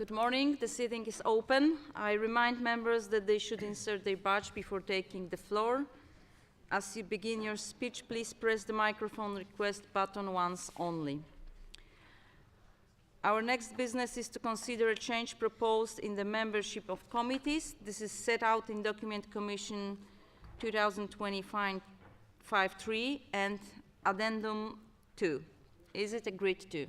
Good morning. The sitting is open. I remind members that they should insert their badge before taking the floor. As you begin your speech, please press the microphone request button once only. Our next business is to consider a change proposed in the membership of committees. This is set out in Document Commission 2025-3 and Addendum 2. Is it agreed to?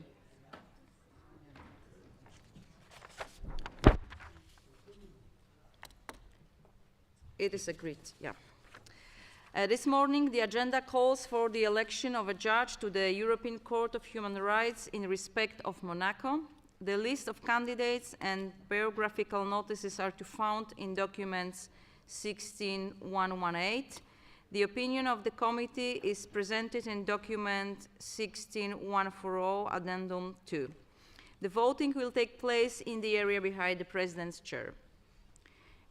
It is agreed, yeah. This morning, the agenda calls for the election of a judge to the European Court of Human Rights in respect of Monaco. The list of candidates and biographical notices are to be found in documents 16118. The opinion of the committee is presented in document 16140, Addendum 2. The voting will take place in the area behind the President's chair.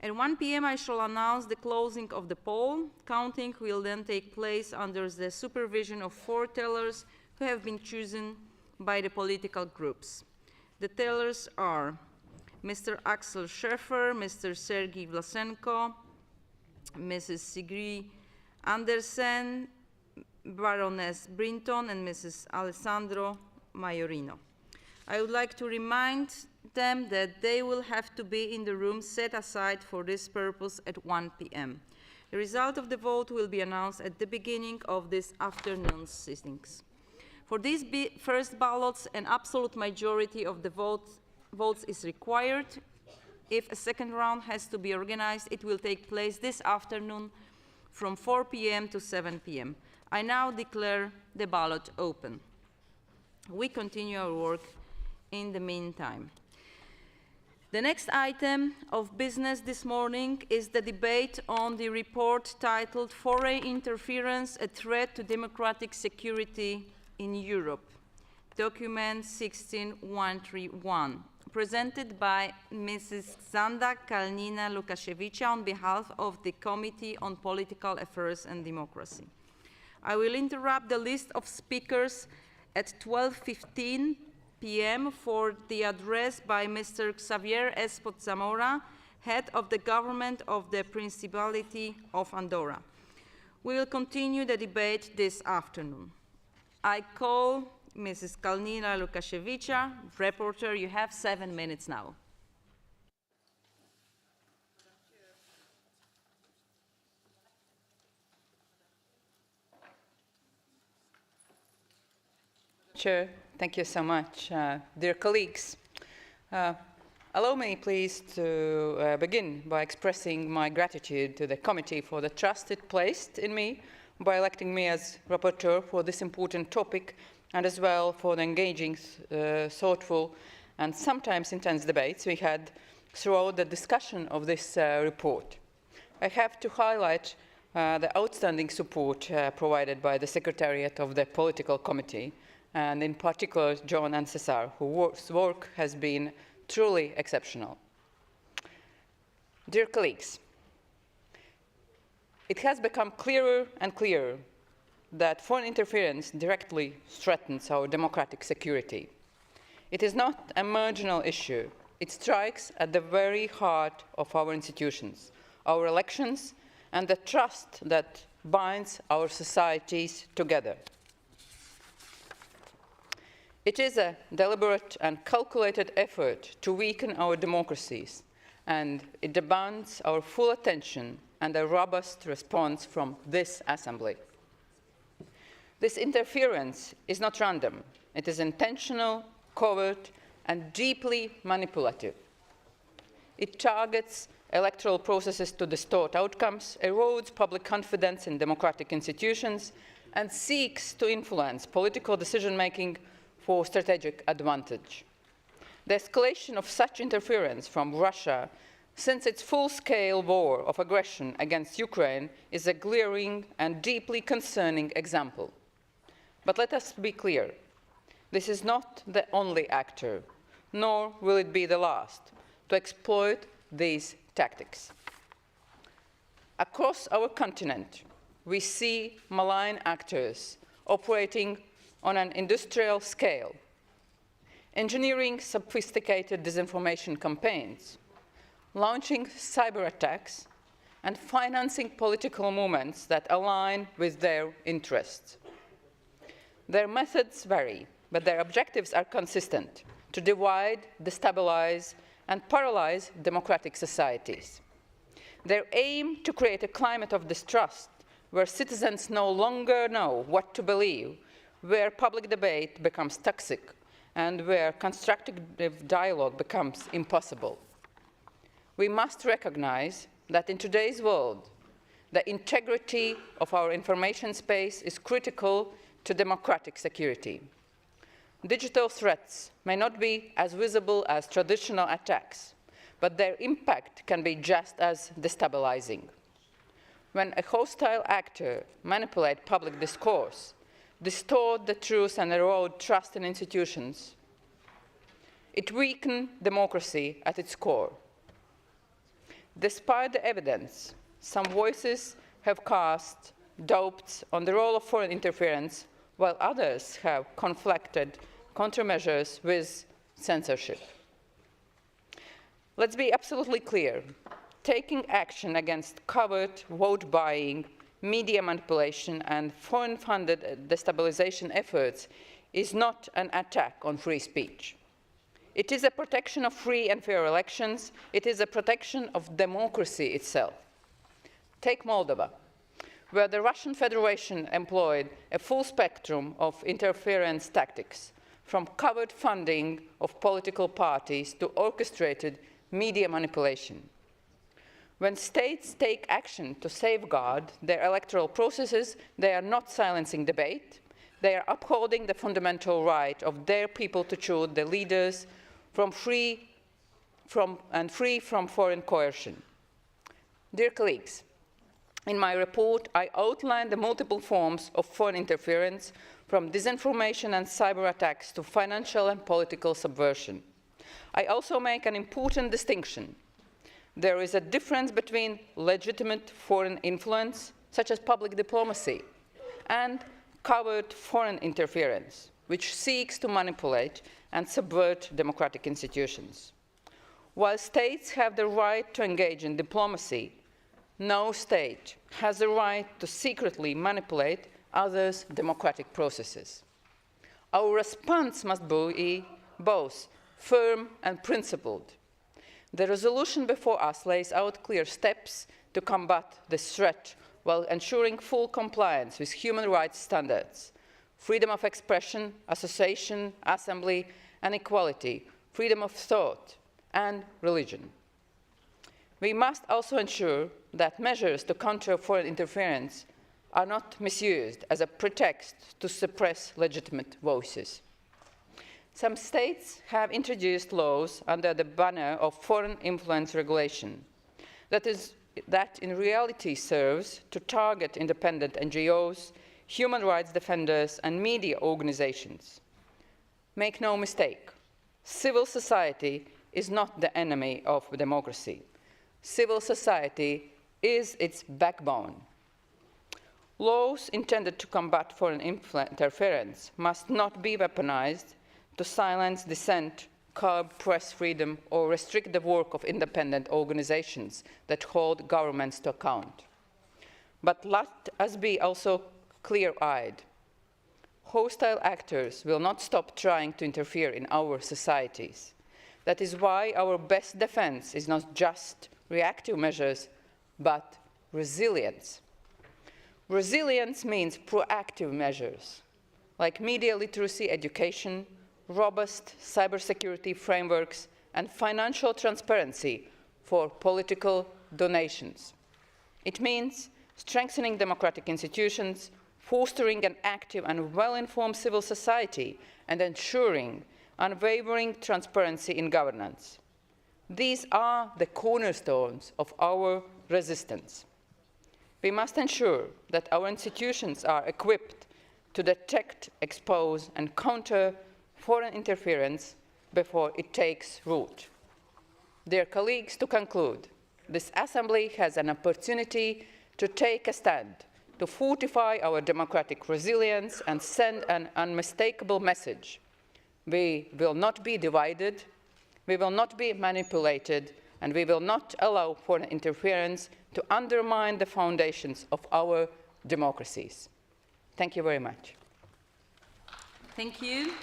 At 1 p.m. I shall announce the closing of the poll. Counting will then take place under the supervision of 4 tellers who have been chosen by the political groups. The tellers are Mr. Axel Schäfer, Mr. Sergei Vlasenko, Mrs. Sigrid Andersen, Baroness Brinton, and Mrs. Alessandro Maiorino. I would like to remind them that they will have to be in the room set aside for this purpose at 1 p.m. The result of the vote will be announced at the beginning of this afternoon's sittings. For these first ballots, an absolute majority of the votes is required. If a second round has to be organized, it will take place this afternoon from 4 p.m. to 7 p.m. I now declare the ballot open. We continue our work in the meantime. The next item of business this morning is the debate on the report titled Foreign Interference, a Threat to Democratic Security in Europe, document 16131, presented by Mrs. Zanda Kalnina Lukashevich on behalf of the Committee on Political Affairs and Democracy. I will interrupt the list of speakers at 12:15 p.m. for the address by Mr. Xavier Espot Zamora, head of the government of the Principality of Andorra. We will continue the debate this afternoon. I call Mrs. Kalnina Lukashevich. Reporter, you have 7 minutes now. Chair, thank you so much. Dear colleagues, allow me please to begin by expressing my gratitude to the committee for the trust it placed in me by electing me as rapporteur for this important topic, and as well for the engaging, thoughtful, and sometimes intense debates we had throughout the discussion of this report. I have to highlight the outstanding support provided by the Secretariat of the Political Committee, and in particular John and Cesar, whose work has been truly exceptional. Dear colleagues, it has become clearer and clearer that foreign interference directly threatens our democratic security. It is not a marginal issue. It strikes at the very heart of our institutions, our elections, and the trust that binds our societies together. It is a deliberate and calculated effort to weaken our democracies, and it demands our full attention and a robust response from this Assembly. This interference is not random. It is intentional, covert, and deeply manipulative. It targets electoral processes to distort outcomes, erodes public confidence in democratic institutions, and seeks to influence political decision-making for strategic advantage. The escalation of such interference from Russia since its full-scale war of aggression against Ukraine is a glaring and deeply concerning example. But let us be clear, this is not the only actor, nor will it be the last, to exploit these tactics. Across our continent, we see malign actors operating on an industrial scale. engineering sophisticated disinformation campaigns, launching cyber attacks, and financing political movements that align with their interests. Their methods vary, but their objectives are consistent: to divide, destabilize, and paralyze democratic societies. Their aim to create a climate of distrust where citizens no longer know what to believe, where public debate becomes toxic, and where constructive dialogue becomes impossible. We must recognize that in today's world, the integrity of our information space is critical to democratic security. Digital threats may not be as visible as traditional attacks, but their impact can be just as destabilizing. When a hostile actor manipulates public discourse, distort the truth and erode trust in institutions, it weakens democracy at its core. Despite the evidence, some voices have cast doubts on the role of foreign interference, while others have conflicted countermeasures with censorship. Let's be absolutely clear. Taking action against covert vote buying, media manipulation, and foreign-funded destabilization efforts is not an attack on free speech. It is a protection of free and fair elections. It is a protection of democracy itself. Take Moldova, where the Russian Federation employed a full spectrum of interference tactics, from covert funding of political parties to orchestrated media manipulation. When states take action to safeguard their electoral processes, they are not silencing debate. They are upholding the fundamental right of their people to choose their leaders free from foreign coercion. Dear colleagues, in my report, I outlined the multiple forms of foreign interference, from disinformation and cyber attacks to financial and political subversion. I also make an important distinction. There is a difference between legitimate foreign influence, such as public diplomacy, and covert foreign interference, which seeks to manipulate and subvert democratic institutions. While states have the right to engage in diplomacy, no state has the right to secretly manipulate others' democratic processes. Our response must be both firm and principled. The resolution before us lays out clear steps to combat this threat while ensuring full compliance with human rights standards: freedom of expression, association, assembly, and equality, freedom of thought, and religion. We must also ensure that measures to counter foreign interference are not misused as a pretext to suppress legitimate voices. Some states have introduced laws under the banner of foreign influence regulation that in reality serves to target independent NGOs, human rights defenders, and media organizations. Make no mistake, civil society is not the enemy of democracy. Civil society is its backbone. Laws intended to combat foreign interference must not be weaponized to silence dissent, curb press freedom, or restrict the work of independent organizations that hold governments to account. But let us be also clear-eyed. Hostile actors will not stop trying to interfere in our societies. That is why our best defense is not just reactive measures, but resilience. Resilience means proactive measures, like media literacy education, robust cybersecurity frameworks, and financial transparency for political donations. It means strengthening democratic institutions, fostering an active and well-informed civil society, and ensuring unwavering transparency in governance. These are the cornerstones of our resistance. We must ensure that our institutions are equipped to detect, expose, and counter foreign interference before it takes root. Dear colleagues, to conclude, this Assembly has an opportunity to take a stand, to fortify our democratic resilience and send an unmistakable message. We will not be divided, we will not be manipulated, and we will not allow foreign interference to undermine the foundations of our democracies. Thank you very much. Thank you.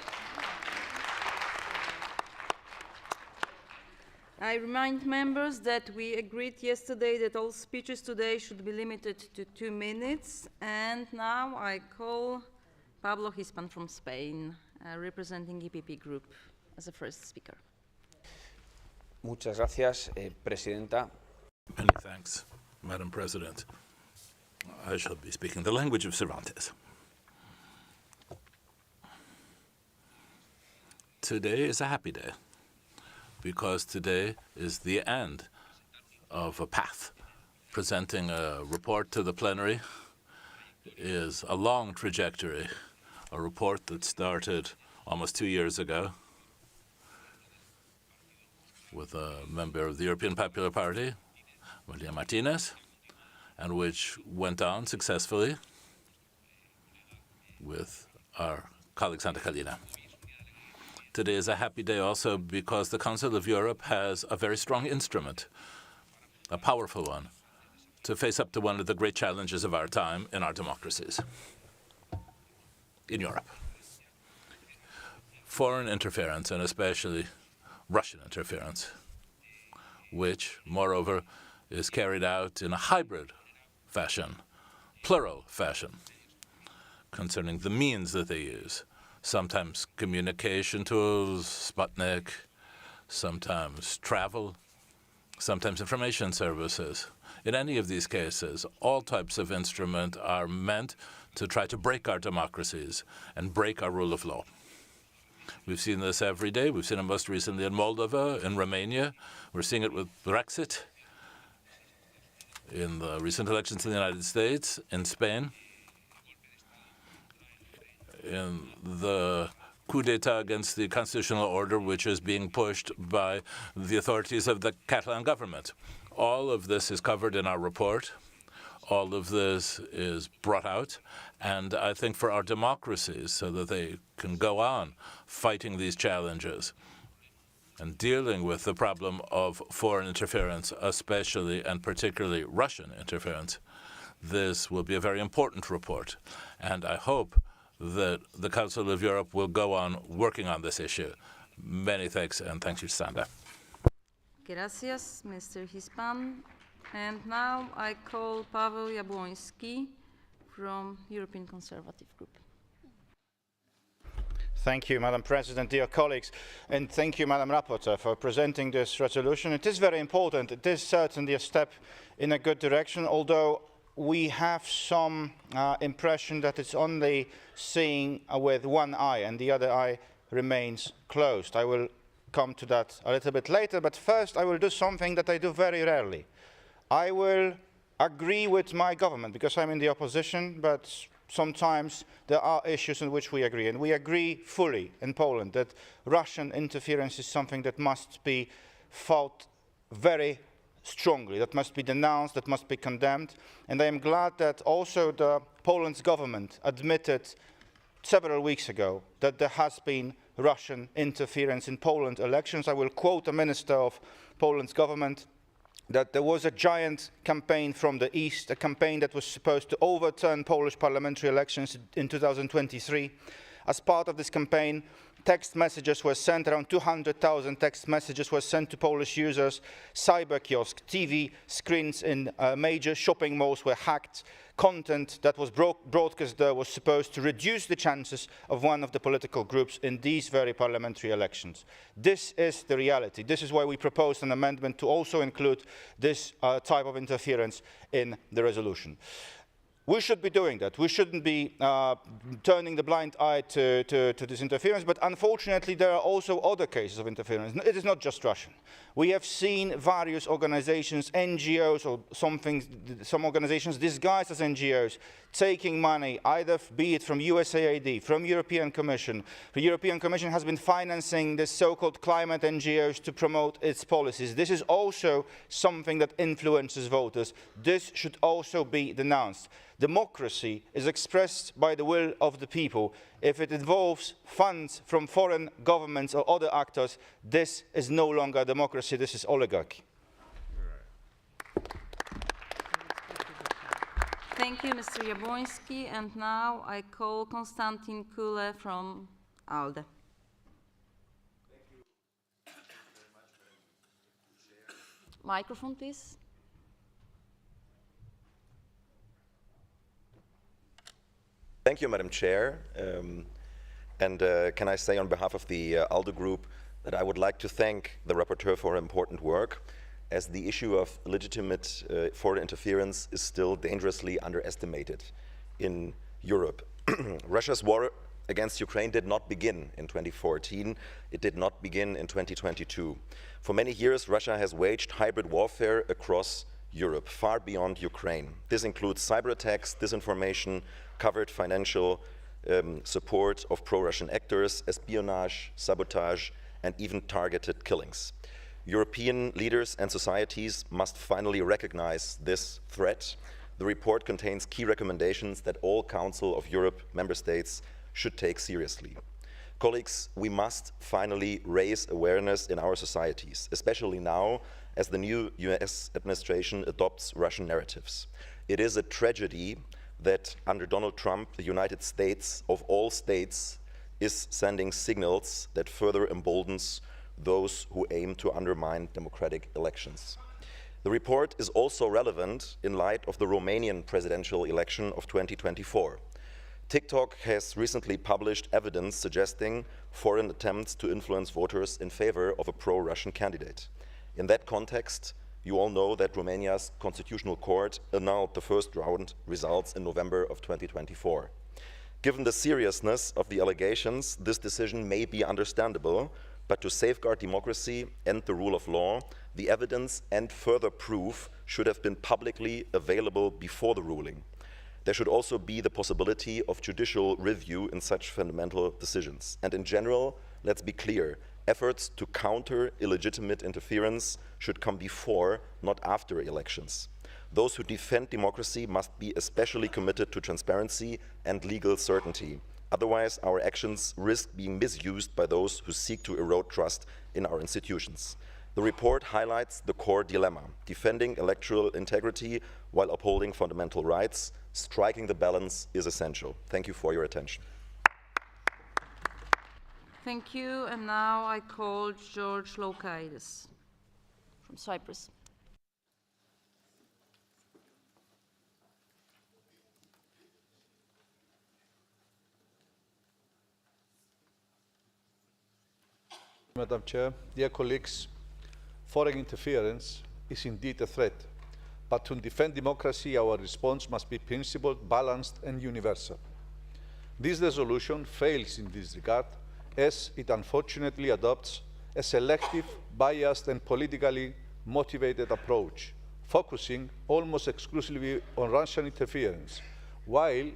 I remind members that we agreed yesterday that all speeches today should be limited to 2 minutes. And now I call Pablo Hispan from Spain, representing EPP Group, as the first speaker. Muchas gracias, Presidenta. Many thanks, Madam President. I shall be speaking the language of Cervantes. Today is a happy day, because today is the end of a path. Presenting a report to the plenary is a long trajectory, a report that started almost 2 years ago with a member of the European Popular Party, Maria Martinez, and which went on successfully with our colleague Santa Calina. Today is a happy day also because the Council of Europe has a very strong instrument, a powerful one, to face up to one of the great challenges of our time in our democracies in Europe. Foreign interference, and especially Russian interference, which, moreover, is carried out in a hybrid fashion, plural fashion, concerning the means that they use. Sometimes communication tools, Sputnik, sometimes travel, sometimes information services. In any of these cases, all types of instruments are meant to try to break our democracies and break our rule of law. We've seen this every day. We've seen it most recently in Moldova, in Romania. We're seeing it with Brexit, in the recent elections in the United States, in Spain, in the coup d'etat against the constitutional order, which is being pushed by the authorities of the Catalan government. All of this is covered in our report. All of this is brought out, and I think for our democracies, so that they can go on fighting these challenges and dealing with the problem of foreign interference, especially and particularly Russian interference, this will be a very important report. And I hope that the Council of Europe will go on working on this issue. Many thanks, and thank you, Sandra. Gracias, Mr. Hispan. And now I call Paweł Jabłoński from European Conservative Group. Thank you, Madam President, dear colleagues, and thank you, Madam Rapporteur, for presenting this resolution. It is very important. It is certainly a step in a good direction, although we have some impression that it's only seeing with one eye and the other eye remains closed. I will come to that a little bit later, but first I will do something that I do very rarely. I will agree with my government, because I'm in the opposition, but sometimes there are issues in which we agree, and we agree fully in Poland that Russian interference is something that must be fought very strongly, that must be denounced, that must be condemned. And I am glad that also the Poland's government admitted several weeks ago that there has been Russian interference in Poland elections. I will quote a minister of Poland's government, that there was a giant campaign from the East, a campaign that was supposed to overturn Polish parliamentary elections in 2023. As part of this campaign, text messages were sent, around 200,000 text messages were sent to Polish users. Cyber kiosk, TV screens in major shopping malls were hacked. Content that was broadcast there was supposed to reduce the chances of one of the political groups in these very parliamentary elections. This is the reality. This is why we proposed an amendment to also include this type of interference in the resolution. We should be doing that. We shouldn't be turning the blind eye to this interference, but unfortunately there are also other cases of interference. It is not just Russian. We have seen various organizations, NGOs or some organizations disguised as NGOs, taking money, either be it from USAID, from European Commission. The European Commission has been financing the so-called climate NGOs to promote its policies. This is also something that influences voters. This should also be denounced. Democracy is expressed by the will of the people. If it involves funds from foreign governments or other actors, this is no longer democracy, this is oligarchy. Thank you, Mr. Jabłoński. And now I call Konstantin Kule from ALDE. Microphone, please. Thank you, Madam Chair. Can I say on behalf of the ALDE group that I would like to thank the rapporteur for her important work, as the issue of legitimate foreign interference is still dangerously underestimated in Europe. Russia's war against Ukraine did not begin in 2014. It did not begin in 2022. For many years, Russia has waged hybrid warfare across Europe, far beyond Ukraine. This includes cyber attacks, disinformation, covert financial support of pro-Russian actors, espionage, sabotage, and even targeted killings. European leaders and societies must finally recognize this threat. The report contains key recommendations that all Council of Europe member states should take seriously. Colleagues, we must finally raise awareness in our societies, especially now as the new US administration adopts Russian narratives. It is a tragedy that under Donald Trump, the United States, of all states, is sending signals that further emboldens those who aim to undermine democratic elections. The report is also relevant in light of the Romanian presidential election of 2024. TikTok has recently published evidence suggesting foreign attempts to influence voters in favor of a pro-Russian candidate. In that context, you all know that Romania's Constitutional Court annulled the first round results in November of 2024. Given the seriousness of the allegations, this decision may be understandable, but to safeguard democracy and the rule of law, the evidence and further proof should have been publicly available before the ruling. There should also be the possibility of judicial review in such fundamental decisions. And in general, let's be clear, efforts to counter illegitimate interference should come before, not after elections. Those who defend democracy must be especially committed to transparency and legal certainty. Otherwise, our actions risk being misused by those who seek to erode trust in our institutions. The report highlights the core dilemma: defending electoral integrity while upholding fundamental rights. Striking the balance is essential. Thank you for your attention. Thank you. And now I call George Loukaitis from Cyprus. Madam Chair, dear colleagues, foreign interference is indeed a threat, but to defend democracy, our response must be principled, balanced, and universal. This resolution fails in this regard, as it unfortunately adopts a selective, biased, and politically motivated approach, focusing almost exclusively on Russian interference, while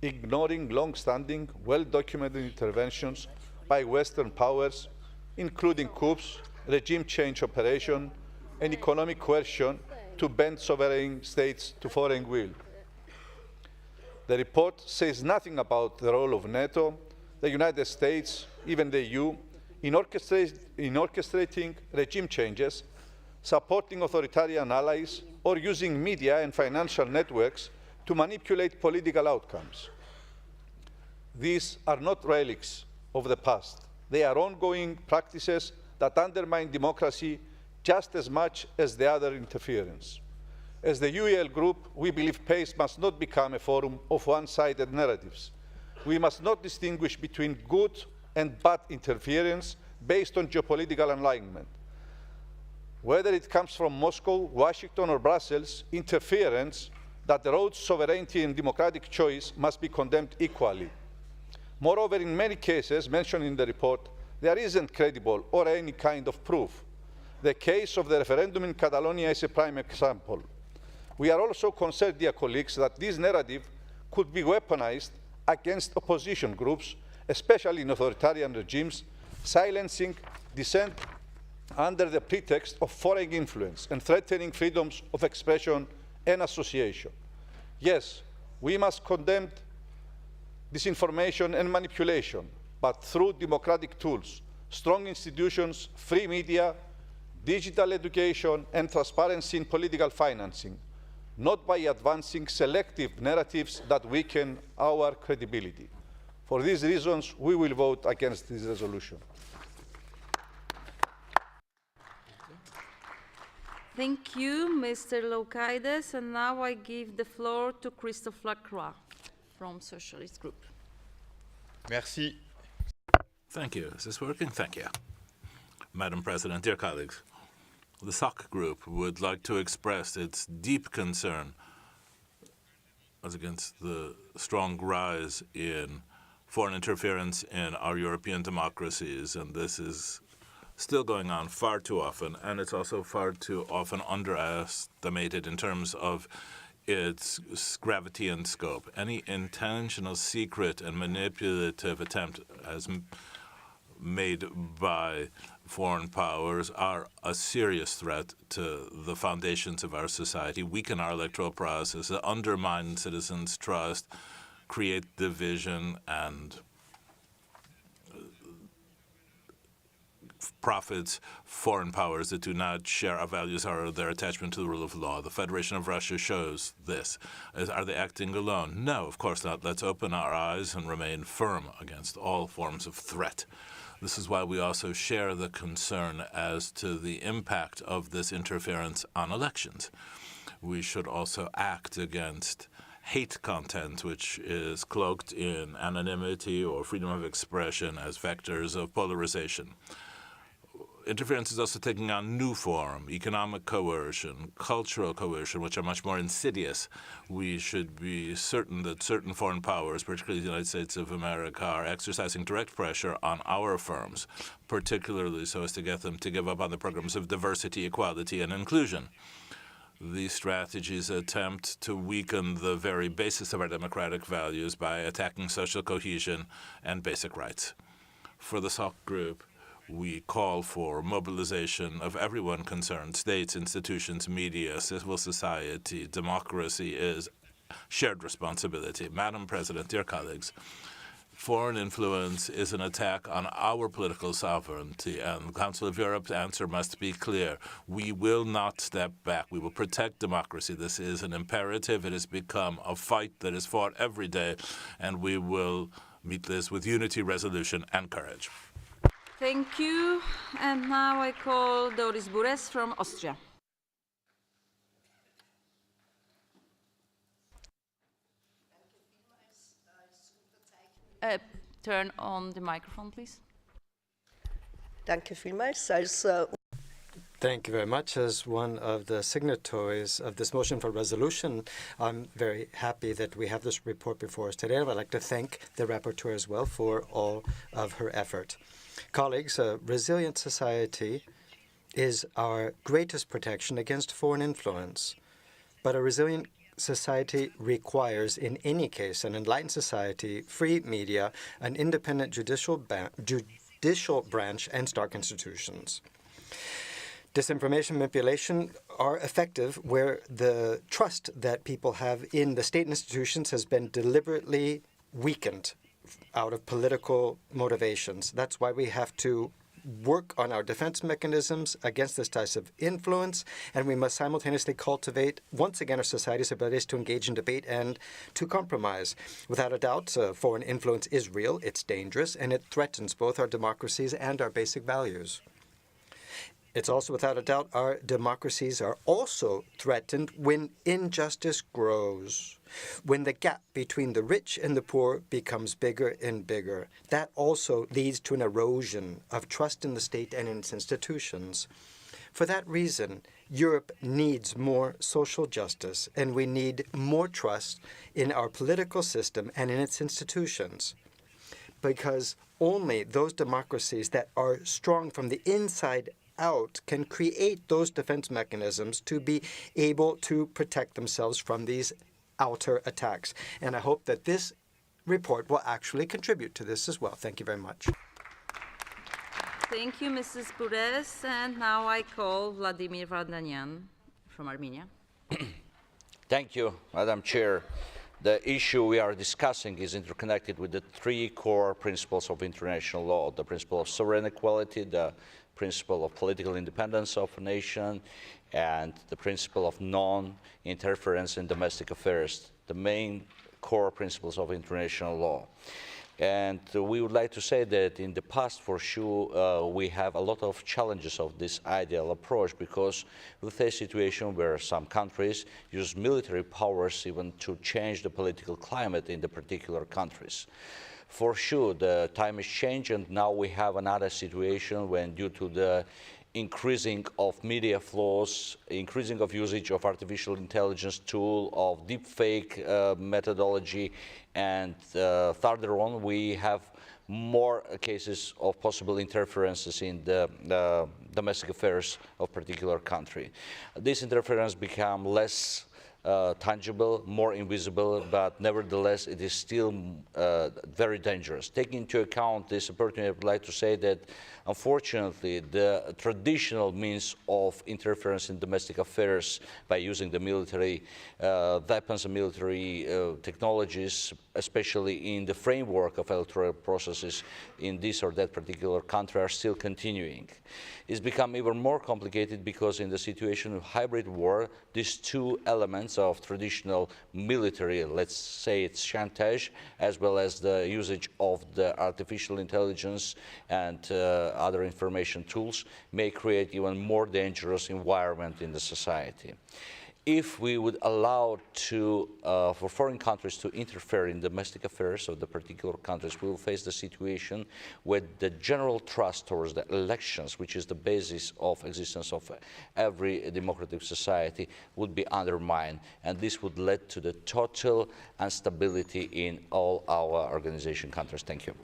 ignoring long-standing, well-documented interventions by Western powers, including coups, regime change operation, and economic coercion to bend sovereign states to foreign will. The report says nothing about the role of NATO, the United States, even the EU, in orchestrating regime changes, supporting authoritarian allies, or using media and financial networks to manipulate political outcomes. These are not relics of the past. They are ongoing practices that undermine democracy just as much as the other interference. As the UEL group, we believe PACE must not become a forum of one-sided narratives. We must not distinguish between good and bad interference based on geopolitical alignment. Whether it comes from Moscow, Washington, or Brussels, interference that erodes sovereignty and democratic choice must be condemned equally. Moreover, in many cases mentioned in the report, there isn't credible or any kind of proof. The case of the referendum in Catalonia is a prime example. We are also concerned, dear colleagues, that this narrative could be weaponized against opposition groups, especially in authoritarian regimes, silencing dissent under the pretext of foreign influence and threatening freedoms of expression and association. Yes, we must condemn disinformation and manipulation, but through democratic tools, strong institutions, free media, digital education, and transparency in political financing, not by advancing selective narratives that weaken our credibility. For these reasons, we will vote against this resolution. Thank you, Mr. Loukaides. And now I give the floor to Christophe Lacroix from Socialist Group. Merci. Thank you. Is this working? Thank you. Madam President, dear colleagues, the SOC Group would like to express its deep concern as against the strong rise in foreign interference in our European democracies, and this is still going on far too often, and it's also far too often underestimated in terms of its gravity and scope. Any intentional, secret, and manipulative attempt as made by foreign powers are a serious threat to the foundations of our society, weaken our electoral process, undermine citizens' trust, create division, and profits foreign powers that do not share our values or their attachment to the rule of law. The Federation of Russia shows this. Are they acting alone? No, of course not. Let's open our eyes and remain firm against all forms of threat. This is why we also share the concern as to the impact of this interference on elections. We should also act against hate content, which is cloaked in anonymity or freedom of expression as vectors of polarization. Interference is also taking on new form, economic coercion, cultural coercion, which are much more insidious. We should be certain that certain foreign powers, particularly the United States of America, are exercising direct pressure on our firms, particularly so as to get them to give up on the programs of diversity, equality, and inclusion. These strategies attempt to weaken the very basis of our democratic values by attacking social cohesion and basic rights. For the SOC Group, we call for mobilization of everyone concerned, states, institutions, media, civil society. Democracy is shared responsibility. Madam President, dear colleagues, foreign influence is an attack on our political sovereignty, and the Council of Europe's answer must be clear. We will not step back. We will protect democracy. This is an imperative. It has become a fight that is fought every day, and we will meet this with unity, resolution, and courage. Thank you. And now I call Doris Bures from Austria. Turn on the microphone, please. Danke vielmals. Thank you very much. As one of the signatories of this motion for resolution, I'm very happy that we have this report before us today. I'd like to thank the rapporteur as well for all of her effort. Colleagues, a resilient society is our greatest protection against foreign influence. But a resilient society requires, in any case, an enlightened society, free media, an independent judicial branch, and stark institutions. Disinformation and manipulation are effective where the trust that people have in the state institutions has been deliberately weakened out of political motivations. That's why we have to work on our defense mechanisms against this type of influence, and we must simultaneously cultivate, once again, our society's abilities to engage in debate and to compromise. Without a doubt, foreign influence is real, it's dangerous, and it threatens both our democracies and our basic values. It's also without a doubt our democracies are also threatened when injustice grows, when the gap between the rich and the poor becomes bigger and bigger. That also leads to an erosion of trust in the state and in its institutions. For that reason, Europe needs more social justice, and we need more trust in our political system and in its institutions. Because only those democracies that are strong from the inside out can create those defense mechanisms to be able to protect themselves from these outer attacks. And I hope that this report will actually contribute to this as well. Thank you very much. Thank you, Mrs. Pures. And now I call Vladimir Vardanyan from Armenia. Thank you, Madam Chair. The issue we are discussing is interconnected with the three core principles of international law: the principle of sovereign equality, the principle of political independence of a nation, and the principle of non-interference in domestic affairs, the main core principles of international law. And we would like to say that in the past, for sure, we have a lot of challenges of this ideal approach, because we face a situation where some countries use military powers even to change the political climate in the particular countries. For sure, the time has changed, and now we have another situation when, due to the increasing of media flows, increasing of usage of artificial intelligence tool, of deepfake methodology, and further on we have more cases of possible interferences in the domestic affairs of particular country. This interference become less tangible, more invisible, but nevertheless it is still very dangerous. Taking into account this opportunity, I would like to say that unfortunately the traditional means of interference in domestic affairs by using the military weapons and military technologies, especially in the framework of electoral processes in this or that particular country, are still continuing. It's become even more complicated because in the situation of hybrid war, these two elements of traditional military, let's say it's chantage, as well as the usage of the artificial intelligence and other information tools, may create even more dangerous environment in the society. If we would allow for foreign countries to interfere in domestic affairs of the particular countries, we will face the situation where the general trust towards the elections, which is the basis of existence of every democratic society, would be undermined, and this would lead to the total instability in all our organization countries. Thank you.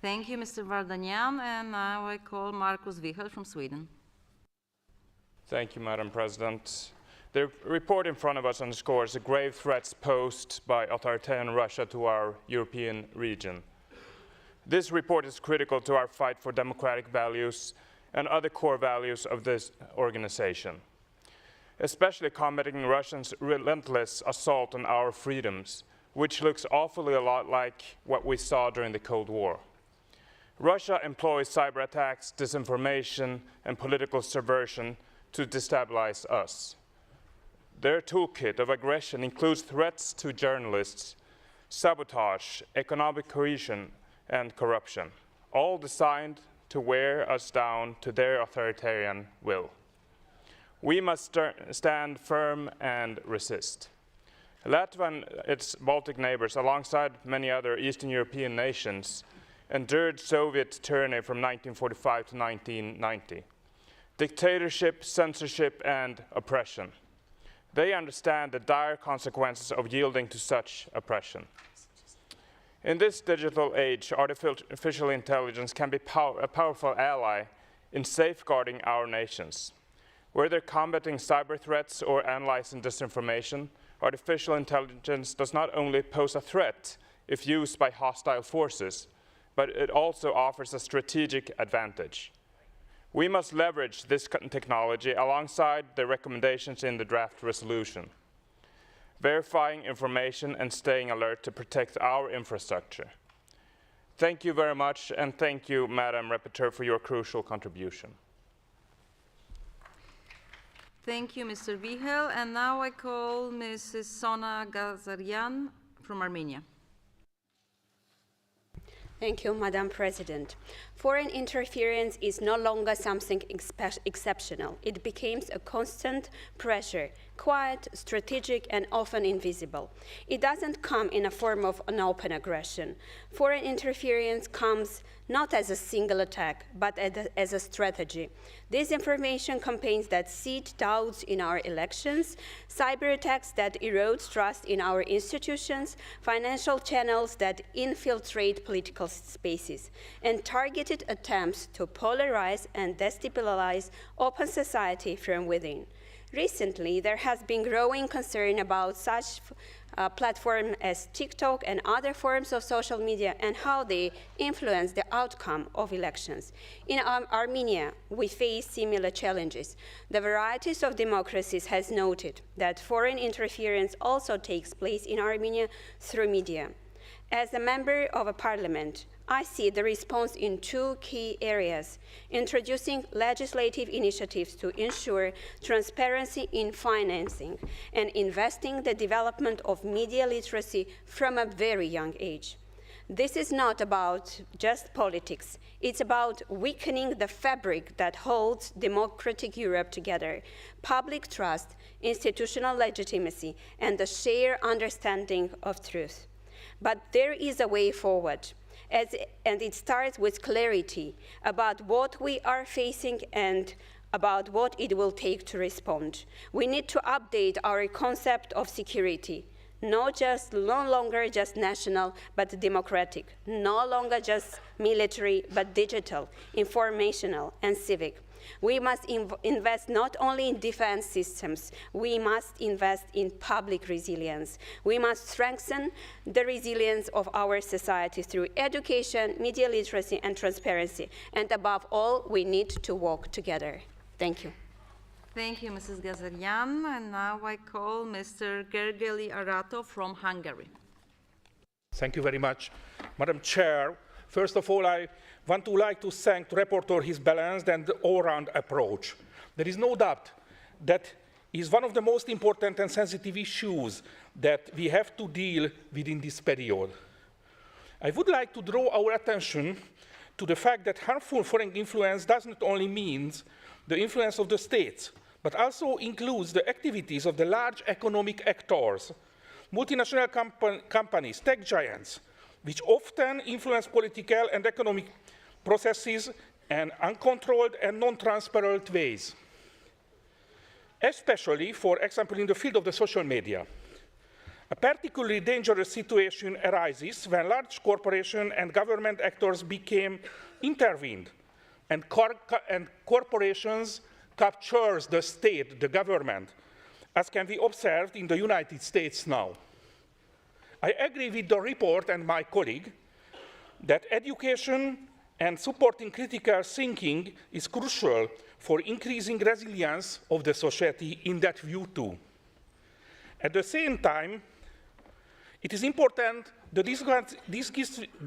Thank you, Mr. Vardanyan. And now I call Markus Wichel from Sweden. Thank you, Madam President. The report in front of us underscores the grave threats posed by authoritarian Russia to our European region. This report is critical to our fight for democratic values and other core values of this organization, especially combating Russia's relentless assault on our freedoms, which looks awfully a lot like what we saw during the Cold War. Russia employs cyber attacks, disinformation, and political subversion to destabilize us. Their toolkit of aggression includes threats to journalists, sabotage, economic cohesion, and corruption, all designed to wear us down to their authoritarian will. We must stand firm and resist. Latvia and its Baltic neighbors, alongside many other Eastern European nations, endured Soviet tyranny from 1945 to 1990. Dictatorship, censorship, and oppression. They understand the dire consequences of yielding to such oppression. In this digital age, artificial intelligence can be a powerful ally in safeguarding our nations. Whether combating cyber threats or analyzing disinformation, artificial intelligence does not only pose a threat if used by hostile forces, but it also offers a strategic advantage. We must leverage this technology alongside the recommendations in the draft resolution, verifying information and staying alert to protect our infrastructure. Thank you very much, and thank you, Madam Rapporteur, for your crucial contribution. Thank you, Mr. Wichel. And now I call Mrs. Sona Gazaryan from Armenia. Thank you, Madam President. Foreign interference is no longer something exceptional. It becomes a constant pressure, quiet, strategic, and often invisible. It doesn't come in a form of an open aggression. Foreign interference comes not as a single attack, but as a strategy. Disinformation campaigns that seed doubts in our elections, cyber attacks that erode trust in our institutions, financial channels that infiltrate political spaces, and targeted attempts to polarize and destabilize open society from within. Recently, there has been growing concern about such platforms as TikTok and other forms of social media and how they influence the outcome of elections. In Armenia, we face similar challenges. The varieties of democracies has noted that foreign interference also takes place in Armenia through media. As a member of a parliament, I see the response in two key areas: introducing legislative initiatives to ensure transparency in financing and investing the development of media literacy from a very young age. This is not about just politics. It's about weakening the fabric that holds democratic Europe together: public trust, institutional legitimacy, and the shared understanding of truth. But there is a way forward. And it starts with clarity about what we are facing and about what it will take to respond. We need to update our concept of security, no longer just national, but democratic, no longer just military, but digital, informational, and civic. We must invest not only in defense systems, we must invest in public resilience. We must strengthen the resilience of our society through education, media literacy, and transparency. And above all, we need to work together. Thank you. Thank you, Mrs. Gazarian. And now I call Mr. Gergely Arato from Hungary. Thank you very much, Madam Chair. First of all, I want to thank the rapporteur his balanced and all-round approach. There is no doubt that is one of the most important and sensitive issues that we have to deal with in this period. I would like to draw our attention to the fact that harmful foreign influence does not only mean the influence of the states, but also includes the activities of the large economic actors, multinational companies, tech giants, which often influence political and economic processes in uncontrolled and non-transparent ways, especially, for example, in the field of the social media. A particularly dangerous situation arises when large corporations and government actors became intervened, and corporations captures the state, the government, as can be observed in the United States now. I agree with the report and my colleague that education and supporting critical thinking is crucial for increasing resilience of the society in that view too. At the same time, it is important to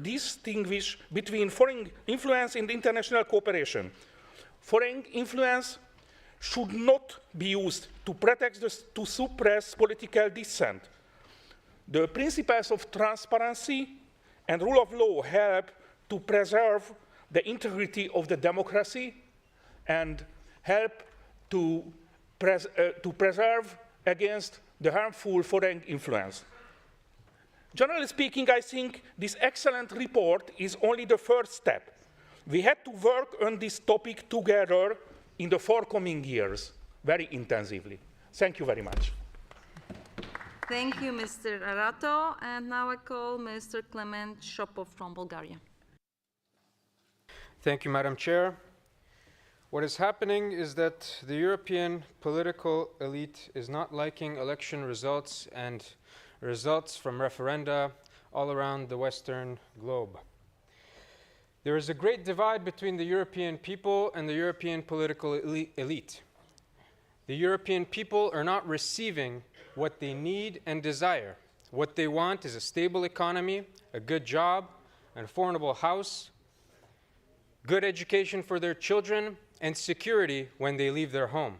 distinguish between foreign influence and international cooperation. Foreign influence should not be used to suppress political dissent. The principles of transparency and rule of law help to preserve the integrity of the democracy and help to preserve against the harmful foreign influence. Generally speaking, I think this excellent report is only the first step. We had to work on this topic together in the forthcoming years very intensively. Thank you very much. Thank you, Mr. Arato. And now I call Mr. Clement Shopov from Bulgaria. Thank you, Madam Chair. What is happening is that the European political elite is not liking election results and results from referenda all around the Western globe. There is a great divide between the European people and the European political elite. The European people are not receiving what they need and desire. What they want is a stable economy, a good job, an affordable house, good education for their children, and security when they leave their home.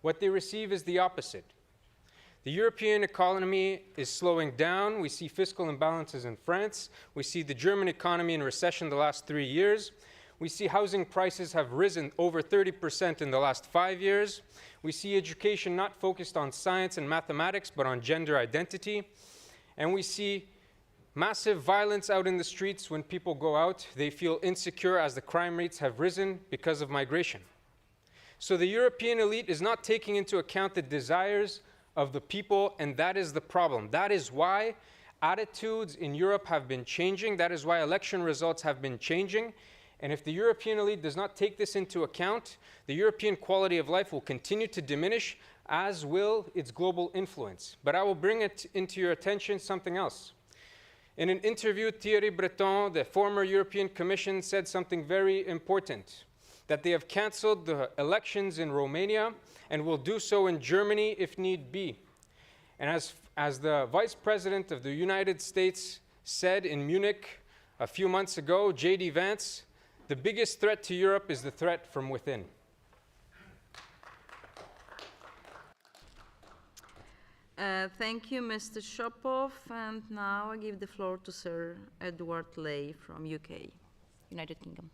What they receive is the opposite. The European economy is slowing down. We see fiscal imbalances in France. We see the German economy in recession the last 3 years. We see housing prices have risen over 30% in the last 5 years. We see education not focused on science and mathematics, but on gender identity. And we see massive violence out in the streets when people go out. They feel insecure as the crime rates have risen because of migration. So the European elite is not taking into account the desires of the people, and that is the problem. That is why attitudes in Europe have been changing. That is why election results have been changing. And if the European elite does not take this into account, the European quality of life will continue to diminish as will its global influence. But I will bring it into your attention something else. In an interview, Thierry Breton, the former European Commission, said something very important, that they have cancelled the elections in Romania and will do so in Germany if need be. And as the Vice President of the United States said in Munich a few months ago, J.D. Vance, the biggest threat to Europe is the threat from within. Thank you, Mr. Shopov. And now I give the floor to Sir Edward Ley from UK, United Kingdom.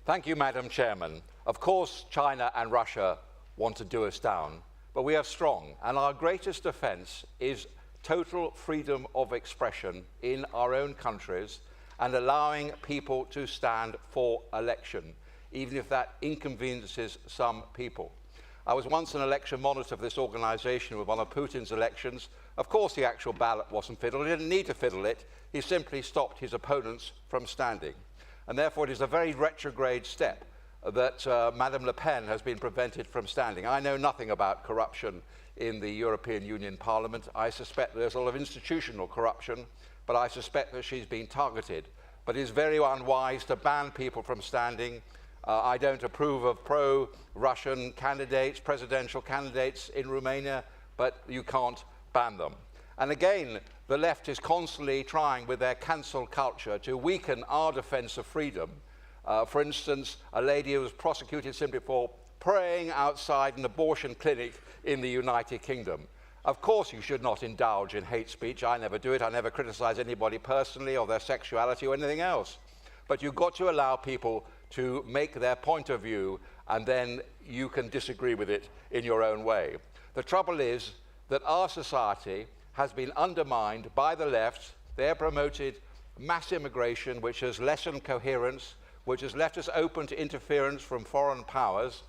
Thank you, Madam Chairman. Of course, China and Russia want to do us down, but we are strong, and our greatest defense is total freedom of expression in our own countries and allowing people to stand for election, even if that inconveniences some people. I was once an election monitor of this organization with one of Putin's elections. Of course, the actual ballot wasn't fiddled. He didn't need to fiddle it. He simply stopped his opponents from standing. And therefore, it is a very retrograde step that Madame Le Pen has been prevented from standing. I know nothing about corruption in the European Union Parliament. I suspect there's a lot of institutional corruption, but I suspect that she's been targeted. But it is very unwise to ban people from standing. I don't approve of pro-Russian candidates, presidential candidates in Romania, but you can't ban them. And again, the left is constantly trying with their cancel culture to weaken our defense of freedom. For instance, a lady who was prosecuted simply for praying outside an abortion clinic in the United Kingdom. Of course you should not indulge in hate speech. I never do it. I never criticize anybody personally or their sexuality or anything else. But you've got to allow people to make their point of view, and then you can disagree with it in your own way. The trouble is that our society has been undermined by the left. They have promoted mass immigration, which has lessened coherence, which has left us open to interference from foreign powers,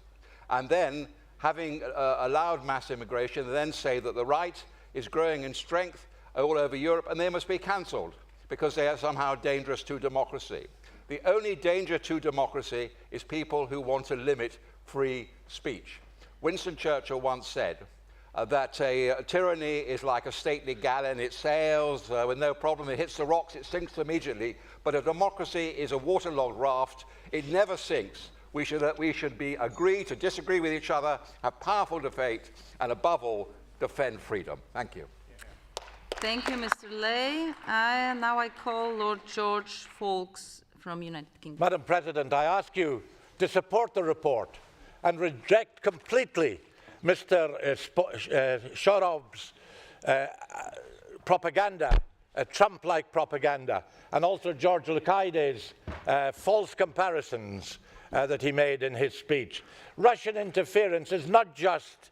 and then, having allowed mass immigration, they then say that the right is growing in strength all over Europe, and they must be cancelled because they are somehow dangerous to democracy. The only danger to democracy is people who want to limit free speech. Winston Churchill once said that a tyranny is like a stately galleon. It sails with no problem. It hits the rocks, it sinks immediately. But a democracy is a waterlogged raft. It never sinks. We should agree to disagree with each other, have powerful debate, and above all, defend freedom. Thank you. Thank you, Mr. Ley. Now I call Lord George Fawkes from United Kingdom. Madam President, I ask you to support the report and reject completely Mr. Shorov's propaganda, Trump-like propaganda, and also George Lucaide's false comparisons that he made in his speech. Russian interference is not just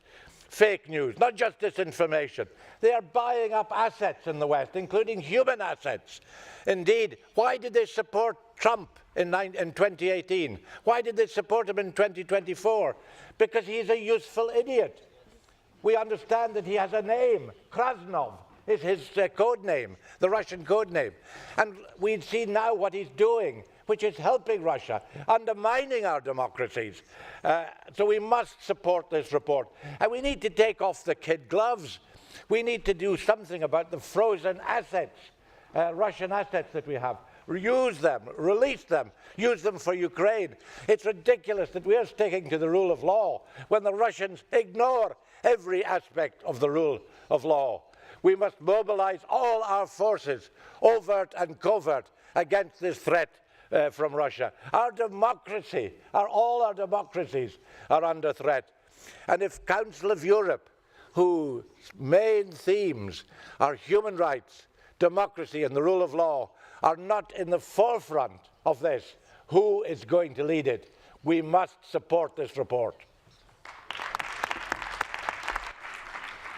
fake news, not just disinformation. They are buying up assets in the West, including human assets. Indeed, why did they support Trump in 2018? Why did they support him in 2024? Because he's a useful idiot. We understand that he has a name. Krasnov is his code name, the Russian code name. And we see now what he's doing, which is helping Russia, undermining our democracies. So we must support this report. And we need to take off the kid gloves. We need to do something about the frozen assets, Russian assets that we have. Use them, release them, use them for Ukraine. It's ridiculous that we are sticking to the rule of law when the Russians ignore every aspect of the rule of law. We must mobilize all our forces, overt and covert, against this threat from Russia. Our democracy, all our democracies are under threat. And if Council of Europe, whose main themes are human rights, democracy and the rule of law, are not in the forefront of this, who is going to lead it? We must support this report.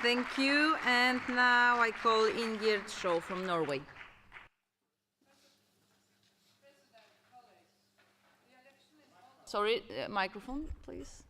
Thank you. And now I call Ingjerd Schou from Norway. Sorry, microphone, please.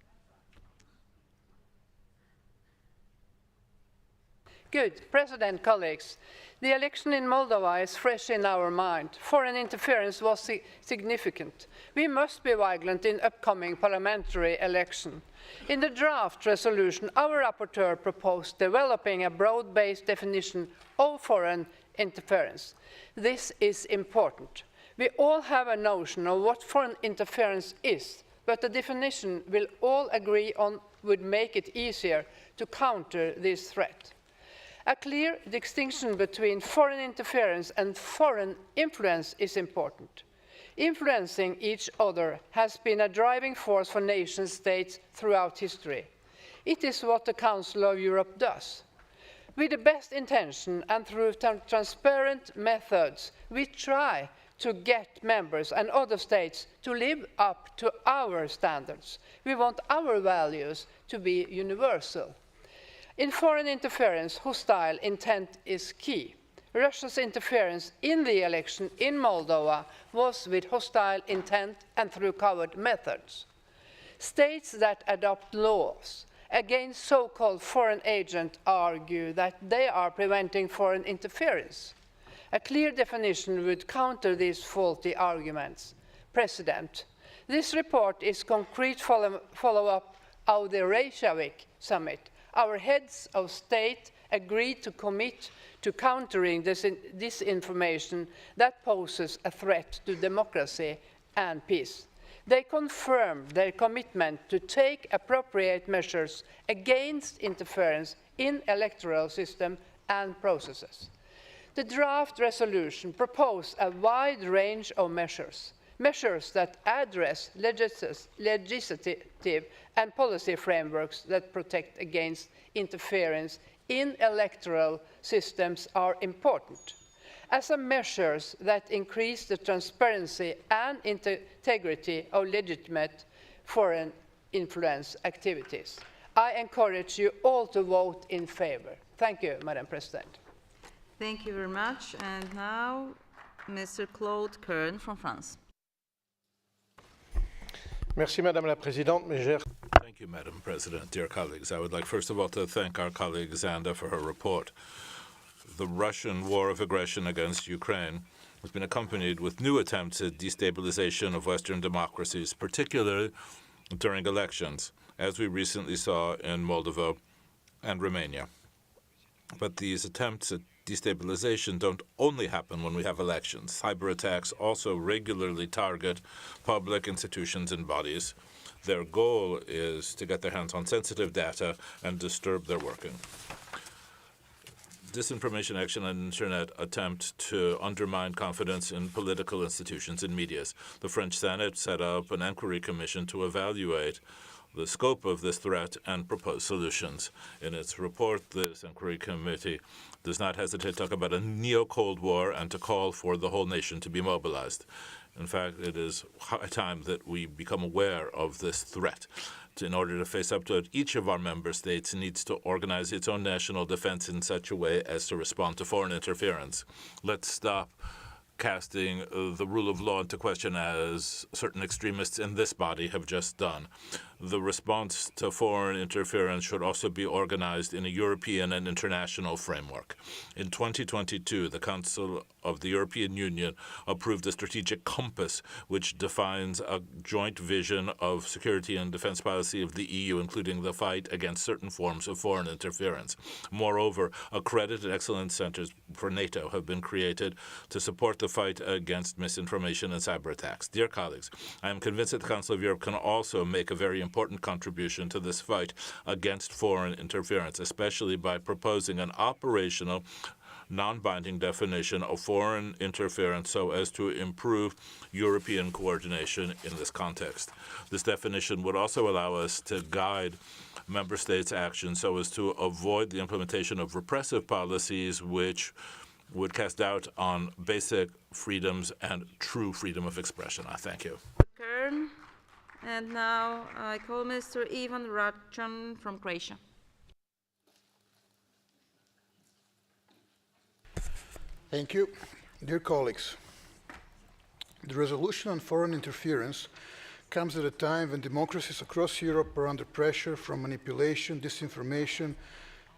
Good. President, colleagues, The election in Moldova is fresh in our mind. Foreign interference was significant. We must be vigilant in upcoming parliamentary election. In the draft resolution, our rapporteur proposed developing a broad-based definition of foreign interference. This is important. We all have a notion of what foreign interference is, but the definition we'll all agree on would make it easier to counter this threat. A clear distinction between foreign interference and foreign influence is important. Influencing each other has been a driving force for nation-states throughout history. It is what the Council of Europe does. With the best intention and through transparent methods, we try to get members and other states to live up to our standards. We want our values to be universal. In foreign interference, hostile intent is key. Russia's interference in the election in Moldova was with hostile intent and through covert methods. States that adopt laws against so-called foreign agents argue that they are preventing foreign interference. A clear definition would counter these faulty arguments. President, this report is concrete follow-up of the Reykjavik summit. Our heads of state agreed to commit to countering disinformation that poses a threat to democracy and peace. They confirmed their commitment to take appropriate measures against interference in electoral system and processes. The draft resolution proposed a wide range of measures that address legislative and policy frameworks that protect against interference in electoral systems are important, as are measures that increase the transparency and integrity of legitimate foreign influence activities. I encourage you all to vote in favor. Thank you, Madam President. Thank you very much. And now, Mr. Claude Kern from France. Merci, Madame la Présidente. Thank you, Madam President. Dear colleagues, I would like first of all to thank our colleague Zanda for her report. The Russian war of aggression against Ukraine has been accompanied with new attempts at destabilization of Western democracies, particularly during elections, as we recently saw in Moldova and Romania. But these attempts at destabilization don't only happen when we have elections. Cyber attacks also regularly target public institutions and bodies. Their goal is to get their hands on sensitive data and disturb their working. Disinformation action on the internet attempt to undermine confidence in political institutions and medias. The French Senate set up an inquiry commission to evaluate the scope of this threat and propose solutions. In its report, this inquiry committee does not hesitate to talk about a neo-Cold War and to call for the whole nation to be mobilized. In fact, it is high time that we become aware of this threat. In order to face up to it, each of our member states needs to organize its own national defense in such a way as to respond to foreign interference. Let's stop casting the rule of law into question as certain extremists in this body have just done. The response to foreign interference should also be organized in a European and international framework. In 2022, the Council of the European Union approved a strategic compass which defines a joint vision of security and defense policy of the EU, including the fight against certain forms of foreign interference. Moreover, accredited excellence centers for NATO have been created to support the fight against misinformation and cyber attacks. Dear colleagues, I am convinced that the Council of Europe can also make a very important contribution to this fight against foreign interference, especially by proposing an operational, non-binding definition of foreign interference so as to improve European coordination in this context. This definition would also allow us to guide member states' action so as to avoid the implementation of repressive policies which would cast doubt on basic freedoms and true freedom of expression. I thank you. Kern. And now I call Mr. Ivan Račan from Croatia. Thank you. Dear colleagues, the resolution on foreign interference comes at a time when democracies across Europe are under pressure from manipulation, disinformation,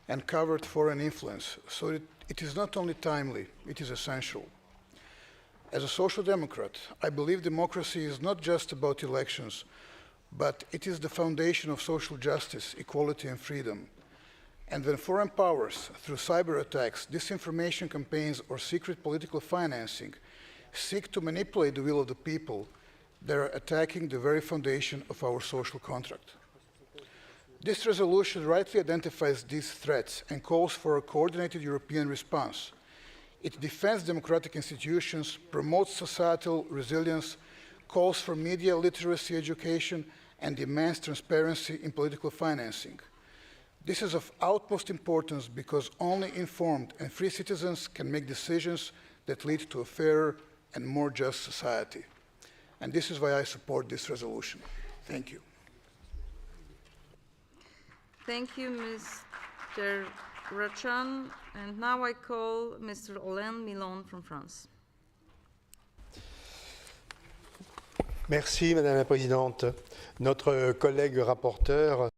and covert foreign influence. So it is not only timely, it is essential. As a social democrat, I believe democracy is not just about elections, but it is the foundation of social justice, equality, and freedom. And when foreign powers, through cyber attacks, disinformation campaigns, or secret political financing, seek to manipulate the will of the people, they are attacking the very foundation of our social contract. This resolution rightly identifies these threats and calls for a coordinated European response. It defends democratic institutions, promotes societal resilience, calls for media literacy education, and demands transparency in political financing. This is of utmost importance because only informed and free citizens can make decisions that lead to a fairer and more just society. And this is why I support this resolution. Thank you. Thank you, Mr. Rachan. And now I call Mr. Alain Milon from France. Merci, Madame la Présidente. Notre collègue rapporteur.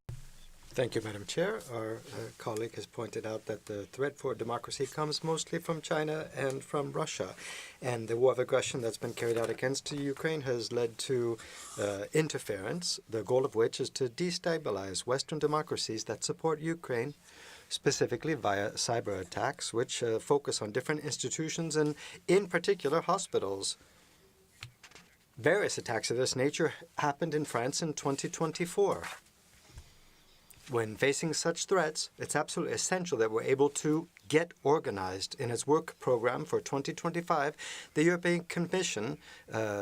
Thank you, Madam Chair. Our colleague has pointed out that the threat for democracy comes mostly from China and from Russia. And the war of aggression that's been carried out against Ukraine has led to interference, the goal of which is to destabilize Western democracies that support Ukraine, specifically via cyber attacks, which focus on different institutions and, in particular, hospitals. Various attacks of this nature happened in France in 2024. When facing such threats, it's absolutely essential that we're able to get organized. In its work program for 2025, the European Commission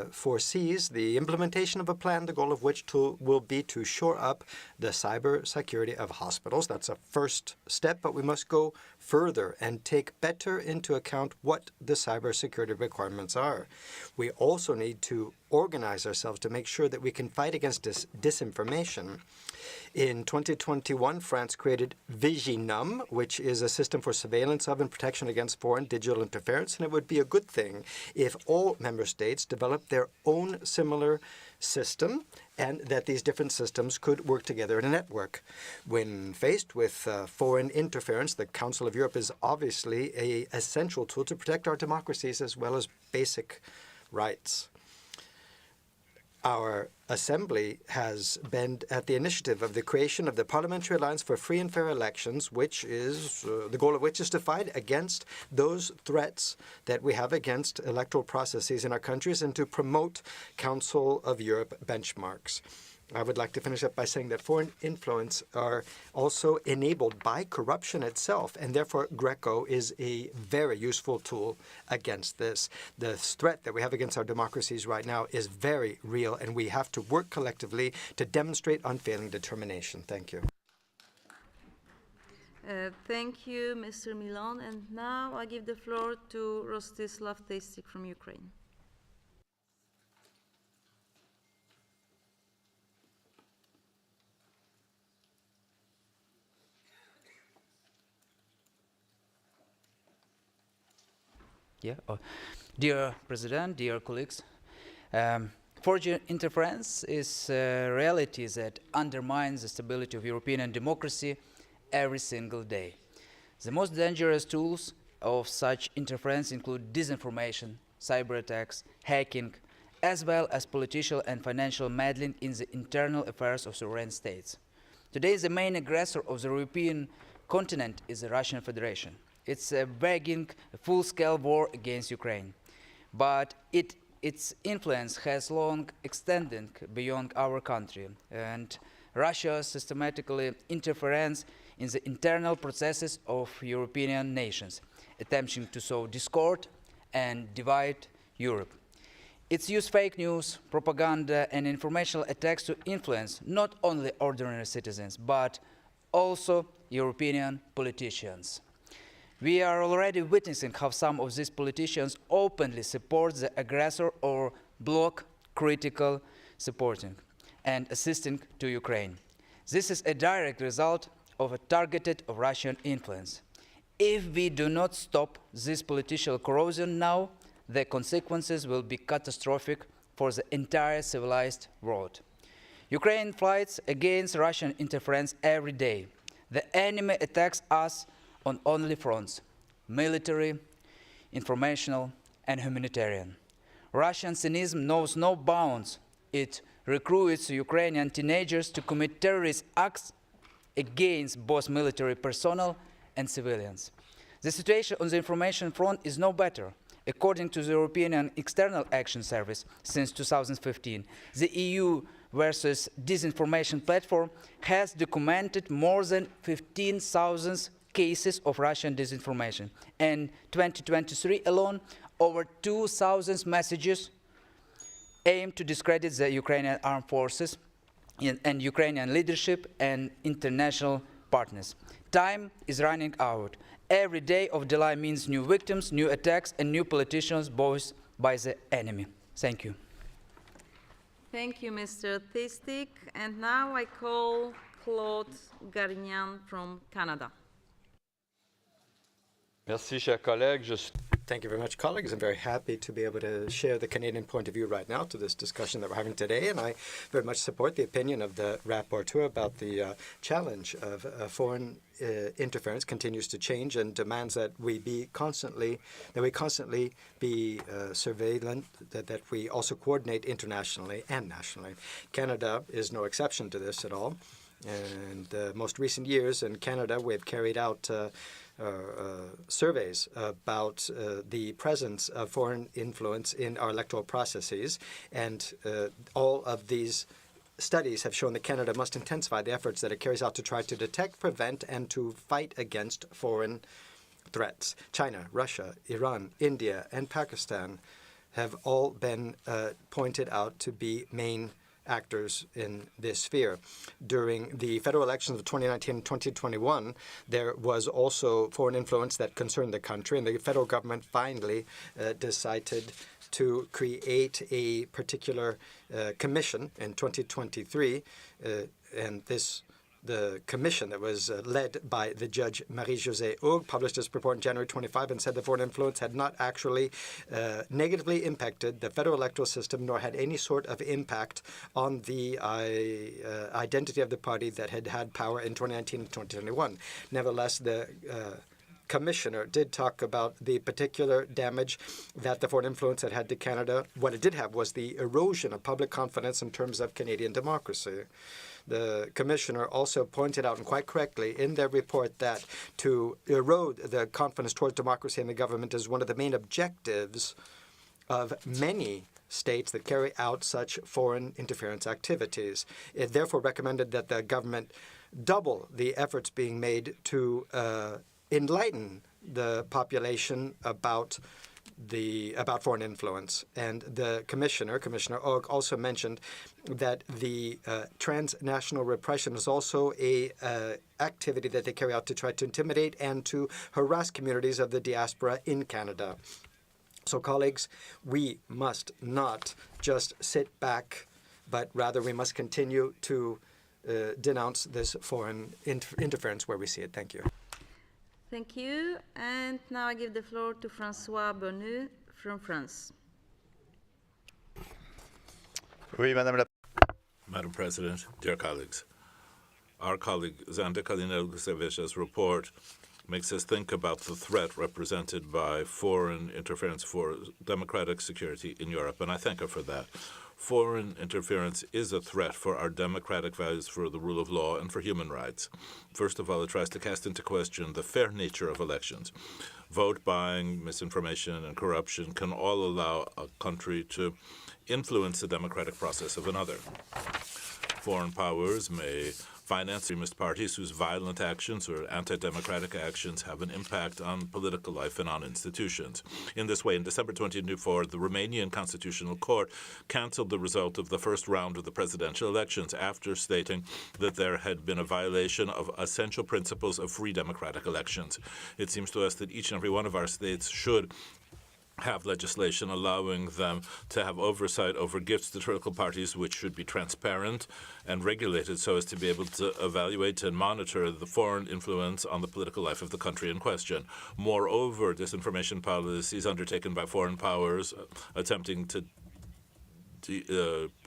foresees the implementation of a plan, the goal of which will be to shore up the cyber security of hospitals. That's a first step, but we must go further and take better into account what the cyber security requirements are. We also need to organize ourselves to make sure that we can fight against disinformation. In 2021, France created Viginum, which is a system for surveillance of and protection against foreign digital interference, and it would be a good thing if all member states developed their own similar system and that these different systems could work together in a network. When faced with foreign interference, the Council of Europe is obviously an essential tool to protect our democracies as well as basic rights. Our Assembly has been at the initiative of the creation of the Parliamentary Alliance for Free and Fair Elections, which is the goal of which is to fight against those threats that we have against electoral processes in our countries and to promote Council of Europe benchmarks. I would like to finish up by saying that foreign influence are also enabled by corruption itself, and therefore Greco is a very useful tool against this. The threat that we have against our democracies right now is very real, and we have to work collectively to demonstrate unfailing determination. Thank you. Thank you, Mr. Milan. And now I give the floor to Rostislav Testik from Ukraine. Dear President, dear colleagues, foreign interference is a reality that undermines the stability of European democracy every single day. The most dangerous tools of such interference include disinformation, cyber attacks, hacking, as well as political and financial meddling in the internal affairs of sovereign states. Today, the main aggressor of the European continent is the Russian Federation. It's waging a full-scale war against Ukraine. But its influence has long extended beyond our country, and Russia systematically interferes in the internal processes of European nations, attempting to sow discord and divide Europe. It uses fake news, propaganda, and informational attacks to influence not only ordinary citizens, but also European politicians. We are already witnessing how some of these politicians openly support the aggressor or block critical supporting and assisting to Ukraine. This is a direct result of a targeted Russian influence. If we do not stop this political corrosion now, the consequences will be catastrophic for the entire civilized world. Ukraine fights against Russian interference every day. The enemy attacks us on only fronts: military, informational, and humanitarian. Russian cynicism knows no bounds. It recruits Ukrainian teenagers to commit terrorist acts against both military personnel and civilians. The situation on the information front is no better. According to the European External Action Service, since 2015, the EU versus Disinformation platform has documented more than 15,000 cases of Russian disinformation. In 2023 alone, over 2,000 messages aimed to discredit the Ukrainian armed forces and Ukrainian leadership and international partners. Time is running out. Every day of delay means new victims, new attacks, and new politicians voiced by the enemy. Thank you. Thank you, Mr. Tistik. And now I call Claude Garignan from Canada. Merci, chers collègues. Thank you very much, colleagues. I'm very happy to be able to share the Canadian point of view right now to this discussion that we're having today, and I very much support the opinion of the rapporteur about the challenge of foreign interference continues to change and demands that we constantly be surveillant, that we also coordinate internationally and nationally. Canada is no exception to this at all. And the most recent years in Canada, we've carried out surveys about the presence of foreign influence in our electoral processes, and all of these studies have shown that Canada must intensify the efforts that it carries out to try to detect, prevent, and to fight against foreign threats. China, Russia, Iran, India, and Pakistan have all been pointed out to be main actors in this sphere. During the federal elections of 2019 and 2021, there was also foreign influence that concerned the country, and the federal government finally decided to create a particular commission in 2023, and the commission that was led by the judge Marie-Josée Hoog published its report on January 25 and said the foreign influence had not actually negatively impacted the federal electoral system, nor had any sort of impact on the identity of the party that had power in 2019 and 2021. Nevertheless, the commissioner did talk about the particular damage that the foreign influence had to Canada. What it did have was the erosion of public confidence in terms of Canadian democracy. The commissioner also pointed out, and quite correctly, in their report that to erode the confidence towards democracy in the government is one of the main objectives of many states that carry out such foreign interference activities. It therefore recommended that the government double the efforts being made to enlighten the population about foreign influence. And the Commissioner Hoog, also mentioned that the transnational repression is also a activity that they carry out to try to intimidate and to harass communities of the diaspora in Canada. So, colleagues, we must not just sit back, but rather we must continue to denounce this foreign interference where we see it. Thank you. Thank you. And now I give the floor to François Bonnu from France. Oui, Madam President, dear colleagues, our colleague Xander Kalinowski's report makes us think about the threat represented by foreign interference for democratic security in Europe, and I thank her for that. Foreign interference is a threat for our democratic values, for the rule of law, and for human rights. First of all, it tries to cast into question the fair nature of elections. Vote buying, misinformation, and corruption can all allow a country to influence the democratic process of another. Foreign powers may finance extremist parties whose violent actions or anti-democratic actions have an impact on political life and on institutions. In this way, in December 2024, the Romanian Constitutional Court cancelled the result of the first round of the presidential elections after stating that there had been a violation of essential principles of free democratic elections. It seems to us that each and every one of our states should have legislation allowing them to have oversight over gifts to political parties, which should be transparent and regulated so as to be able to evaluate and monitor the foreign influence on the political life of the country in question. Moreover, disinformation policies undertaken by foreign powers attempting to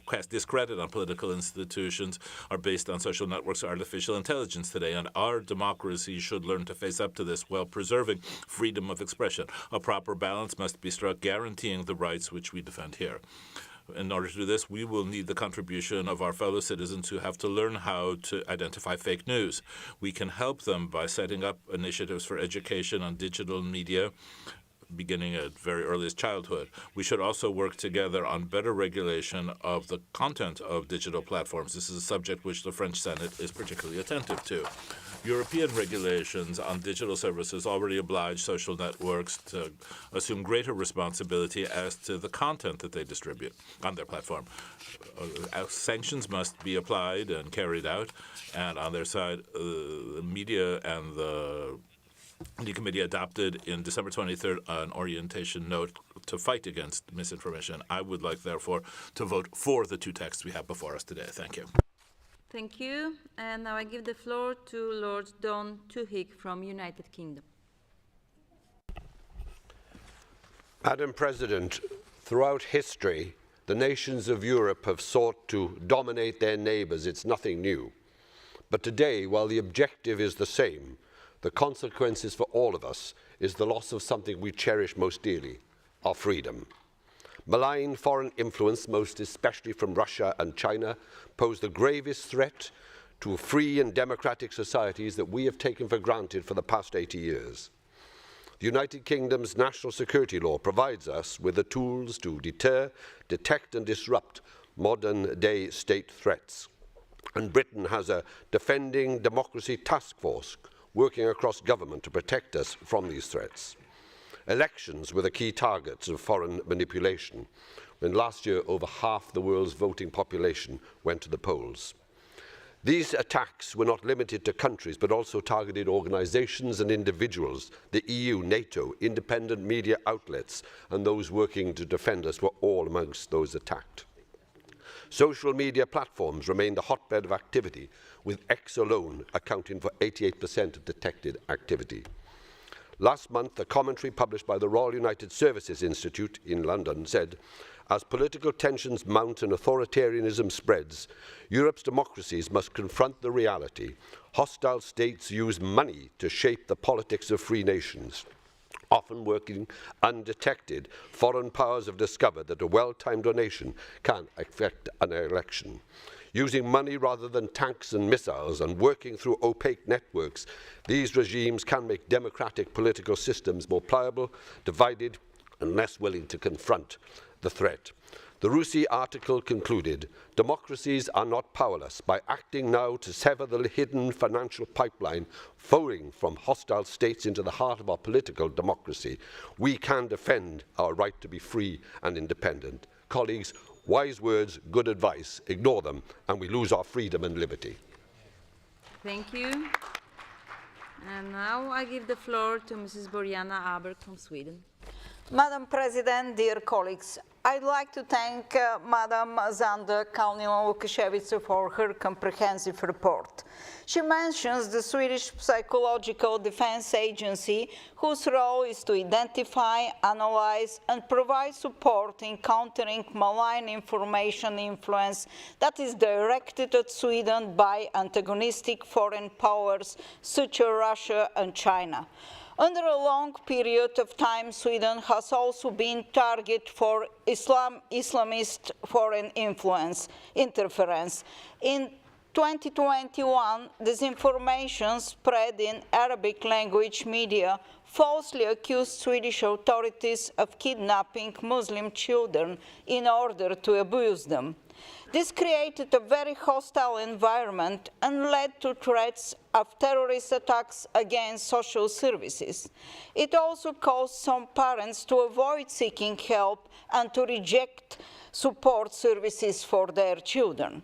cast discredit on political institutions are based on social networks or artificial intelligence today, and our democracy should learn to face up to this while preserving freedom of expression. A proper balance must be struck, guaranteeing the rights which we defend here. In order to do this, we will need the contribution of our fellow citizens who have to learn how to identify fake news. We can help them by setting up initiatives for education on digital media, beginning at very earliest childhood. We should also work together on better regulation of the content of digital platforms. This is a subject which the French Senate is particularly attentive to. European regulations on digital services already oblige social networks to assume greater responsibility as to the content that they distribute on their platform. Sanctions must be applied and carried out, and on their side, the media and the committee adopted in December 23rd an orientation note to fight against misinformation. I would like, therefore, to vote for the two texts we have before us today. Thank you. Thank you. And now I give the floor to Lord Don Tuhig from United Kingdom. Madam President, throughout history, the nations of Europe have sought to dominate their neighbours. It's nothing new. But today, while the objective is the same, the consequences for all of us is the loss of something we cherish most dearly, our freedom. Malign foreign influence, most especially from Russia and China, pose the gravest threat to free and democratic societies that we have taken for granted for the past 80 years. The United Kingdom's national security law provides us with the tools to deter, detect and disrupt modern-day state threats. And Britain has a Defending Democracy Task Force working across government to protect us from these threats. Elections were the key targets of foreign manipulation, when last year over half the world's voting population went to the polls. These attacks were not limited to countries, but also targeted organisations and individuals. The EU, NATO, independent media outlets, and those working to defend us were all amongst those attacked. Social media platforms remain the hotbed of activity, with X alone accounting for 88% of detected activity. Last month, a commentary published by the Royal United Services Institute in London said, as political tensions mount and authoritarianism spreads, Europe's democracies must confront the reality. Hostile states use money to shape the politics of free nations. Often working undetected, foreign powers have discovered that a well-timed donation can affect an election. Using money rather than tanks and missiles and working through opaque networks, these regimes can make democratic political systems more pliable, divided, and less willing to confront the threat. The Russi article concluded, democracies are not powerless. By acting now to sever the hidden financial pipeline flowing from hostile states into the heart of our political democracy, we can defend our right to be free and independent. Colleagues, wise words, good advice, ignore them, and we lose our freedom and liberty. Thank you. And now I give the floor to Mrs. Boriana Aberg from Sweden. Madam President, dear colleagues, I'd like to thank Madam Zander Kalnila-Lukashevitz for her comprehensive report. She mentions the Swedish Psychological Defense Agency, whose role is to identify, analyze, and provide support in countering malign information influence that is directed at Sweden by antagonistic foreign powers such as Russia and China. Under a long period of time, Sweden has also been target for Islamist foreign interference. In 2021, disinformation spread in Arabic language media falsely accused Swedish authorities of kidnapping Muslim children in order to abuse them. This created a very hostile environment and led to threats of terrorist attacks against social services. It also caused some parents to avoid seeking help and to reject support services for their children.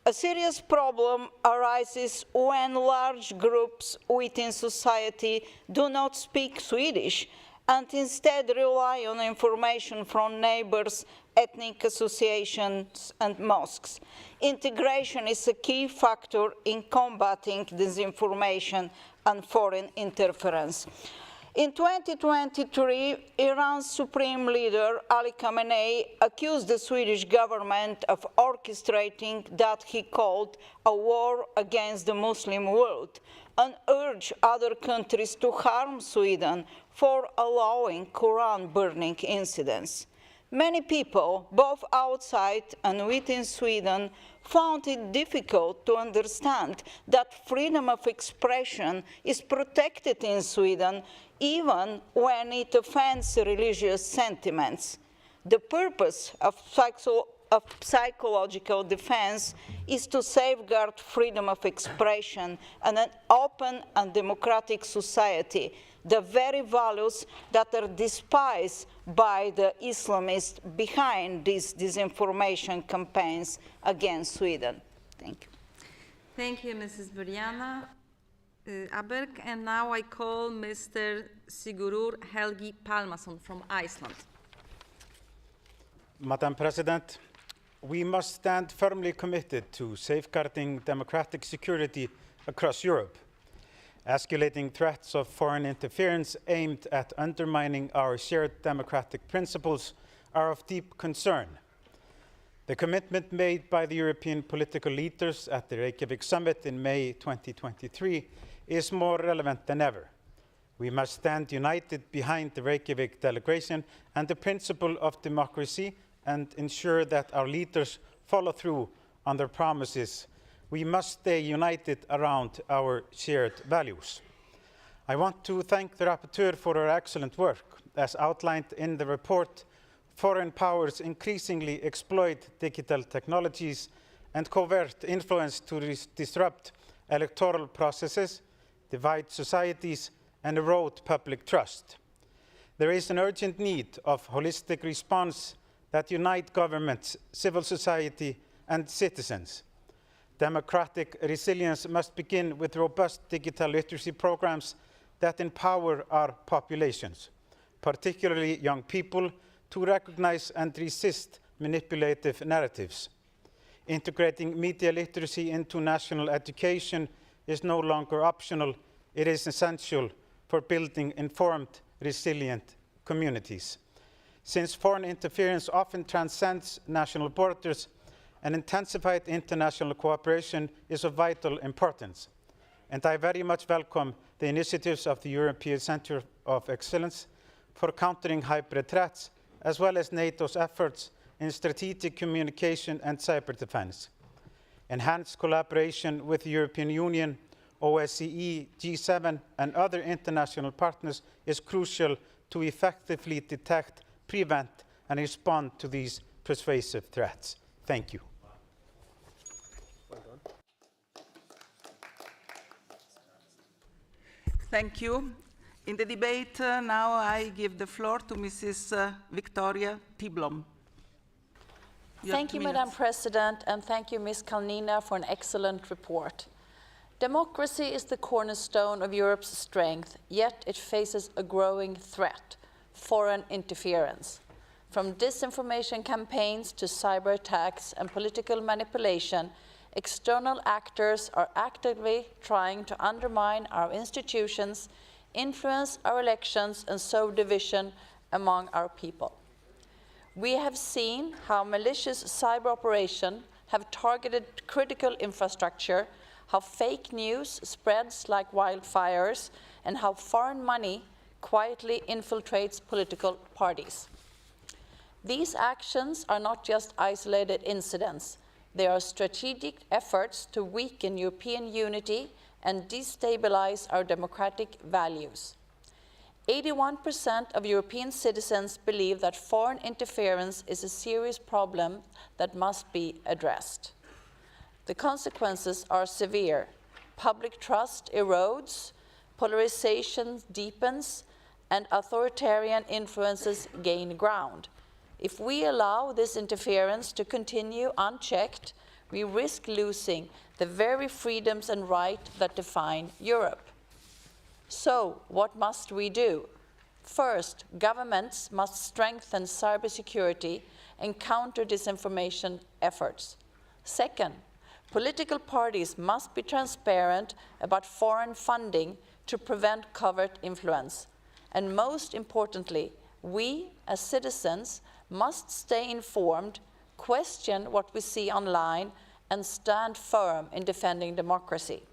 A serious problem arises when large groups within society do not speak Swedish and instead rely on information from neighbors, ethnic associations, and mosques. Integration is a key factor in combating disinformation and foreign interference. In 2023, Iran's supreme leader, Ali Khamenei, accused the Swedish government of orchestrating that he called a war against the Muslim world, and urged other countries to harm Sweden for allowing Quran burning incidents. Many people, both outside and within Sweden, found it difficult to understand that freedom of expression is protected in Sweden even when it offends religious sentiments. The purpose of psychological defense is to safeguard freedom of expression and an open and democratic society, the very values that are despised by the Islamists behind these disinformation campaigns against Sweden. Thank you. Thank you, Mrs. Boriana Aberg. And now I call Mr. Sigurður Helgi Pálmason from Iceland. Madam President, we must stand firmly committed to safeguarding democratic security across Europe. Escalating threats of foreign interference aimed at undermining our shared democratic principles are of deep concern. The commitment made by the European political leaders at the Reykjavik Summit in May 2023 is more relevant than ever. We must stand united behind the Reykjavik delegation and the principle of democracy and ensure that our leaders follow through on their promises. We must stay united around our shared values. I want to thank the rapporteur for her excellent work. As outlined in the report, foreign powers increasingly exploit digital technologies and covert influence to disrupt electoral processes, divide societies, and erode public trust. There is an urgent need of holistic response that unite governments, civil society, and citizens. Democratic resilience must begin with robust digital literacy programs that empower our populations, particularly young people, to recognize and resist manipulative narratives. Integrating media literacy into national education is no longer optional. It is essential for building informed, resilient communities. Since foreign interference often transcends national borders, an intensified international cooperation is of vital importance. And I very much welcome the initiatives of the European Centre of Excellence for countering hybrid threats, as well as NATO's efforts in strategic communication and cyber defense. Enhanced collaboration with the European Union, OSCE, G7, and other international partners is crucial to effectively detect, prevent, and respond to these pervasive threats. Thank you. Thank you. In the debate, now I give the floor to Mrs. Victoria Tiblom. Thank you, Madam President, and thank you, Ms. Kalnina, for an excellent report. Democracy is the cornerstone of Europe's strength, yet it faces a growing threat: foreign interference. From disinformation campaigns to cyber attacks and political manipulation, external actors are actively trying to undermine our institutions, influence our elections, and sow division among our people. We have seen how malicious cyber operations have targeted critical infrastructure, how fake news spreads like wildfires, and how foreign money quietly infiltrates political parties. These actions are not just isolated incidents. They are strategic efforts to weaken European unity and destabilize our democratic values. 81% of European citizens believe that foreign interference is a serious problem that must be addressed. The consequences are severe. Public trust erodes, polarization deepens, and authoritarian influences gain ground. If we allow this interference to continue unchecked, we risk losing the very freedoms and rights that define Europe. So, what must we do? First, governments must strengthen cybersecurity and counter disinformation efforts. Second, political parties must be transparent about foreign funding to prevent covert influence. And most importantly, we as citizens must stay informed, question what we see online, and stand firm in defending democracy.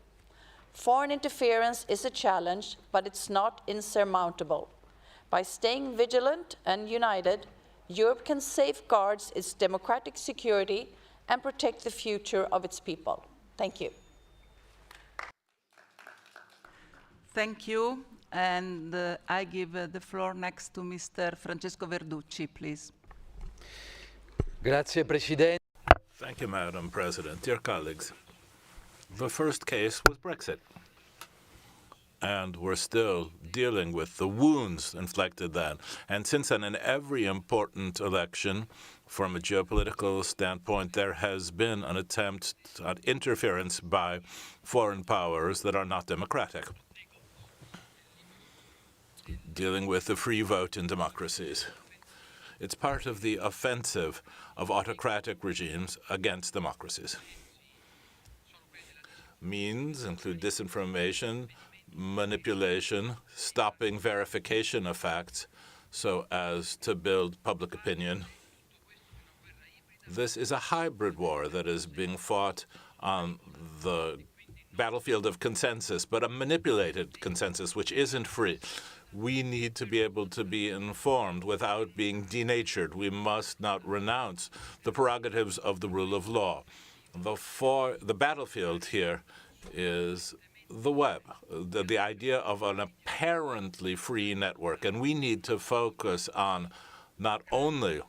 Foreign interference is a challenge, but it's not insurmountable. By staying vigilant and united, Europe can safeguard its democratic security and protect the future of its people. Thank you. Thank you. And I give the floor next to Mr. Francesco Verducci, please. Grazie, Presidente. Thank you, Madam President. Dear colleagues, the first case was Brexit. And we're still dealing with the wounds inflicted then. And since then, in every important election, from a geopolitical standpoint, there has been an attempt at interference by foreign powers that are not democratic, dealing with the free vote in democracies. It's part of the offensive of autocratic regimes against democracies. Means include disinformation, manipulation, stopping verification of facts so as to build public opinion. This is a hybrid war that is being fought on the battlefield of consensus, but a manipulated consensus which isn't free. We need to be able to be informed without being denatured. We must not renounce the prerogatives of the rule of law. The battlefield here is the web, the idea of an apparently free network. And we need to focus on not only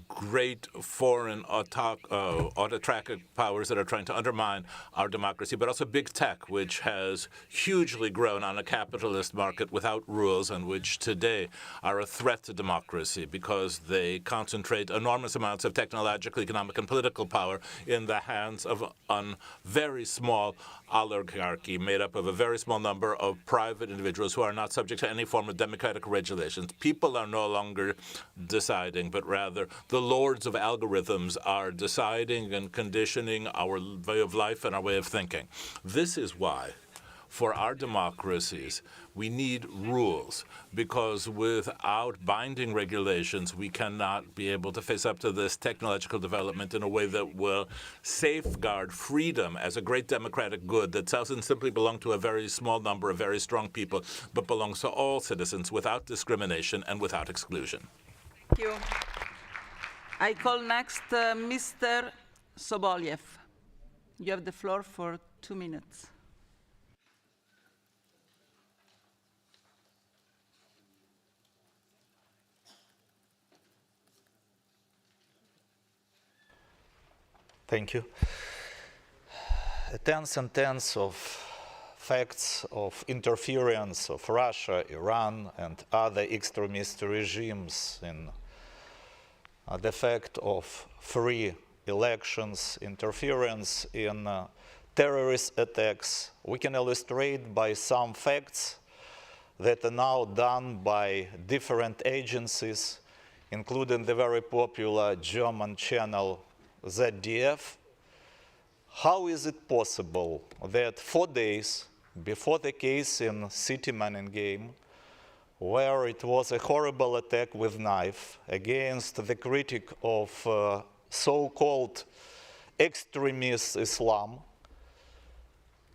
great foreign autocratic powers that are trying to undermine our democracy, but also big tech, which has hugely grown on a capitalist market without rules and which today are a threat to democracy because they concentrate enormous amounts of technological, economic, and political power in the hands of a very small oligarchy made up of a very small number of private individuals who are not subject to any form of democratic regulations. People are no longer deciding, but rather the lords of algorithms are deciding and conditioning our way of life and our way of thinking. This is why, for our democracies, we need rules, because without binding regulations, we cannot be able to face up to this technological development in a way that will safeguard freedom as a great democratic good that doesn't simply belong to a very small number of very strong people, but belongs to all citizens without discrimination and without exclusion. Thank you. I call next Mr. Soboliev. You have the floor for 2 minutes. Thank you. Tens and tens of facts of interference of Russia, Iran, and other extremist regimes in the fact of free elections, interference in terrorist attacks. We can illustrate by some facts that are now done by different agencies, including the very popular German channel ZDF. How is it possible that 4 days before the case in City Manningham, where it was a horrible attack with knife against the critic of so-called extremist Islam,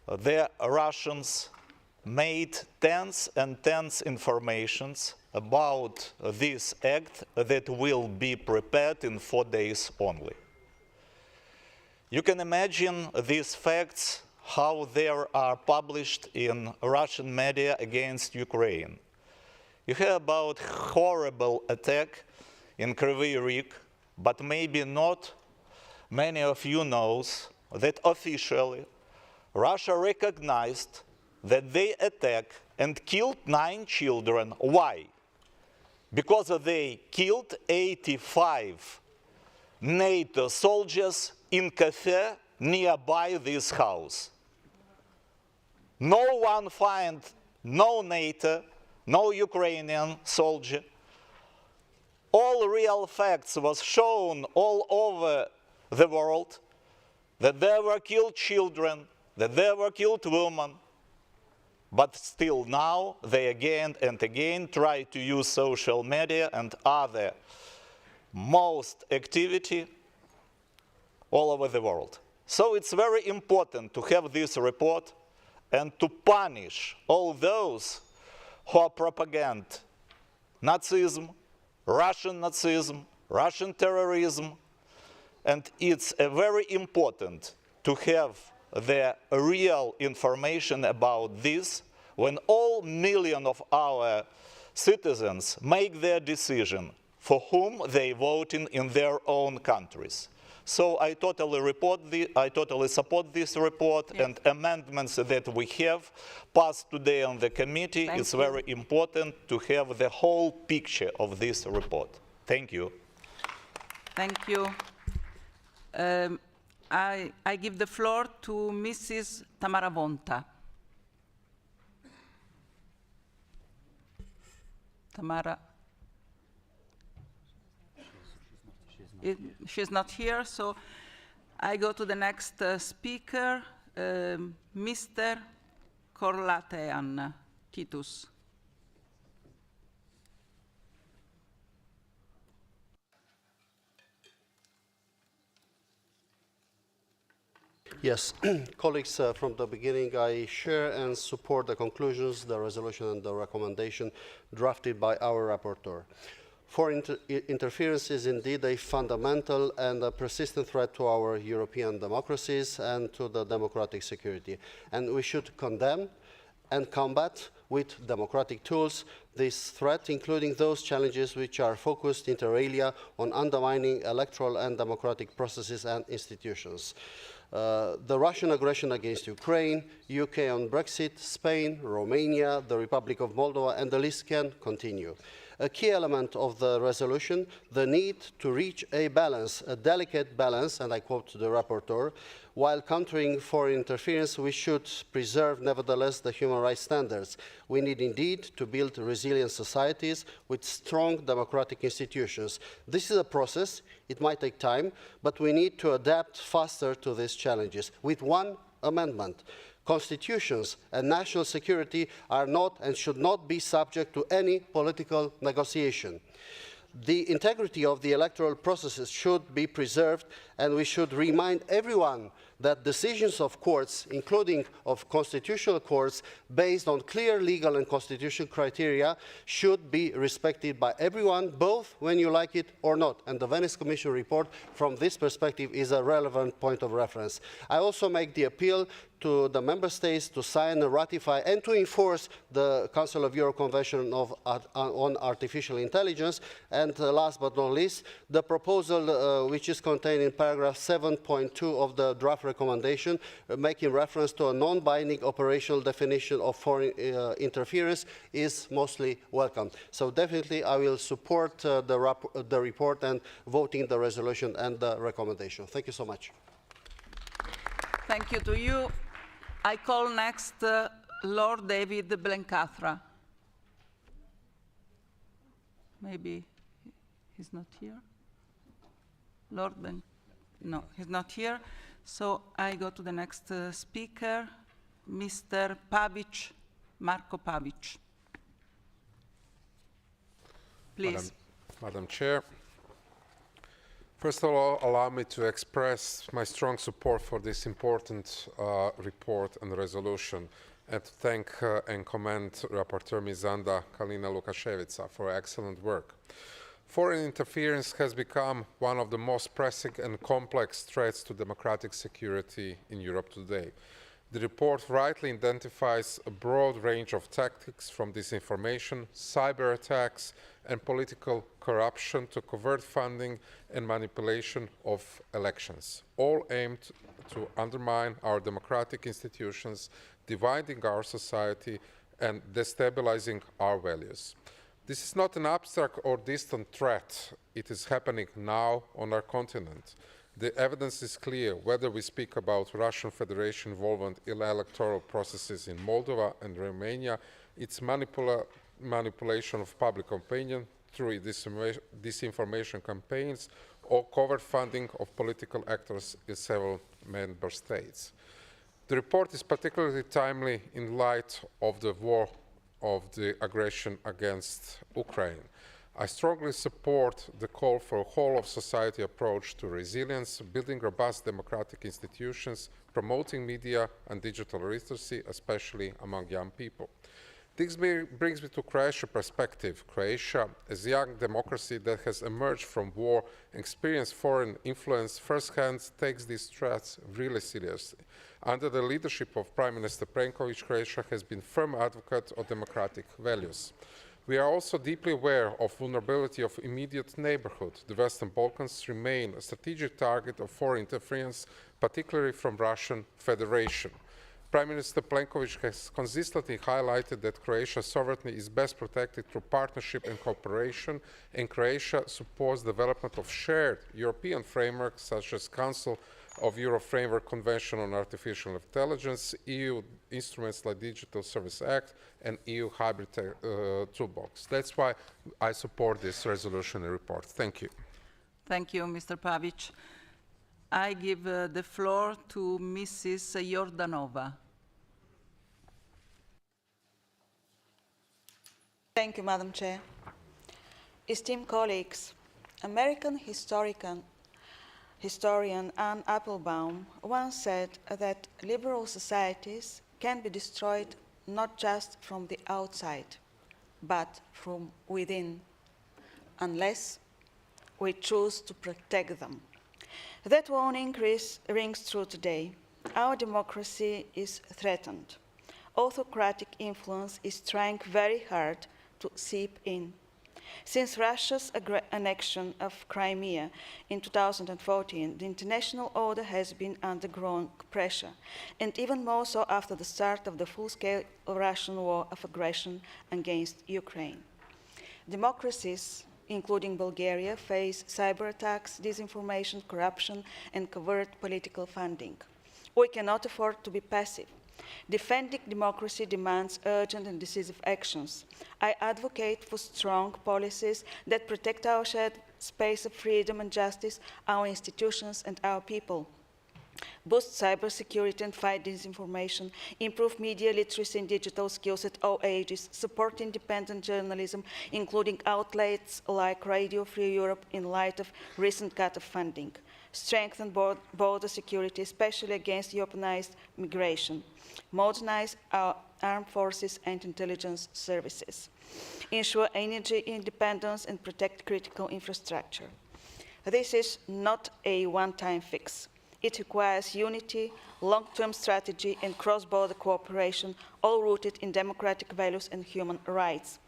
the Russians made tens and tens informations about this act that will be prepared in 4 days only. You can imagine these facts, how they are published in Russian media against Ukraine. You hear about horrible attack in Kryvyi Rih, but maybe not many of you knows that officially Russia recognized that they attacked and killed 9 children. Why? Because they killed 85 NATO soldiers in a cafe nearby this house. No one find no NATO, no Ukrainian soldier. All real facts was shown all over the world, that there were killed children, that there were killed women. But still now, they again and again try to use social media and other most activity all over the world. So it's very important to have this report and to punish all those who are propaganda Nazism, Russian terrorism, and it's very important to have the real information about this when all millions of our citizens make their decision for whom they voting in their own countries. So I totally support this report and amendments that we have passed today on the committee. It's very important to have the whole picture of this report. Thank you. Thank you. I give the floor to Mrs. Tamara Vonta. Tamara. She's not here, so I go to the next speaker, Mr. Korlatean Titus. Yes, colleagues, from the beginning I share and support the conclusions, the resolution and the recommendation drafted by our rapporteur. Foreign interference is indeed a fundamental and a persistent threat to our European democracies and to the democratic security. And we should condemn and combat with democratic tools this threat, including those challenges which are focused inter alia on undermining electoral and democratic processes and institutions. The Russian aggression against Ukraine, UK on Brexit, Spain, Romania, the Republic of Moldova, and the list can continue. A key element of the resolution, the need to reach a balance, a delicate balance, and I quote the rapporteur, while countering foreign interference, we should preserve, nevertheless, the human rights standards. We need indeed to build resilient societies with strong democratic institutions. This is a process. It might take time, but we need to adapt faster to these challenges. With one amendment, constitutions and national security are not and should not be subject to any political negotiation. The integrity of the electoral processes should be preserved, and we should remind everyone that decisions of courts, including of constitutional courts, based on clear legal and constitutional criteria, should be respected by everyone, both when you like it or not. And the Venice Commission report, from this perspective, is a relevant point of reference. I also make the appeal to the member states to sign, ratify, and to enforce the Council of Europe Convention on Artificial Intelligence. And last but not least, the proposal which is contained in paragraph 7.2 of the draft recommendation, making reference to a non-binding operational definition of foreign interference, is mostly welcome. So definitely I will support the report and voting the resolution and the recommendation. Thank you so much. Thank you to you. I call next Lord David Blencathra. Maybe he's not here. Lord Ben, no, he's not here. So I go to the next speaker, Mr. Pavic, Marko Pavic. Please. Madam Chair, first of all, allow me to express my strong support for this important report and resolution, and to thank and commend Rapporteur Ms. Zanda Kalina Lukashevitsa for excellent work. Foreign interference has become one of the most pressing and complex threats to democratic security in Europe today. The report rightly identifies a broad range of tactics, from disinformation, cyber attacks, and political corruption to covert funding and manipulation of elections, all aimed to undermine our democratic institutions, dividing our society, and destabilizing our values. This is not an abstract or distant threat. It is happening now on our continent. The evidence is clear, whether we speak about Russian Federation involvement in electoral processes in Moldova and Romania, its manipulation of public opinion through disinformation campaigns, or covert funding of political actors in several member states. The report is particularly timely in light of the war of the aggression against Ukraine. I strongly support the call for a whole-of-society approach to resilience, building robust democratic institutions, promoting media and digital literacy, especially among young people. This brings me to Croatia's perspective. Croatia, as a young democracy that has emerged from war and experienced foreign influence firsthand, takes these threats really seriously. Under the leadership of Prime Minister Plenković, Croatia has been a firm advocate of democratic values. We are also deeply aware of vulnerability of immediate neighborhood. The Western Balkans remain a strategic target of foreign interference, particularly from Russian Federation. Prime Minister Plenković has consistently highlighted that Croatia's sovereignty is best protected through partnership and cooperation, and Croatia supports development of shared European frameworks such as Council of Europe Framework Convention on Artificial Intelligence, EU instruments like Digital Service Act, and EU Hybrid Toolbox. That's why I support this resolution and report. Thank you. Thank you, Mr. Pavic. I give the floor to Mrs. Jordanova. Thank you, Madam Chair. Esteemed colleagues, American historian Anne Applebaum once said that liberal societies can be destroyed not just from the outside, but from within, unless we choose to protect them. That warning rings true today. Our democracy is threatened. Autocratic influence is trying very hard to seep in. Since Russia's annexion of Crimea in 2014, the international order has been under growing pressure, and even more so after the start of the full-scale Russian war of aggression against Ukraine. Democracies, including Bulgaria, face cyber attacks, disinformation, corruption, and covert political funding. We cannot afford to be passive. Defending democracy demands urgent and decisive actions. I advocate for strong policies that protect our shared space of freedom and justice, our institutions and our people. Boost cybersecurity and fight disinformation, improve media literacy and digital skills at all ages, support independent journalism, including outlets like Radio Free Europe in light of recent cut of funding. Strengthen border security, especially against weaponized migration. Modernize our armed forces and intelligence services. Ensure energy independence and protect critical infrastructure. This is not a one-time fix. It requires unity, long-term strategy, and cross-border cooperation, all rooted in democratic values and human rights.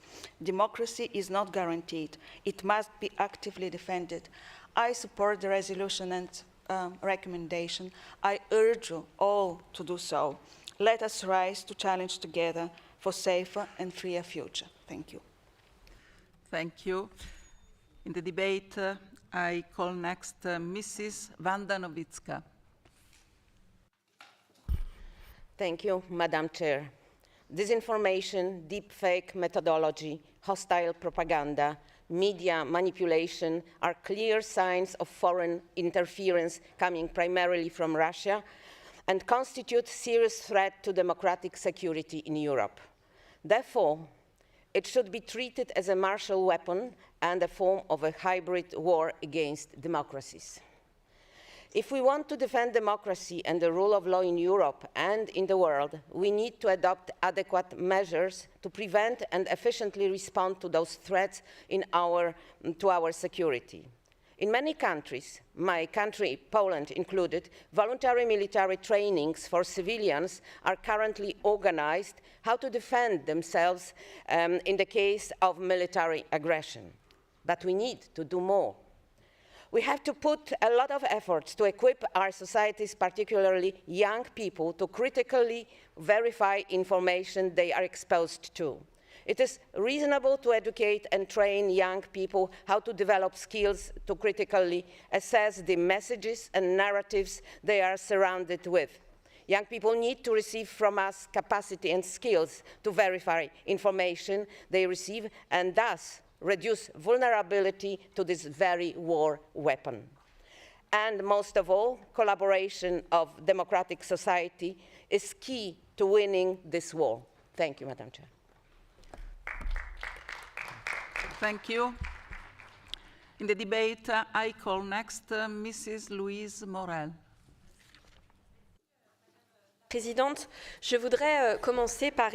Democracy is not guaranteed. It must be actively defended. I support the resolution and recommendation. I urge you all to do so. Let us rise to challenge together for safer and freer future. Thank you. Thank you. In the debate, I call next Mrs. Wanda Nowicka. Thank you, Madam Chair. Disinformation, deepfake methodology, hostile propaganda, media manipulation are clear signs of foreign interference coming primarily from Russia and constitute a serious threat to democratic security in Europe. Therefore, it should be treated as a martial weapon and a form of a hybrid war against democracies. If we want to defend democracy and the rule of law in Europe and in the world, we need to adopt adequate measures to prevent and efficiently respond to those threats to our security. In many countries, my country, Poland included, voluntary military trainings for civilians are currently organized how to defend themselves in the case of military aggression. But we need to do more. We have to put a lot of efforts to equip our societies, particularly young people, to critically verify information they are exposed to. It is reasonable to educate and train young people how to develop skills to critically assess the messages and narratives they are surrounded with. Young people need to receive from us capacity and skills to verify information they receive and thus reduce vulnerability to this very war weapon. And most of all, collaboration of democratic society is key to winning this war. Thank you, Madam Chair. Thank you. In the debate, I call next Mrs. Louise Morel. Présidente, je voudrais commencer par...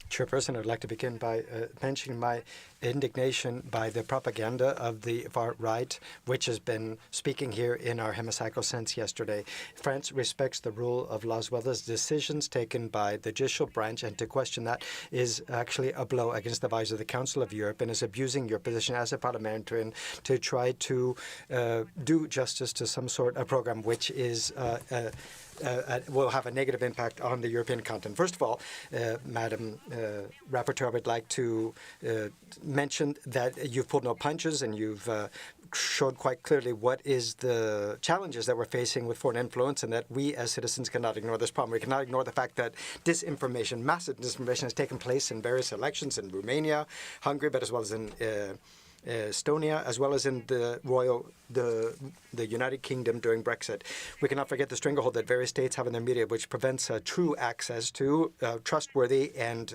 Chairperson, I'd like to begin by mentioning my indignation by the propaganda of the far right, which has been speaking here in our hemicycle since yesterday. France respects the rule of law as well as decisions taken by the judicial branch, and to question that is actually a blow against the values of the Council of Europe and is abusing your position as a parliamentarian to try to do justice to some sort of program which is will have a negative impact on the European continent. First of all, Madam Rapporteur, I would like to mention that you've pulled no punches and you've showed quite clearly what is the challenges that we're facing with foreign influence, and that we as citizens cannot ignore this problem. We cannot ignore the fact that disinformation, massive disinformation, has taken place in various elections in Romania, Hungary, but as well as in Estonia, as well as in the United Kingdom during Brexit. We cannot forget the stranglehold that various states have in their media, which prevents true access to trustworthy and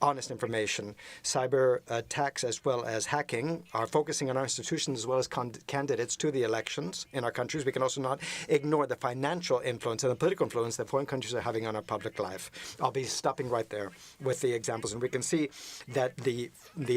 honest information. Cyber attacks as well as hacking are focusing on our institutions as well as candidates to the elections in our countries. We can also not ignore the financial influence and the political influence that foreign countries are having on our public life. I'll be stopping right there with the examples, and we can see that the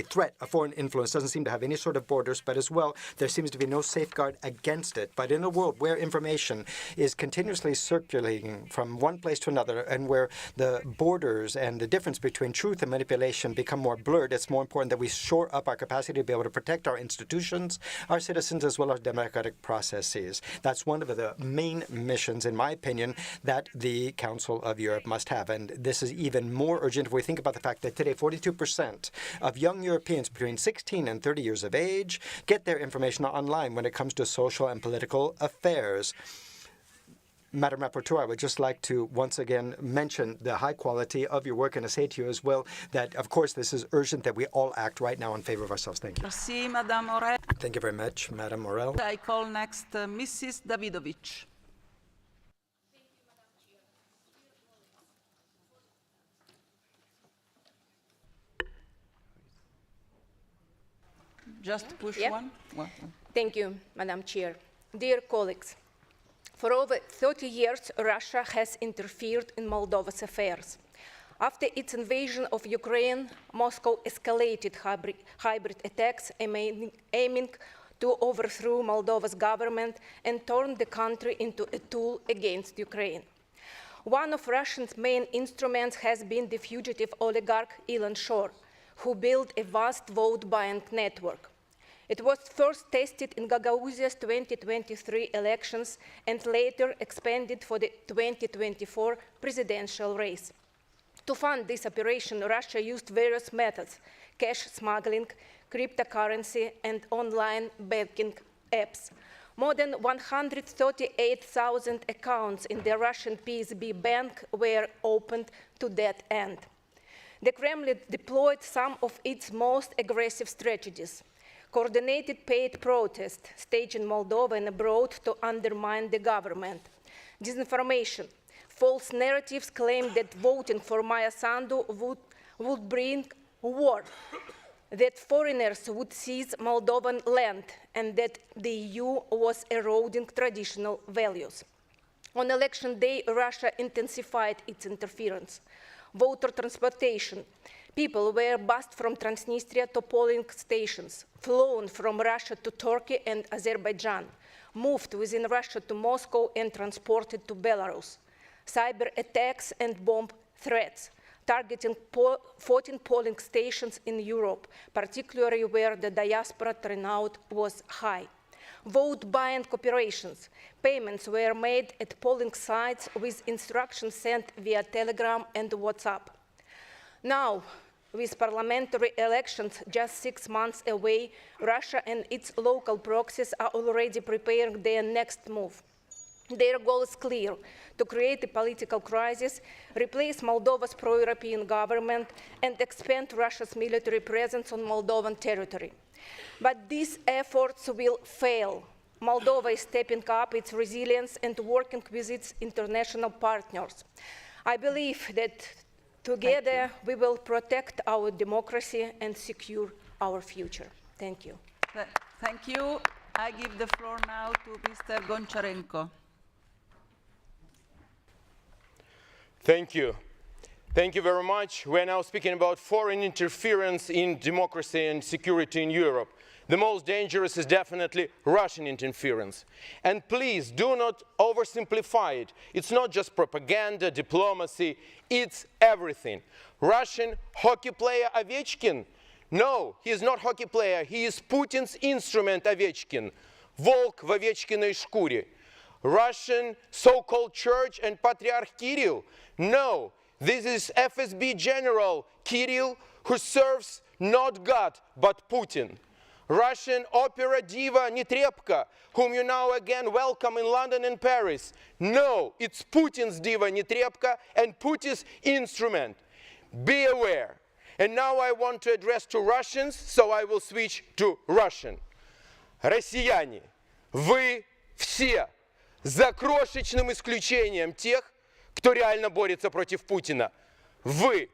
threat of foreign influence doesn't seem to have any sort of borders, but as well, there seems to be no safeguard against it. But in a world where information is continuously circulating from one place to another, and where the borders and the difference between truth and manipulation become more blurred, it's more important that we shore up our capacity to be able to protect our institutions, our citizens, as well as democratic processes. That's one of the main missions, in my opinion, that the Council of Europe must have. And this is even more urgent if we think about the fact that today 42% of young Europeans between 16 and 30 years of age get their information online when it comes to social and political affairs. Madam Rapporteur, I would just like to once again mention the high quality of your work and to say to you as well that, of course, this is urgent that we all act right now in favor of ourselves. Thank you. Merci, Madame Morel. Thank you very much, Madam Morel. I call next Mrs. Davidovich. Just push one. Thank you, Madam Chair. Dear colleagues, for over 30 years, Russia has interfered in Moldova's affairs. After its invasion of Ukraine, Moscow escalated hybrid attacks aiming to overthrow Moldova's government and turn the country into a tool against Ukraine. One of Russia's main instruments has been the fugitive oligarch Ilan Shor, who built a vast vote-buying network. It was first tested in Gagauzia's 2023 elections and later expanded for the 2024 presidential race. To fund this operation, Russia used various methods: cash smuggling, cryptocurrency, and online banking apps. More than 138,000 accounts in the Russian PSB bank were opened to that end. The Kremlin deployed some of its most aggressive strategies: coordinated paid protests staged in Moldova and abroad to undermine the government, disinformation, false narratives claimed that voting for Maia Sandu would bring war, that foreigners would seize Moldovan land, and that the EU was eroding traditional values. On election day, Russia intensified its interference. Voter transportation. People were bused from Transnistria to polling stations, flown from Russia to Turkey and Azerbaijan, moved within Russia to Moscow and transported to Belarus. Cyber attacks and bomb threats, targeting 14 polling stations in Europe, particularly where the diaspora turnout was high. Vote-buying operations. Payments were made at polling sites with instructions sent via Telegram and WhatsApp. Now, with parliamentary elections just 6 months away, Russia and its local proxies are already preparing their next move. Their goal is clear: to create a political crisis, replace Moldova's pro-European government, and expand Russia's military presence on Moldovan territory. But these efforts will fail Moldova is stepping up its resilience and working with its international partners. I believe that together we will protect our democracy and secure our future. Thank you. Thank you. I give the floor now to Mr. Goncharenko. Thank you. Thank you very much. We're now speaking about foreign interference in democracy and security in Europe. The most dangerous is definitely Russian interference. And please do not oversimplify it. It's not just propaganda, diplomacy, it's everything. Russian hockey player Ovechkin? No, he is not hockey player, he is Putin's instrument Ovechkin. Волк в Овечкиной шкуре. Russian so-called church and Patriarch Kirill? No, this is FSB General Kirill who serves not God but Putin. Russian opera diva Netrepka, whom you now again welcome in London and Paris. No, it's Putin's diva Netrepka and Putin's instrument. Be aware. And now I want to address to Russians, so I will switch to Russian. Россияне, вы все, за крошечным исключением тех, кто реально борется против Путина, вы,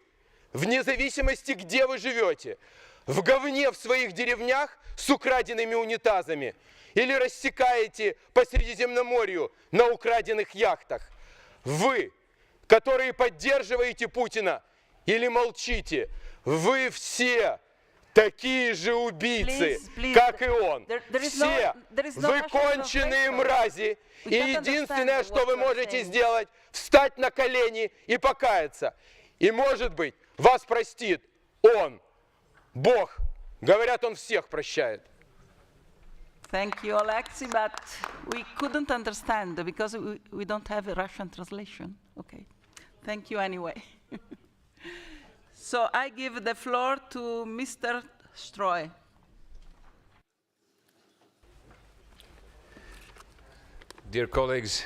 вне зависимости, где вы живете, в говне в своих деревнях с украденными унитазами или рассекаете по Средиземноморью на украденных яхтах, вы, которые поддерживаете Путина или молчите, вы все такие же убийцы, как и он. Все. Вы конченые мрази. И единственное, что вы можете сделать, встать на колени и покаяться. И, может быть, вас простит он, Бог. Говорят, он всех прощает. Thank you, Alexei, but we couldn't understand because we don't have a Russian translation. Okay. Thank you anyway. So I give the floor to Mr. Stroy. Dear colleagues,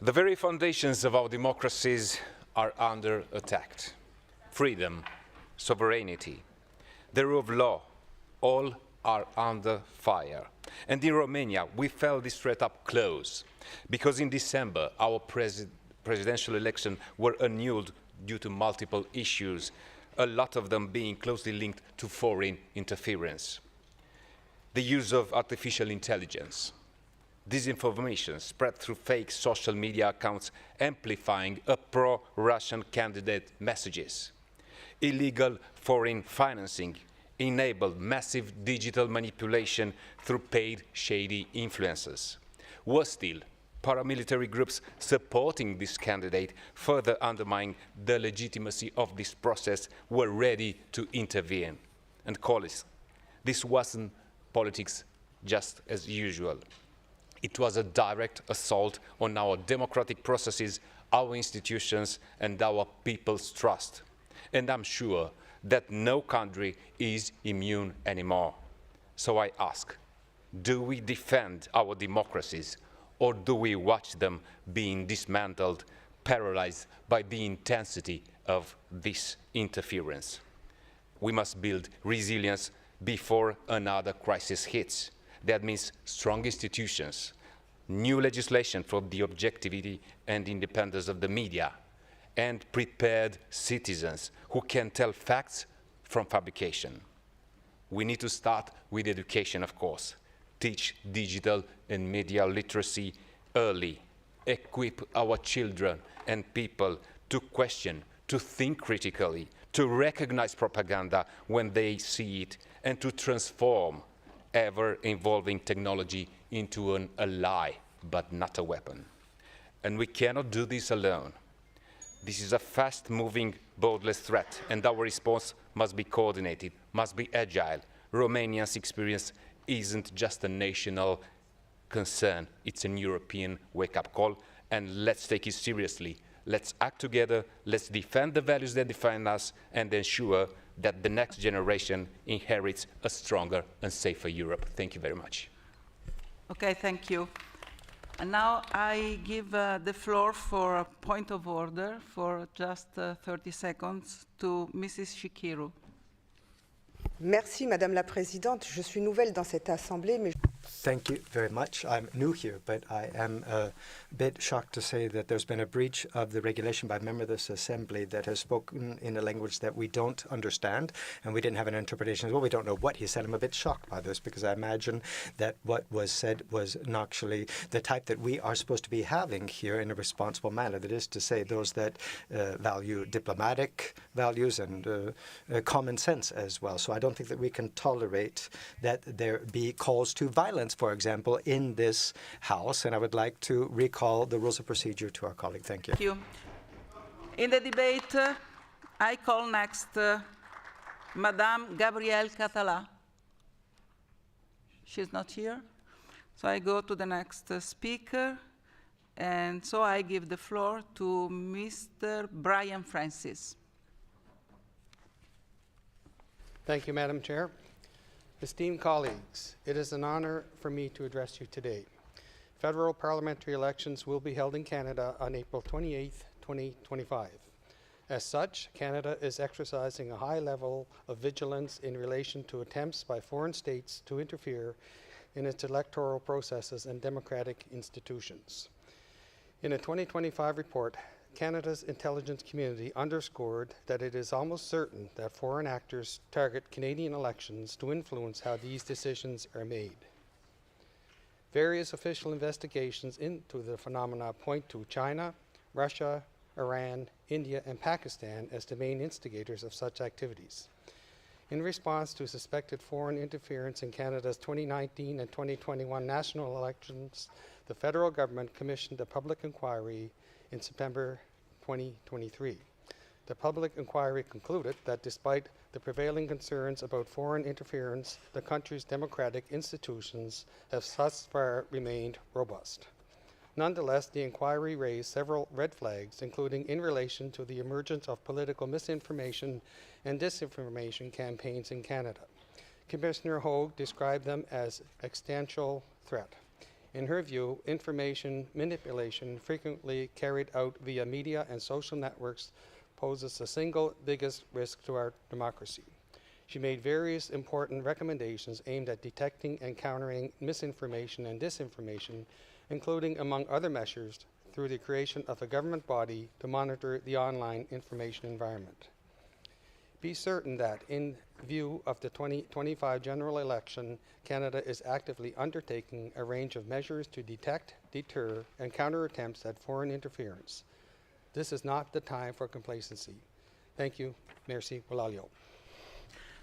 the very foundations of our democracies are under attack. Freedom, sovereignty, the rule of law, all are under fire. And in Romania, we felt this threat up close, because in December, our presidential elections were annulled due to multiple issues, a lot of them being closely linked to foreign interference. The use of artificial intelligence, disinformation spread through fake social media accounts amplifying a pro-Russian candidate messages. Illegal foreign financing enabled massive digital manipulation through paid shady influencers. Worse still, paramilitary groups supporting this candidate, further undermining the legitimacy of this process, were ready to intervene. And colleagues, this wasn't politics just as usual. It was a direct assault on our democratic processes, our institutions, and our people's trust. And I'm sure that no country is immune anymore. So I ask, do we defend our democracies, or do we watch them being dismantled, paralyzed by the intensity of this interference? We must build resilience before another crisis hits. That means strong institutions, new legislation for the objectivity and independence of the media, and prepared citizens who can tell facts from fabrication. We need to start with education, of course. Teach digital and media literacy early. Equip our children and people to question, to think critically, to recognize propaganda when they see it, and to transform ever-evolving technology into an ally, but not a weapon. And we cannot do this alone. This is a fast-moving, borderless threat, and our response must be coordinated, must be agile. Romania's experience isn't just a national concern, it's an European wake-up call, and let's take it seriously. Let's act together, let's defend the values that define us, and ensure that the next generation inherits a stronger and safer Europe. Thank you very much. Okay, thank you. And now I give the floor for a point of order for just 30 seconds to Mrs. Shikiru. Merci, Madame la Présidente. Je suis nouvelle dans cette Assemblée, mais Thank you very much. I'm new here, but I am a bit shocked to say that there's been a breach of the regulation by a member of this assembly that has spoken in a language that we don't understand, and we didn't have an interpretation as well. We don't know what he said. I'm a bit shocked by this because I imagine that what was said was not actually the type that we are supposed to be having here in a responsible manner. That is to say, those that value diplomatic values and common sense as well. So I don't think that we can tolerate that there be calls to violence, for example, in this House, and I would like to recall the rules of procedure to our colleague. Thank you. Thank you. In the debate, I call next Madame Gabrielle Catala. She's not here, so I go to the next speaker, and so I give the floor to Mr. Brian Francis. Thank you, Madam Chair. Esteemed colleagues, it is an honor for me to address you today. Federal parliamentary elections will be held in Canada on April 28, 2025. As such, Canada is exercising a high level of vigilance in relation to attempts by foreign states to interfere in its electoral processes and democratic institutions. In a 2025 report, Canada's intelligence community underscored that it is almost certain that foreign actors target Canadian elections to influence how these decisions are made. Various official investigations into the phenomena point to China, Russia, Iran, India, and Pakistan as the main instigators of such activities. In response to suspected foreign interference in Canada's 2019 and 2021 national elections, the federal government commissioned a public inquiry in September 2023. The public inquiry concluded that despite the prevailing concerns about foreign interference, the country's democratic institutions have thus far remained robust. Nonetheless, the inquiry raised several red flags, including in relation to the emergence of political misinformation and disinformation campaigns in Canada. Commissioner Hogue described them as existential threat. In her view, information manipulation frequently carried out via media and social networks poses the single biggest risk to our democracy. She made various important recommendations aimed at detecting and countering misinformation and disinformation, including, among other measures, through the creation of a government body to monitor the online information environment. Be certain that, in view of the 2025 general election, Canada is actively undertaking a range of measures to detect, deter, and counter attempts at foreign interference. This is not the time for complacency. Thank you. Merci. Walalio.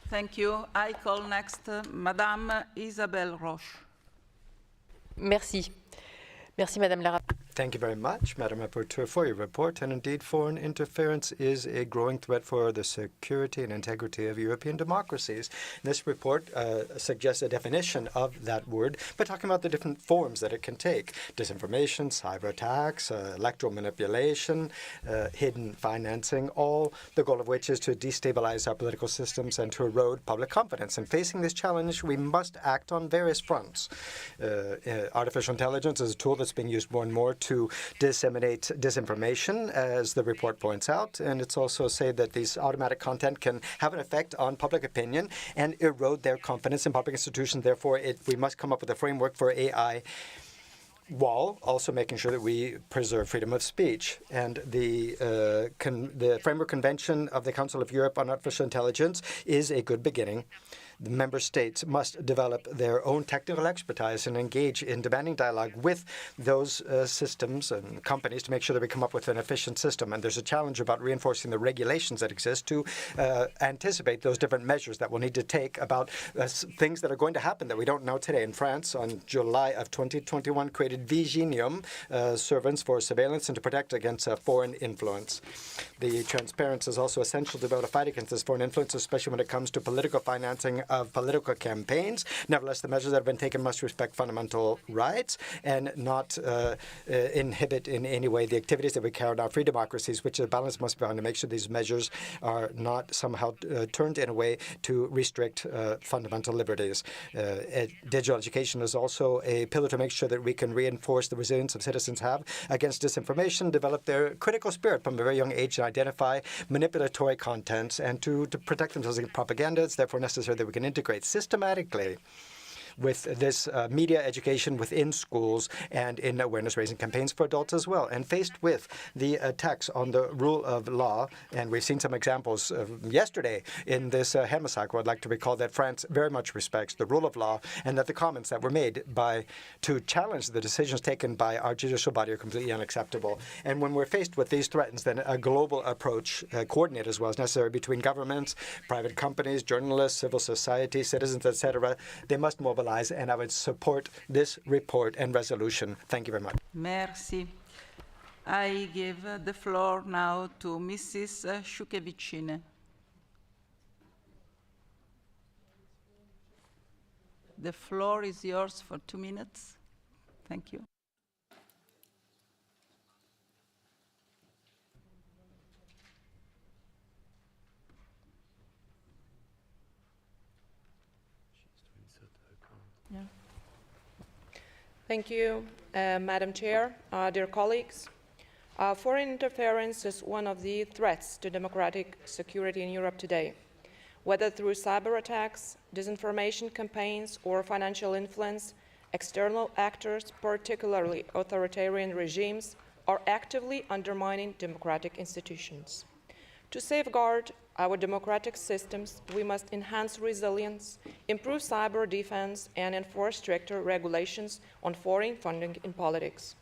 Thank you. I call next Madame Isabelle Roche. Merci. Merci, Madame la rapporteure. Thank you very much, Madam Rapporteur, for your report. And indeed, foreign interference is a growing threat for the security and integrity of European democracies. This report suggests a definition of that word by talking about the different forms that it can take: disinformation, cyber attacks, electoral manipulation, hidden financing, all the goal of which is to destabilize our political systems and to erode public confidence. And facing this challenge, we must act on various fronts. Artificial intelligence is a tool that's being used more and more to disseminate disinformation, as the report points out, and it's also said that these automatic content can have an effect on public opinion and erode their confidence in public institutions. Therefore, we must come up with a framework for AI while also making sure that we preserve freedom of speech. And the Framework Convention of the Council of Europe on Artificial Intelligence is a good beginning. The member states must develop their own technical expertise and engage in demanding dialogue with those systems and companies to make sure that we come up with an efficient system. And there's a challenge about reinforcing the regulations that exist to anticipate those different measures that we'll need to take about things that are going to happen that we don't know today. In France, on July of 2021, created Viginium, servants for surveillance and to protect against foreign influence. The transparency is also essential to be able to fight against this foreign influence, especially when it comes to political financing of political campaigns. Nevertheless, the measures that have been taken must respect fundamental rights and not inhibit in any way the activities that we carry out in our free democracies, which a balance must be found to make sure these measures are not somehow turned in a way to restrict fundamental liberties. Digital education is also a pillar to make sure that we can reinforce the resilience that citizens have against disinformation, develop their critical spirit from a very young age, and identify manipulatory contents, and to protect themselves against propaganda. It's therefore necessary that we can integrate systematically with this media education within schools and in awareness-raising campaigns for adults as well. And faced with the attacks on the rule of law, and we've seen some examples yesterday in this hemicycle, I'd like to recall that France very much respects the rule of law, and that the comments that were made to challenge the decisions taken by our judicial body are completely unacceptable. And when we're faced with these threats, then a global approach, coordinated as well, is necessary between governments, private companies, journalists, civil society, citizens, etc. They must mobilize, and I would support this report and resolution. Thank you very much. Merci. I give the floor now to Mrs. Shukevichine. The floor is yours for 2 minutes. Thank you. Yeah. Thank you, Madam Chair, dear colleagues. Foreign interference is one of the threats to democratic security in Europe today. Whether through cyber attacks, disinformation campaigns, or financial influence, external actors, particularly authoritarian regimes, are actively undermining democratic institutions. To safeguard our democratic systems, we must enhance resilience, improve cyber defense, and enforce stricter regulations on foreign funding in politics.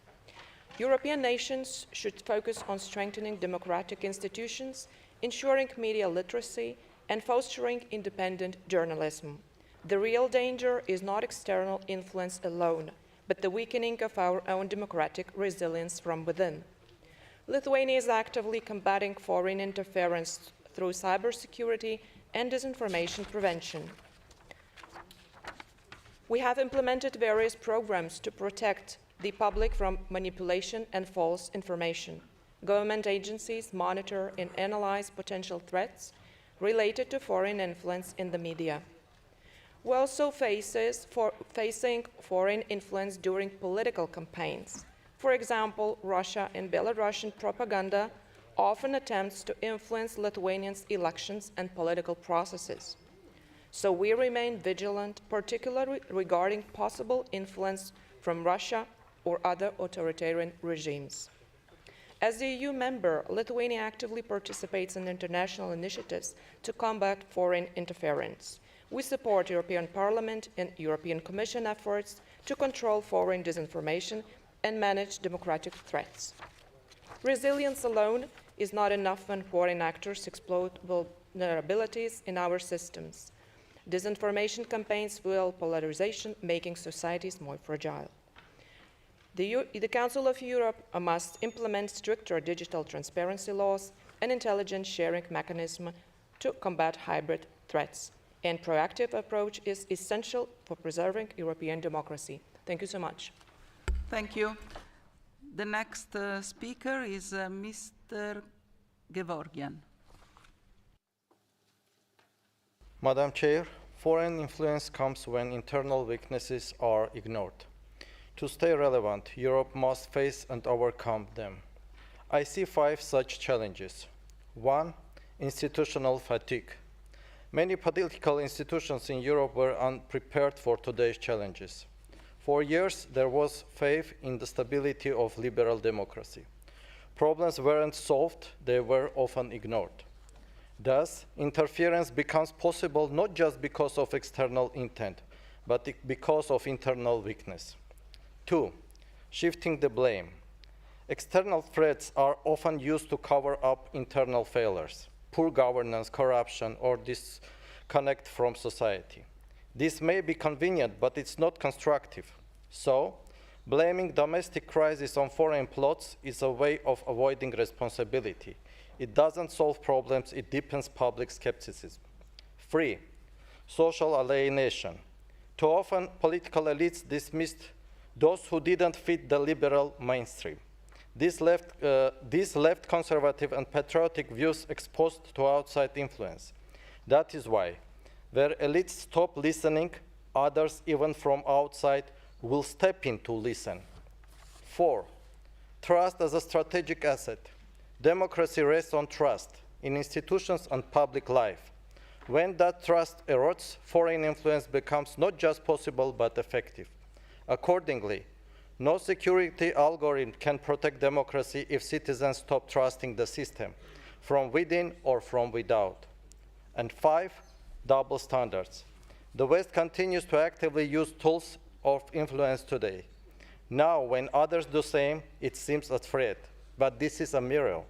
European nations should focus on strengthening democratic institutions, ensuring media literacy, and fostering independent journalism. The real danger is not external influence alone, but the weakening of our own democratic resilience from within. Lithuania is actively combating foreign interference through cybersecurity and disinformation prevention. We have implemented various programs to protect the public from manipulation and false information. Government agencies monitor and analyze potential threats related to foreign influence in the media. We're also facing foreign influence during political campaigns. For example, Russia and Belarusian propaganda often attempts to influence Lithuanians' elections and political processes. So we remain vigilant, particularly regarding possible influence from Russia or other authoritarian regimes. As the EU member, Lithuania actively participates in international initiatives to combat foreign interference. We support European Parliament and European Commission efforts to control foreign disinformation and manage democratic threats. Resilience alone is not enough when foreign actors exploit vulnerabilities in our systems. Disinformation campaigns fuel polarization, making societies more fragile. The Council of Europe must implement stricter digital transparency laws and intelligence sharing mechanisms to combat hybrid threats. And proactive approach is essential for preserving European democracy. Thank you so much. Thank you. The next speaker is Mr. Gevorgian. Madam Chair, foreign influence comes when internal weaknesses are ignored. To stay relevant, Europe must face and overcome them. I see 5 such challenges. 1. Institutional fatigue. Many political institutions in Europe were unprepared for today's challenges. For years, there was faith in the stability of liberal democracy. Problems weren't solved, they were often ignored. Thus, interference becomes possible not just because of external intent, but because of internal weakness. 2. Shifting the blame. External threats are often used to cover up internal failures, poor governance, corruption, or disconnect from society. This may be convenient, but it's not constructive. So, blaming domestic crisis on foreign plots is a way of avoiding responsibility. It doesn't solve problems, it deepens public skepticism. 3. Social alienation. Too often, political elites dismissed those who didn't fit the liberal mainstream. These left conservative and patriotic views exposed to outside influence. That is why, where elites stop listening, others, even from outside, will step in to listen. 4. Trust as a strategic asset. Democracy rests on trust in institutions and public life. When that trust erodes, foreign influence becomes not just possible but effective. Accordingly, no security algorithm can protect democracy if citizens stop trusting the system, from within or from without. And 5, double standards. The West continues to actively use tools of influence today. Now, when others do the same, it seems a threat, but this is a mirror.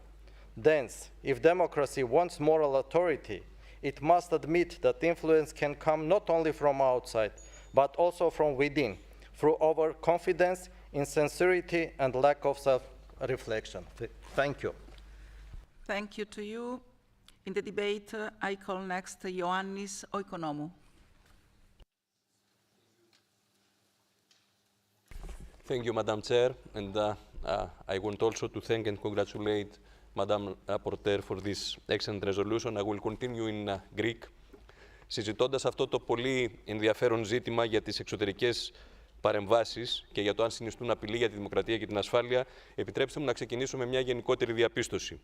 Thence, if democracy wants moral authority, it must admit that influence can come not only from outside, but also from within, through overconfidence, insincerity, and lack of self-reflection. Thank you. Thank you to you. In the debate, I call next Ioannis Oikonomou. Thank you, Madam Chair, and I want also to thank and congratulate Madam Rapporteur for this excellent resolution. I will continue in Greek. Συζητώντας αυτό το πολύ ενδιαφέρον ζήτημα για τις εξωτερικές παρεμβάσεις και για το αν συνιστούν απειλή για τη δημοκρατία και την ασφάλεια, επιτρέψτε μου να ξεκινήσω με μια γενικότερη διαπίστωση.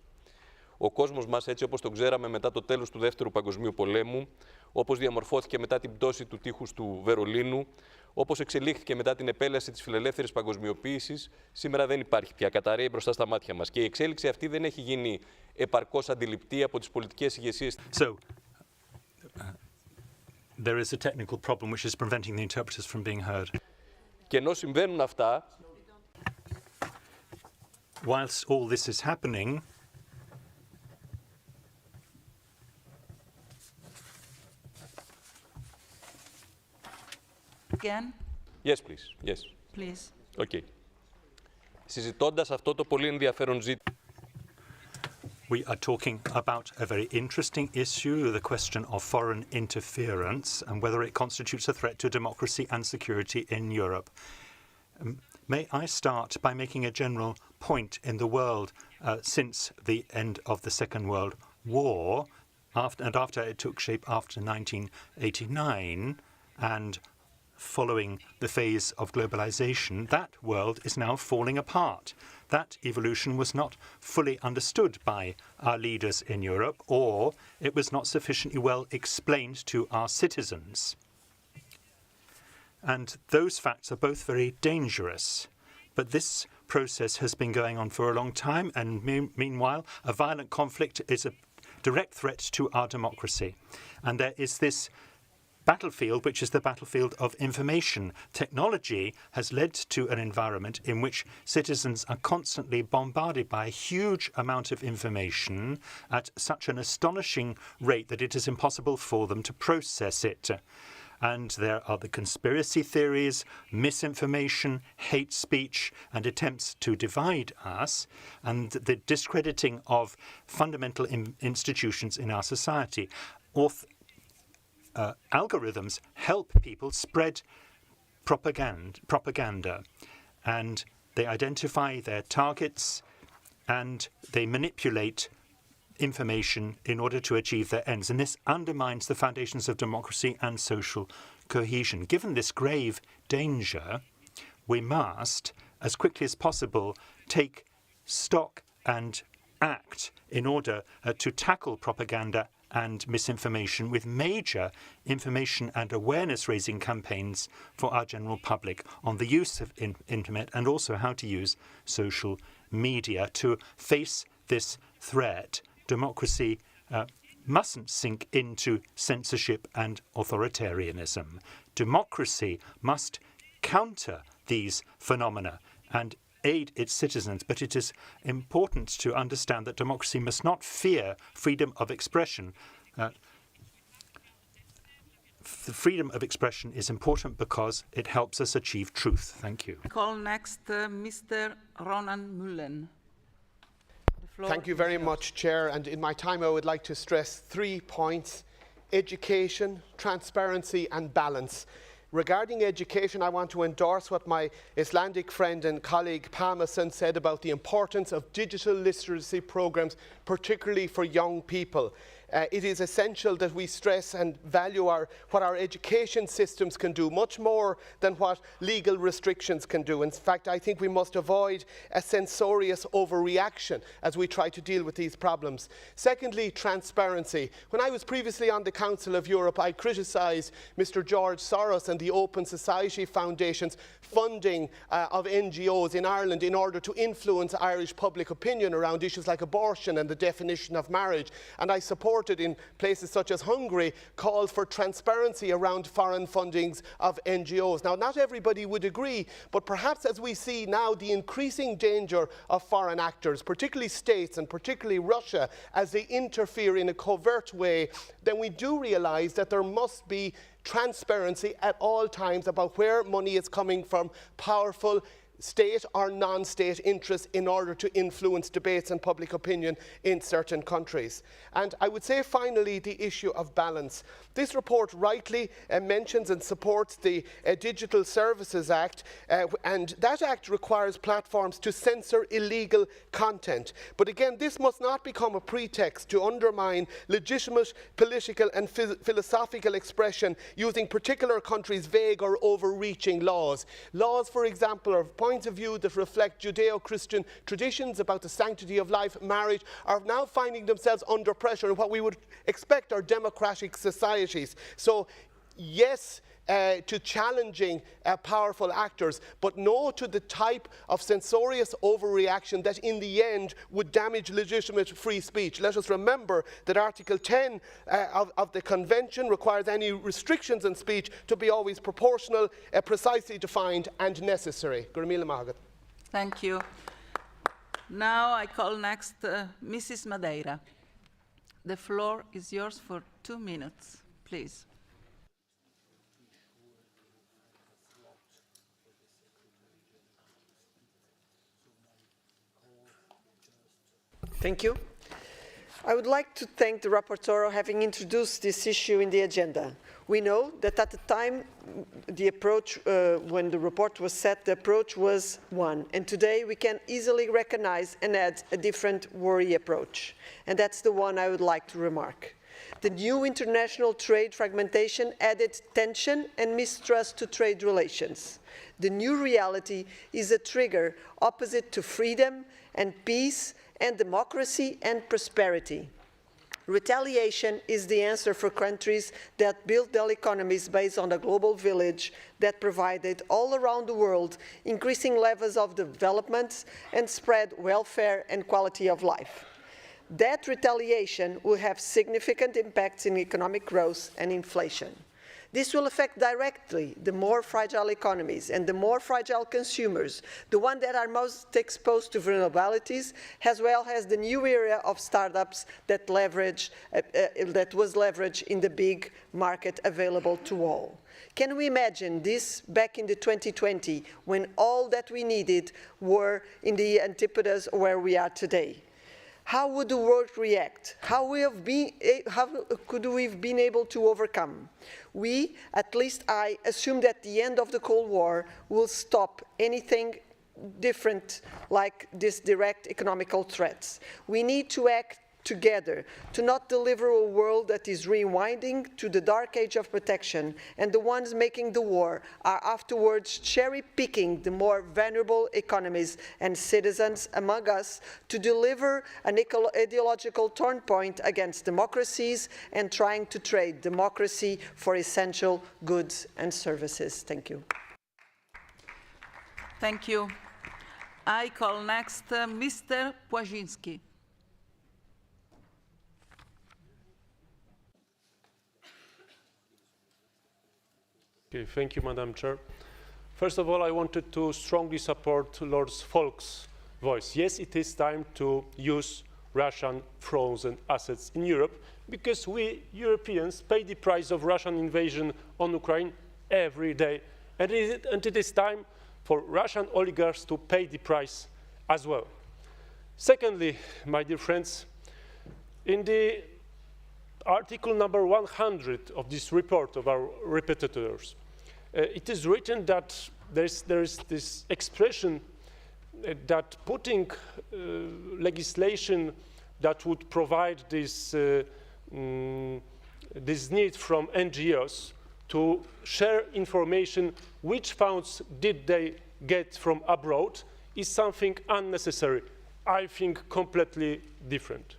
Ο κόσμος μας, έτσι όπως τον ξέραμε μετά το τέλος του Δεύτερου Παγκοσμίου Πολέμου, όπως διαμορφώθηκε μετά την πτώση του τείχους του Βερολίνου, όπως εξελίχθηκε μετά την επέλαση της φιλελεύθερης παγκοσμιοποίησης, σήμερα δεν υπάρχει πια, καταρρέει μπροστά στα μάτια μας. Και η εξέλιξη αυτή δεν έχει γίνει επαρκώς αντιληπτή από τις πολιτικές ηγεσίες. So, there is a technical problem which is preventing the interpreters from being heard. Και ενώ συμβαίνουν αυτά, whilst all this is happening, Again? Yes, please. Yes. Please. Okay. Συζητώντας αυτό το πολύ ενδιαφέρον ζήτημα. we are talking about a very interesting issue, the question of foreign interference and whether it constitutes a threat to democracy and security in Europe. May I start by making a general point in the world since the end of the Second World War, after it took shape after 1989, and following the phase of globalization, that world is now falling apart. That evolution was not fully understood by our leaders in Europe, or it was not sufficiently well explained to our citizens. And those facts are both very dangerous. But this process has been going on for a long time, and meanwhile, a violent conflict is a direct threat to our democracy. And there is this battlefield, which is the battlefield of information. Technology has led to an environment in which citizens are constantly bombarded by a huge amount of information at such an astonishing rate that it is impossible for them to process it. And there are the conspiracy theories, misinformation, hate speech, and attempts to divide us, and the discrediting of fundamental institutions in our society. Algorithms help people spread propaganda, and they identify their targets, and they manipulate information in order to achieve their ends. And this undermines the foundations of democracy and social cohesion. Given this grave danger, we must, as quickly as possible, take stock and act in order to tackle propaganda and misinformation with major information and awareness-raising campaigns for our general public on the use of internet and also how to use social media to face this threat. Democracy mustn't sink into censorship and authoritarianism. Democracy must counter these phenomena and aid its citizens, but it is important to understand that democracy must not fear freedom of expression. The freedom of expression is important because it helps us achieve truth. Thank you. Call next Mr. Ronan Mullen. Thank you very much, Chair. And in my time, I would like to stress 3 points: education, transparency, and balance. Regarding education, I want to endorse what my Icelandic friend and colleague Pamason said about the importance of digital literacy programs, particularly for young people. it is essential that we stress and value what our education systems can do, much more than what legal restrictions can do. In fact, I think we must avoid a censorious overreaction as we try to deal with these problems. Secondly, transparency. When I was previously on the Council of Europe, I criticised Mr. George Soros and the Open Society Foundation's funding of NGOs in Ireland in order to influence Irish public opinion around issues like abortion and the definition of marriage. And I supported, in places such as Hungary, calls for transparency around foreign fundings of NGOs. Now, not everybody would agree, but perhaps as we see now the increasing danger of foreign actors, particularly states and particularly Russia, as they interfere in a covert way, then we do realise that there must be transparency at all times about where money is coming from powerful state or non-state interests in order to influence debates and public opinion in certain countries. And I would say finally the issue of balance. This report rightly mentions and supports the Digital Services Act, and that act requires platforms to censor illegal content. But again, this must not become a pretext to undermine legitimate political and philosophical expression using particular countries' vague or overreaching laws. Laws, for example, are points of view that reflect Judeo-Christian traditions about the sanctity of life, marriage, are now finding themselves under pressure in what we would expect are democratic societies. So, yes, to challenging powerful actors, but no to the type of censorious overreaction that in the end would damage legitimate free speech. Let us remember that Article 10 of the Convention requires any restrictions on speech to be always proportional, precisely defined and necessary. Thank you. Now I call next Mrs. Madeira. The floor is yours for 2 minutes, please. Thank you. I would like to thank the rapporteur for having introduced this issue in the agenda. We know that at the time the approach, when the report was set, the approach was one. And today we can easily recognize and add a different worry approach. And that's the one I would like to remark. The new international trade fragmentation added tension and mistrust to trade relations. The new reality is a trigger opposite to freedom and peace and democracy and prosperity. Retaliation is the answer for countries that built their economies based on a global village that provided all around the world increasing levels of development and spread welfare and quality of life. That retaliation will have significant impacts in economic growth and inflation. This will affect directly the more fragile economies and the more fragile consumers, the ones that are most exposed to vulnerabilities, as well as the new area of startups that was leveraged in the big market available to all. Can we imagine this back in the 2020 when all that we needed were in the antipodes where we are today? How would the world react? How could we have been able to overcome? We, at least I, assume that the end of the Cold War will stop anything different like these direct economical threats. We need to act together to not deliver a world that is rewinding to the dark age of protection, and the ones making the war are afterwards cherry-picking the more vulnerable economies and citizens among us to deliver an ideological turn point against democracies and trying to trade democracy for essential goods and services. Thank you. Thank you. I call next Mr. Płaziński. Okay, thank you, Madam Chair. First of all, I wanted to strongly support Lord Falk's voice. Yes, it is time to use Russian frozen assets in Europe because we Europeans pay the price of Russian invasion on Ukraine every day. And it is time for Russian oligarchs to pay the price as well. Secondly, my dear friends, in the article number 100 of this report of our repetitors, it is written that there is this expression that putting legislation that would provide this this need from NGOs to share information, which funds did they get from abroad, is something unnecessary. I think completely different.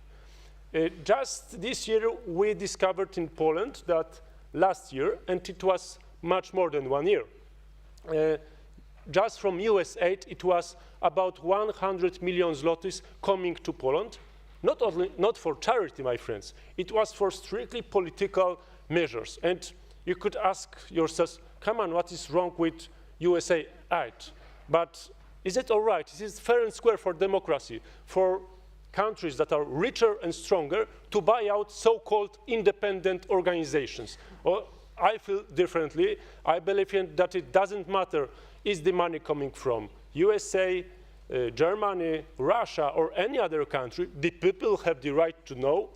Just this year, we discovered in Poland that last year, and it was much more than 1 year, just from US aid, it was about 100 million zlotys coming to Poland, not for charity, my friends. It was for strictly political measures. And you could ask yourselves, come on, what is wrong with USA aid? But is it all right? Is it fair and square for democracy, for countries that are richer and stronger, to buy out so-called independent organizations? Well, I feel differently. I believe that it doesn't matter is the money coming from USA, Germany, Russia, or any other country. The people have the right to know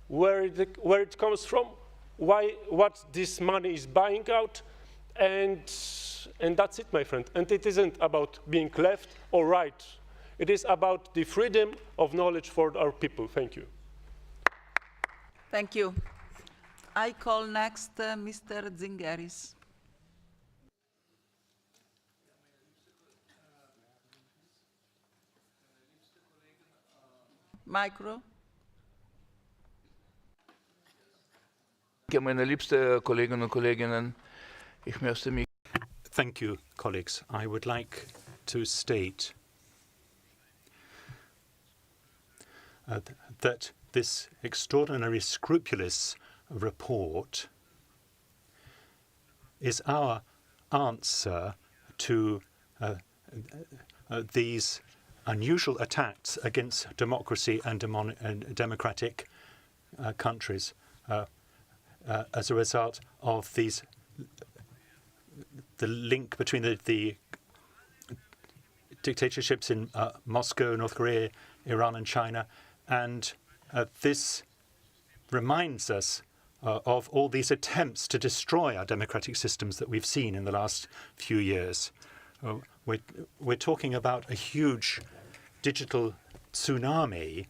where it comes from, what this money is buying out, and that's it, my friend. And it isn't about being left or right. It is about the freedom of knowledge for our people. Thank you. Thank you. I call next Mr. Zingeris. Micro. Meine liebste Kolleginnen und Kollegen, ich möchte mich. Thank you, colleagues. I would like to state that this extraordinary scrupulous report is our answer to these unusual attacks against democracy and democratic countries as a result of the link between the dictatorships in Moscow, North Korea, Iran and China. And this reminds us of all these attempts to destroy our democratic systems that we've seen in the last few years. We're talking about a huge digital tsunami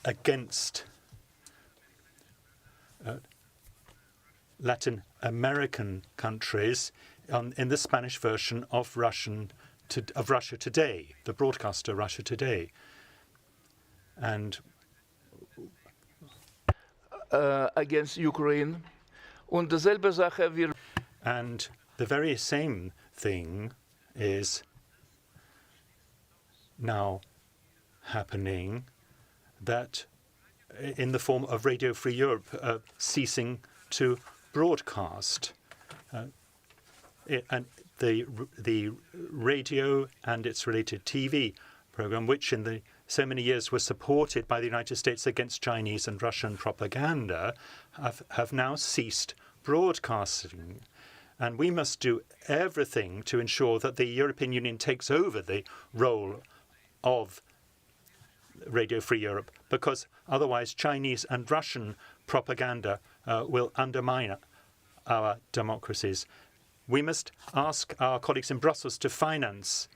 against Latin American countries in the Spanish version of Russia Today, the broadcaster Russia Today. And against Ukraine. Und dieselbe Sache wir. And the very same thing is now happening, that in the form of Radio Free Europe ceasing to broadcast. And the radio and its related TV program, which in so many years was supported by the United States against Chinese and Russian propaganda, have now ceased broadcasting. And we must do everything to ensure that the European Union takes over the role of Radio Free Europe, because otherwise Chinese and Russian propaganda will undermine our democracies. We must ask our colleagues in Brussels to finance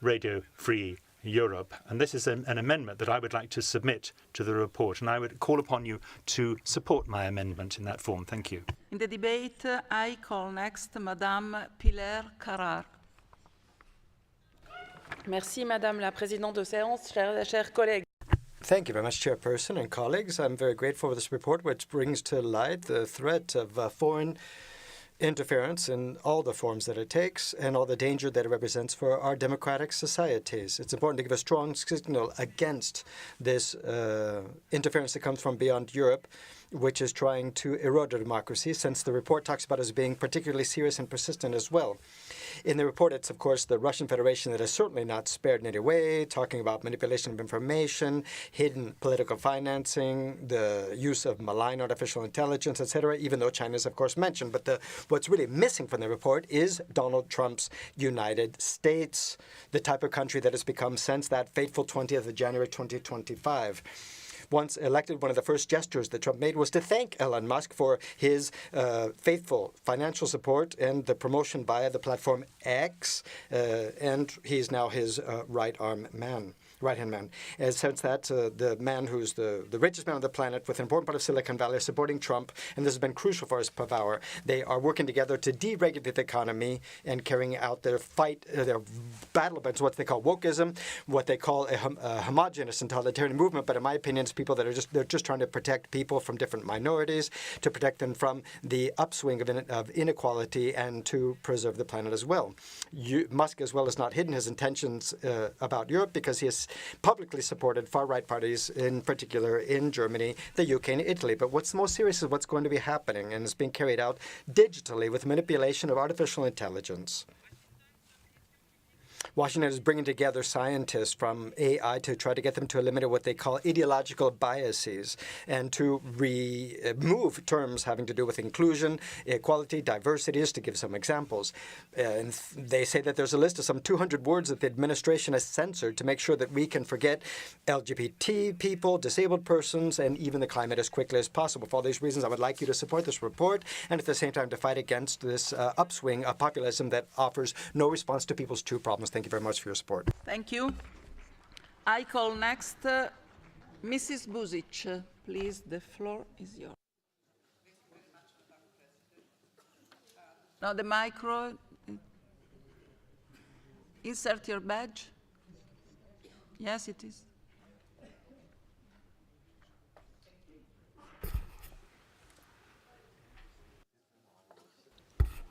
Radio Free Europe. And this is an amendment that I would like to submit to the report. And I would call upon you to support my amendment in that form. Thank you. In the debate, I call next Madame Pilar Carrar. Merci, Madame la Présidente de séance, chers collègues. Thank you very much, Chairperson and colleagues. I'm very grateful for this report, which brings to light the threat of foreign interference in all the forms that it takes and all the danger that it represents for our democratic societies. It's important to give a strong signal against this interference that comes from beyond Europe, which is trying to erode our democracy, since the report talks about it as being particularly serious and persistent as well. In the report, it's, of course, the Russian Federation that is certainly not spared in any way, talking about manipulation of information, hidden political financing, the use of malign artificial intelligence, etc., even though China is, of course, mentioned. But what's really missing from the report is Donald Trump's United States, the type of country that has become since that fateful 20th of January 2025. Once elected, one of the first gestures that Trump made was to thank Elon Musk for his faithful financial support and the promotion via the platform X, and he's now his right-arm man. right-hand man, says that the man who's the richest man on the planet with an important part of Silicon Valley is supporting Trump, and this has been crucial for his power. They are working together to deregulate the economy and carrying out their fight, their battle against what they call wokeism, what they call a homogenous and totalitarian movement. But in my opinion, it's people that are just trying to protect people from different minorities, to protect them from the upswing of inequality, and to preserve the planet as well. Musk as well has not hidden his intentions about Europe, because he has publicly supported far-right parties, in particular in Germany, the UK, and Italy. But what's most serious is what's going to be happening, and it's being carried out digitally with manipulation of artificial intelligence. Washington is bringing together scientists from AI to try to get them to eliminate what they call ideological biases and to remove terms having to do with inclusion, equality, diversity, just to give some examples. And they say that there's a list of some 200 words that the administration has censored to make sure that we can forget LGBT people, disabled persons, and even the climate as quickly as possible. For all these reasons, I would like you to support this report and at the same time to fight against this upswing of populism that offers no response to people's true problems. Thank you very much for your support. Thank you. I call next Mrs. Buzic. Please, the floor is yours. Now the micro. Insert your badge. Yes, it is.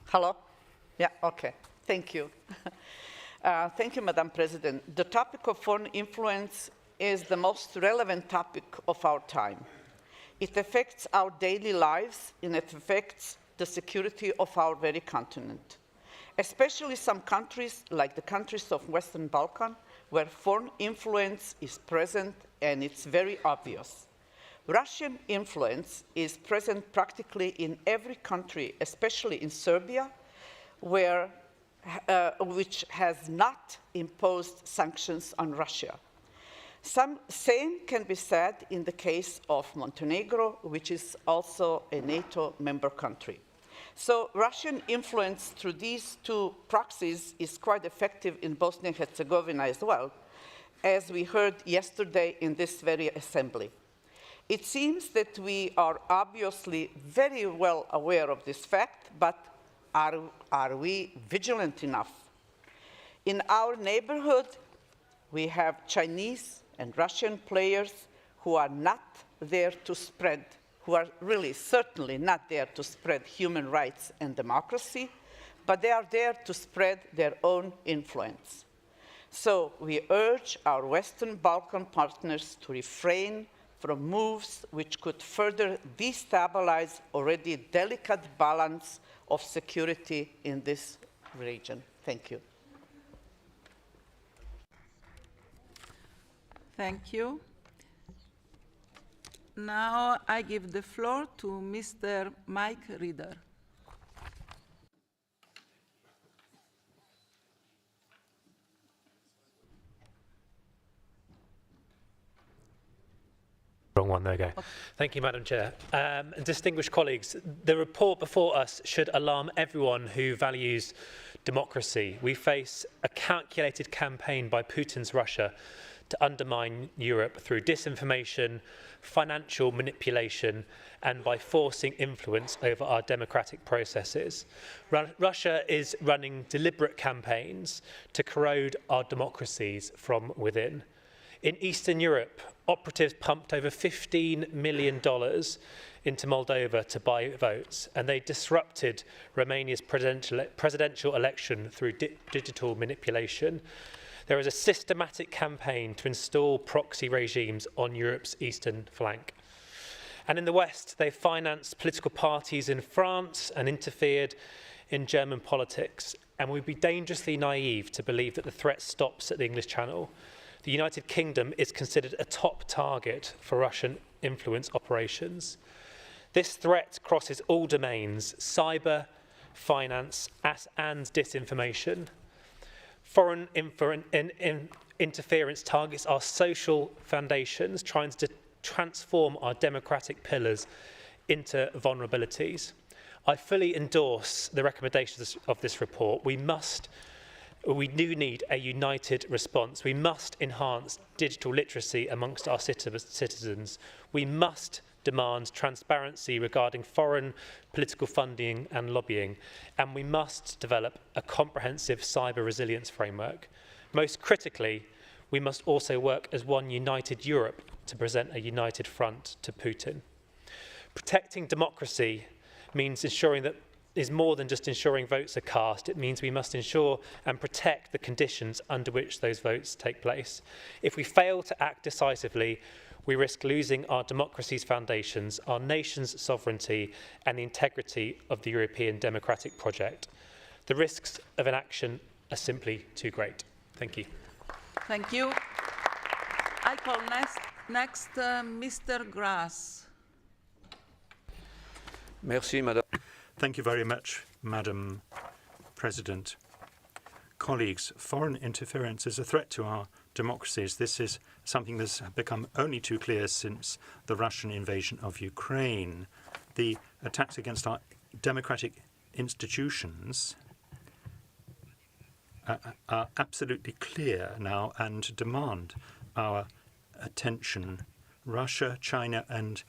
Hello? Yeah, okay. Thank you. Thank you, Madam President. The topic of foreign influence is the most relevant topic of our time. It affects our daily lives and it affects the security of our very continent, especially some countries like the countries of Western Balkan, where foreign influence is present and it's very obvious. Russian influence is present practically in every country, especially in Serbia, which has not imposed sanctions on Russia. Same can be said in the case of Montenegro, which is also a NATO member country. So Russian influence through these two proxies is quite effective in Bosnia and Herzegovina as well, as we heard yesterday in this very assembly. It seems that we are obviously very well aware of this fact, but are we vigilant enough? In our neighborhood, we have Chinese and Russian players who are not there to spread, who are really certainly not there to spread human rights and democracy, but they are there to spread their own influence. So we urge our Western Balkan partners to refrain from moves which could further destabilize already delicate balance of security in this region. Thank you. Thank you. Now I give the floor to Mr. Mike Reeder. Wrong one, there we go. Okay. Thank you, Madam Chair. And distinguished colleagues, the report before us should alarm everyone who values democracy. We face a calculated campaign by Putin's Russia to undermine Europe through disinformation, financial manipulation, and by forcing influence over our democratic processes. Russia is running deliberate campaigns to corrode our democracies from within. In Eastern Europe, operatives pumped over $15 million into Moldova to buy votes, and they disrupted Romania's presidential election through digital manipulation. There is a systematic campaign to install proxy regimes on Europe's eastern flank. And in the West, they financed political parties in France and interfered in German politics. And we'd be dangerously naive to believe that the threat stops at the English Channel. The United Kingdom is considered a top target for Russian influence operations. This threat crosses all domains: cyber, finance, and disinformation. Foreign interference targets our social foundations, trying to transform our democratic pillars into vulnerabilities. I fully endorse the recommendations of this report. We must We do need a united response. We must enhance digital literacy amongst our citizens. We must demand transparency regarding foreign political funding and lobbying, and we must develop a comprehensive cyber resilience framework. Most critically, we must also work as one united Europe to present a united front to Putin. Protecting democracy means ensuring that is more than just ensuring votes are cast. It means we must ensure and protect the conditions under which those votes take place. If we fail to act decisively, we risk losing our democracy's foundations, our nation's sovereignty, and the integrity of the European democratic project. The risks of inaction are simply too great. Thank you. Thank you. I call next Mr. Grass. Merci, Madame. Thank you very much, Madam President. Colleagues, foreign interference is a threat to our democracies. This is something that's become only too clear since the Russian invasion of Ukraine. The attacks against our democratic institutions are absolutely clear now and demand our attention. Russia, China, and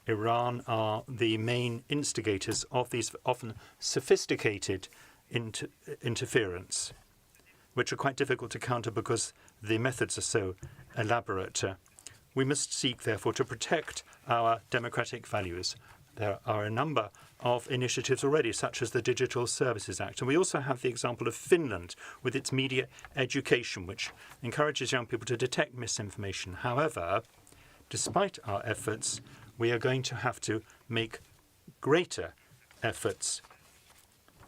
Iran are the main instigators of these often sophisticated interference, which are quite difficult to counter because the methods are so elaborate. We must seek, therefore, to protect our democratic values. There are a number of initiatives already, such as the Digital Services Act. And we also have the example of Finland with its media education, which encourages young people to detect misinformation. However, despite our efforts, we are going to have to make greater efforts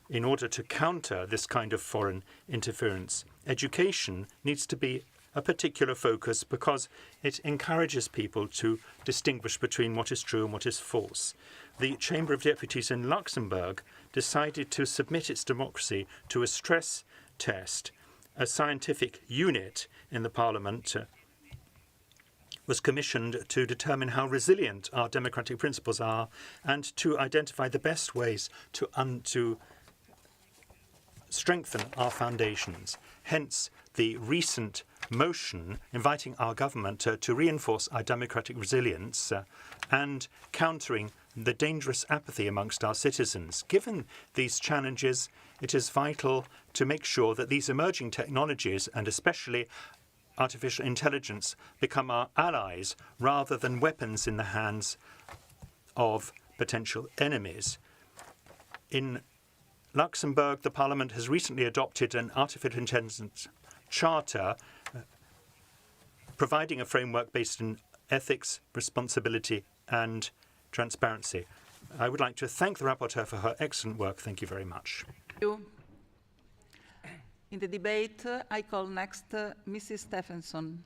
in order to counter this kind of foreign interference. Education needs to be a particular focus because it encourages people to distinguish between what is true and what is false. The Chamber of Deputies in Luxembourg decided to submit its democracy to a stress test. A scientific unit in the Parliament was commissioned to determine how resilient our democratic principles are and to identify the best ways to strengthen our foundations. Hence, the recent motion inviting our government to reinforce our democratic resilience and countering the dangerous apathy amongst our citizens. Given these challenges, it is vital to make sure that these emerging technologies, and especially artificial intelligence, become our allies rather than weapons in the hands of potential enemies. In Luxembourg, the Parliament has recently adopted an artificial intelligence charter providing a framework based on ethics, responsibility and transparency. I would like to thank the rapporteur for her excellent work. Thank you very much. Thank you. In the debate, I call next Mrs. Stephenson.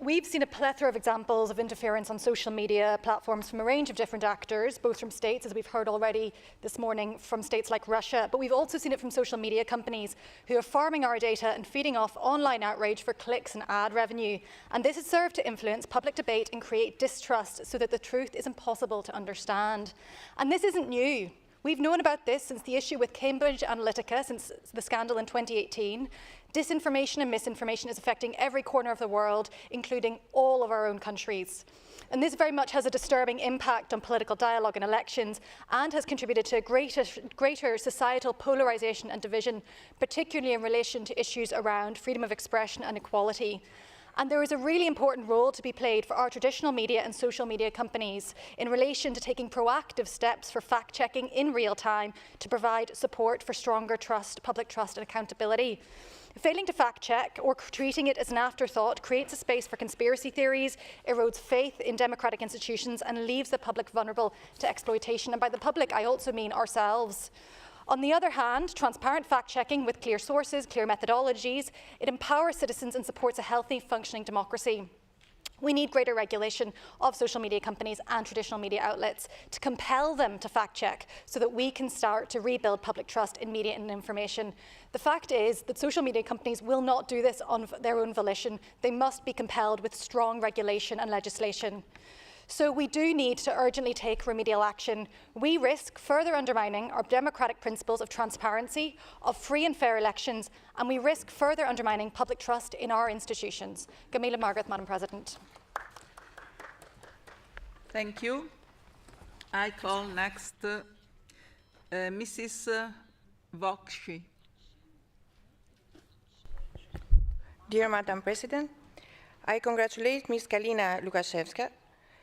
We've seen a plethora of examples of interference on social media platforms from a range of different actors, both from states, as we've heard already this morning, from states like Russia, but we've also seen it from social media companies who are farming our data and feeding off online outrage for clicks and ad revenue. And this has served to influence public debate and create distrust so that the truth is impossible to understand. And this isn't new. We've known about this since the issue with Cambridge Analytica, since the scandal in 2018. Disinformation and misinformation is affecting every corner of the world, including all of our own countries. And this very much has a disturbing impact on political dialogue and elections and has contributed to greater societal polarisation and division, particularly in relation to issues around freedom of expression and equality. And there is a really important role to be played for our traditional media and social media companies in relation to taking proactive steps for fact-checking in real time to provide support for stronger trust, public trust and accountability. Failing to fact-check or treating it as an afterthought creates a space for conspiracy theories, erodes faith in democratic institutions and leaves the public vulnerable to exploitation. And by the public, I also mean ourselves. On the other hand, transparent fact-checking with clear sources, clear methodologies, it empowers citizens and supports a healthy, functioning democracy. We need greater regulation of social media companies and traditional media outlets to compel them to fact-check so that we can start to rebuild public trust in media and information. The fact is that social media companies will not do this on their own volition. They must be compelled with strong regulation and legislation. So we do need to urgently take remedial action. We risk further undermining our democratic principles of transparency, of free and fair elections, and we risk further undermining public trust in our institutions. Gamila Margaret, Madam President. Thank you. I call next Mrs. Vokshi. Dear Madam President, I congratulate Ms. Kalina Lukashevska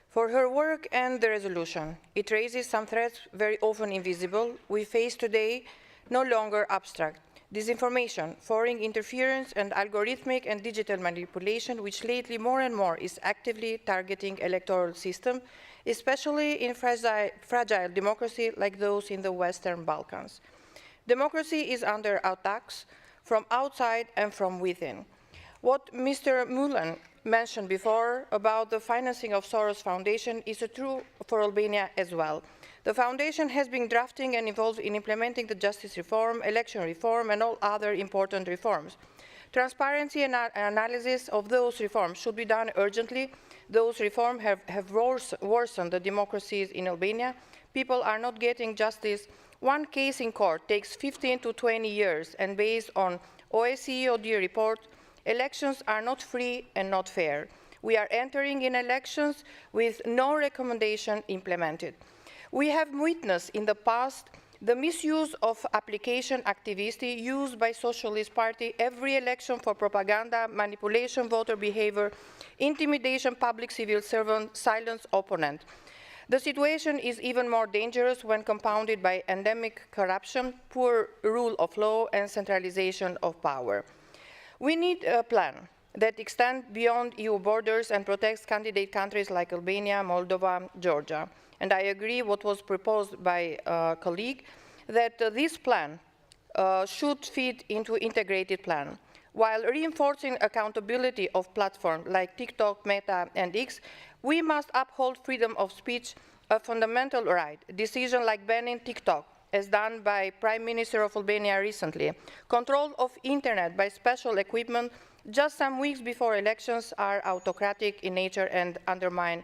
for her work and the resolution. It raises some threats very often invisible we face today, no longer abstract. Disinformation, foreign interference, and algorithmic and digital manipulation, which lately more and more is actively targeting electoral system, especially in fragile democracy like those in the Western Balkans. Democracy is under attacks from outside and from within. What Mr. Mullen mentioned before about the financing of Soros Foundation is true for Albania as well. The Foundation has been drafting and involved in implementing the justice reform, election reform, and all other important reforms. Transparency and analysis of those reforms should be done urgently. Those reforms have worsened the democracies in Albania. People are not getting justice. One case in court takes 15 to 20 years, and based on OSCE OD report, elections are not free and not fair. We are entering in elections with no recommendation implemented. We have witnessed in the past the misuse of application activity used by Socialist Party every election for propaganda, manipulation, voter behavior, intimidation, public civil servant, silence opponent. The situation is even more dangerous when compounded by endemic corruption, poor rule of law, and centralization of power. We need a plan that extends beyond EU borders and protects candidate countries like Albania, Moldova, Georgia. And I agree what was proposed by a colleague, that this plan should fit into integrated plan. While reinforcing accountability of platforms like TikTok, Meta, and X, we must uphold freedom of speech, a fundamental right. Decisions like banning TikTok, as done by Prime Minister of Albania recently, control of internet by special equipment just some weeks before elections are autocratic in nature and undermine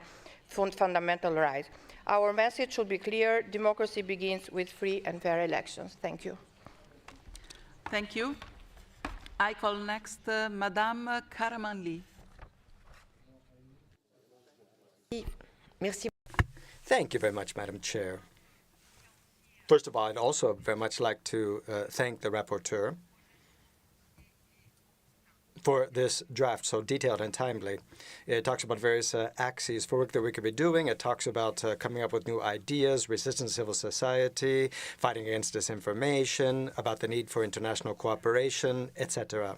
fundamental rights. Our message should be clear: democracy begins with free and fair elections. Thank you. Thank you. I call next Madame Karamanli. Merci. Thank you very much, Madam Chair. First of all, I'd also very much like to thank the rapporteur for this draft, so detailed and timely. It talks about various axes for work that we could be doing. It talks about coming up with new ideas, resistance to civil society, fighting against disinformation, about the need for international cooperation, etc.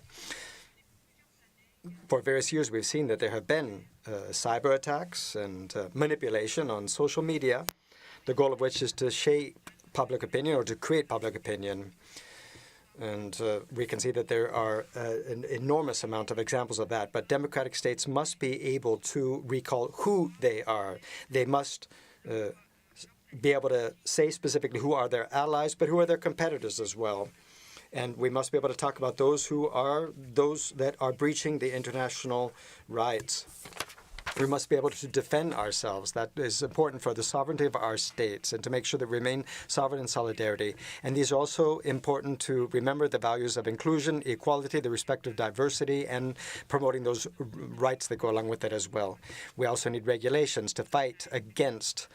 For various years, we've seen that there have been cyber attacks and manipulation on social media, the goal of which is to shape public opinion or to create public opinion. And we can see that there are an enormous amount of examples of that. But democratic states must be able to recall who they are. They must be able to say specifically who are their allies, but who are their competitors as well. And we must be able to talk about those that are breaching the international rights. We must be able to defend ourselves. That is important for the sovereignty of our states and to make sure that we remain sovereign in solidarity. And these are also important to remember the values of inclusion, equality, the respect of diversity, and promoting those rights that go along with it as well. We also need regulations to fight against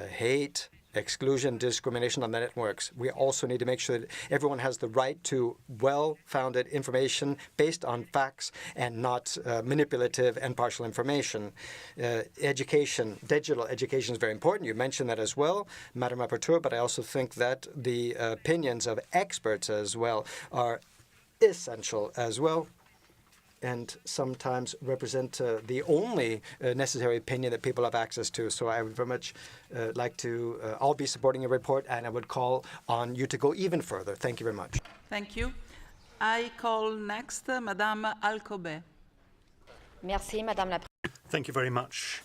hate, exclusion, discrimination on the networks. We also need to make sure that everyone has the right to well-founded information based on facts and not manipulative and partial information. Education, digital education is very important. You mentioned that as well, Madam Rapporteur, but I also think that the opinions of experts as well are essential as well, and sometimes represent the only necessary opinion that people have access to. So I would very much like to, I'll be supporting your report, and I would call on you to go even further. Thank you very much. Thank you. I call next Madame Alcobe. Merci, Madame la Thank you very much,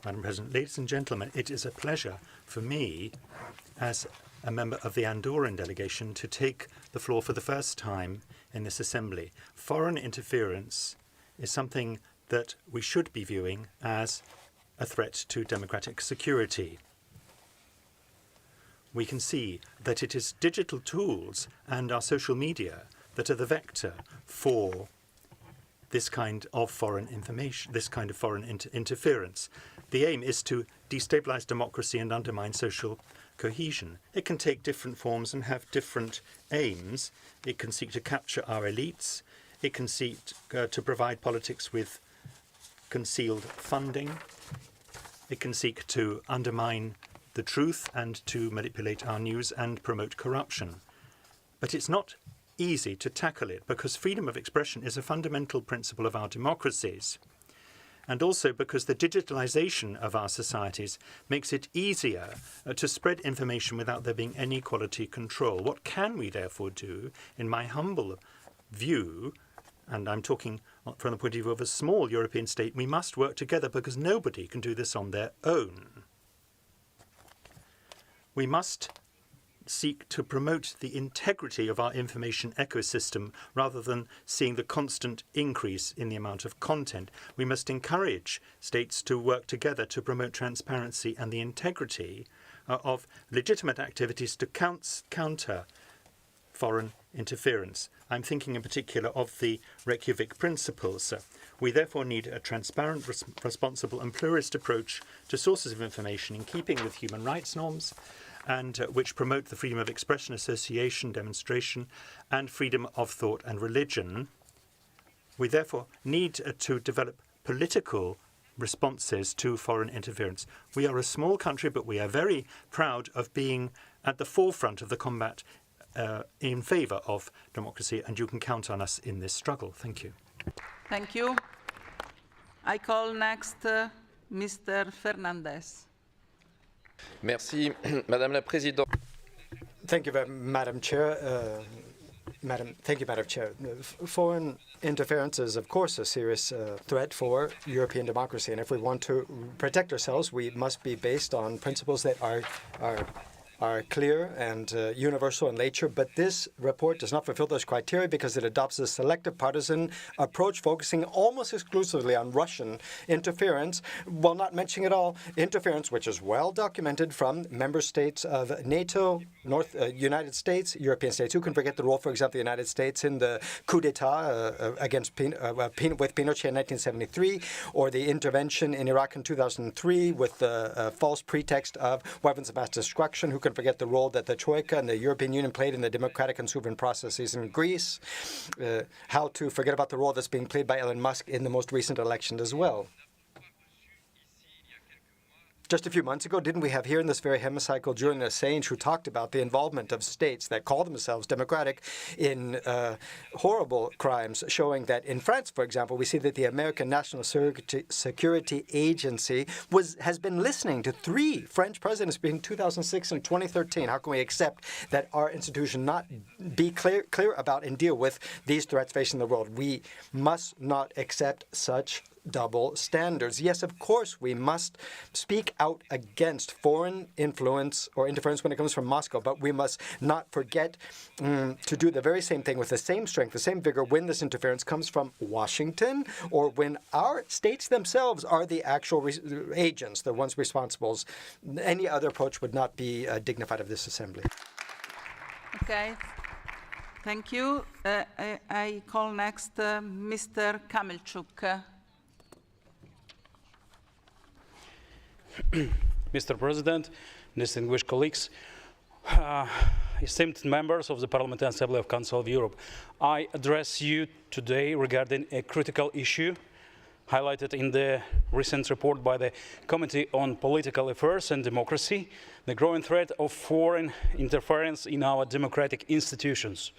Madam President. Ladies and gentlemen, it is a pleasure for me, as a member of the Andorran delegation, to take the floor for the first time in this assembly. Foreign interference is something that we should be viewing as a threat to democratic security. We can see that it is digital tools and our social media that are the vector for this kind of foreign information, this kind of foreign interference. The aim is to destabilize democracy and undermine social cohesion. It can take different forms and have different aims. It can seek to capture our elites. It can seek to provide politics with concealed funding. It can seek to undermine the truth and to manipulate our news and promote corruption. But it's not easy to tackle it because freedom of expression is a fundamental principle of our democracies. And also because the digitalization of our societies makes it easier to spread information without there being any quality control. What can we therefore do, in my humble view, and I'm talking from the point of view of a small European state, we must work together because nobody can do this on their own. We must seek to promote the integrity of our information ecosystem rather than seeing the constant increase in the amount of content. We must encourage states to work together to promote transparency and the integrity of legitimate activities to counter foreign interference. I'm thinking in particular of the Reykjavik principles. We therefore need a transparent, responsible and pluralist approach to sources of information in keeping with human rights norms and which promote the freedom of expression, association, demonstration and freedom of thought and religion. We therefore need to develop political responses to foreign interference. We are a small country, but we are very proud of being at the forefront of the combat in favor of democracy, and you can count on us in this struggle. Thank you. Thank you. I call next Mr. Fernandez. Merci, Madame la Présidente. Thank you, Madam Chair. Thank you, Madam Chair. Foreign interference is, of course, a serious threat for European democracy, and if we want to protect ourselves, we must be based on principles that are clear and universal in nature, but this report does not fulfill those criteria because it adopts a selective partisan approach focusing almost exclusively on Russian interference, while not mentioning at all interference, which is well documented from member states of NATO, United States, European states. Who can forget the role, for example, of the United States in the coup d'etat with Pinochet in 1973, or the intervention in Iraq in 2003 with the false pretext of weapons of mass destruction? Who can forget the role that the Troika and the European Union played in the democratic and sovereign processes in Greece? How to forget about the role that's being played by Elon Musk in the most recent election as well? Just a few months ago, didn't we have here in this very hemicycle Julian Assange, who talked about the involvement of states that call themselves democratic in horrible crimes, showing that in France, for example, we see that the American National Security Agency has been listening to 3 French presidents between 2006 and 2013. How can we accept that our institution not be clear about and deal with these threats facing the world? We must not accept such double standards. Yes, of course, we must speak out against foreign influence or interference when it comes from Moscow, but we must not forget to do the very same thing with the same strength, the same vigor when this interference comes from Washington or when our states themselves are the actual agents, the ones responsible. Any other approach would not be dignified of this assembly. Okay. Thank you. I call next Mr. Kamelchuk. Mr. President, distinguished colleagues, esteemed members of the Parliamentary Assembly of Council of Europe, I address you today regarding a critical issue highlighted in the recent report by the Committee on Political Affairs and Democracy, the growing threat of foreign interference in our democratic institutions.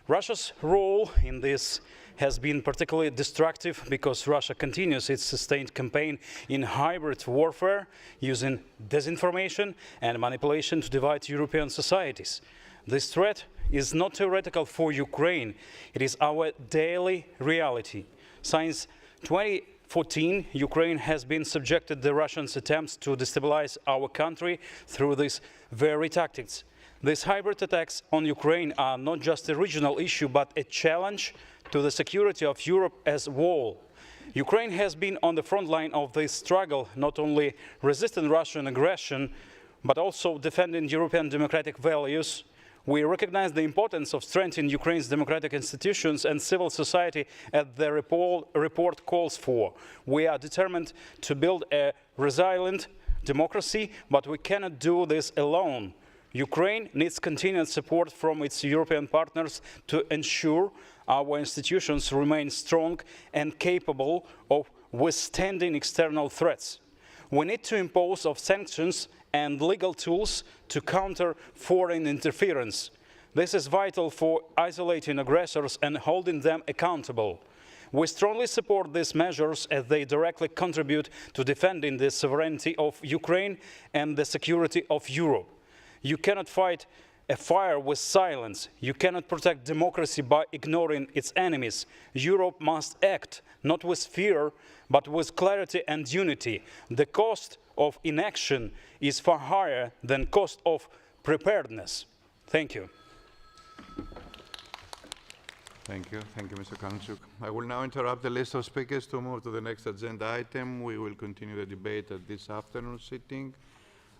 Russia's role in this has been particularly destructive because Russia continues its sustained campaign in hybrid warfare using disinformation and manipulation to divide European societies. This threat is not theoretical for Ukraine. It is our daily reality. Since 2014, Ukraine has been subjected to the Russians' attempts to destabilize our country through these very tactics. These hybrid attacks on Ukraine are not just a regional issue, but a challenge to the security of Europe as a whole. Ukraine has been on the front line of this struggle, not only resisting Russian aggression, but also defending European democratic values. We recognize the importance of strengthening Ukraine's democratic institutions and civil society as the report calls for. We are determined to build a resilient democracy, but we cannot do this alone. Ukraine needs continued support from its European partners to ensure our institutions remain strong and capable of withstanding external threats. We need to impose sanctions and legal tools to counter foreign interference. This is vital for isolating aggressors and holding them accountable. We strongly support these measures as they directly contribute to defending the sovereignty of Ukraine and the security of Europe. You cannot fight a fire with silence. You cannot protect democracy by ignoring its enemies. Europe must act, not with fear, but with clarity and unity. The cost of inaction is far higher than cost of preparedness. Thank you. Thank you, Mr. Kanchuk. I will now interrupt the list of speakers to move to the next agenda item. We will continue the debate at this afternoon sitting.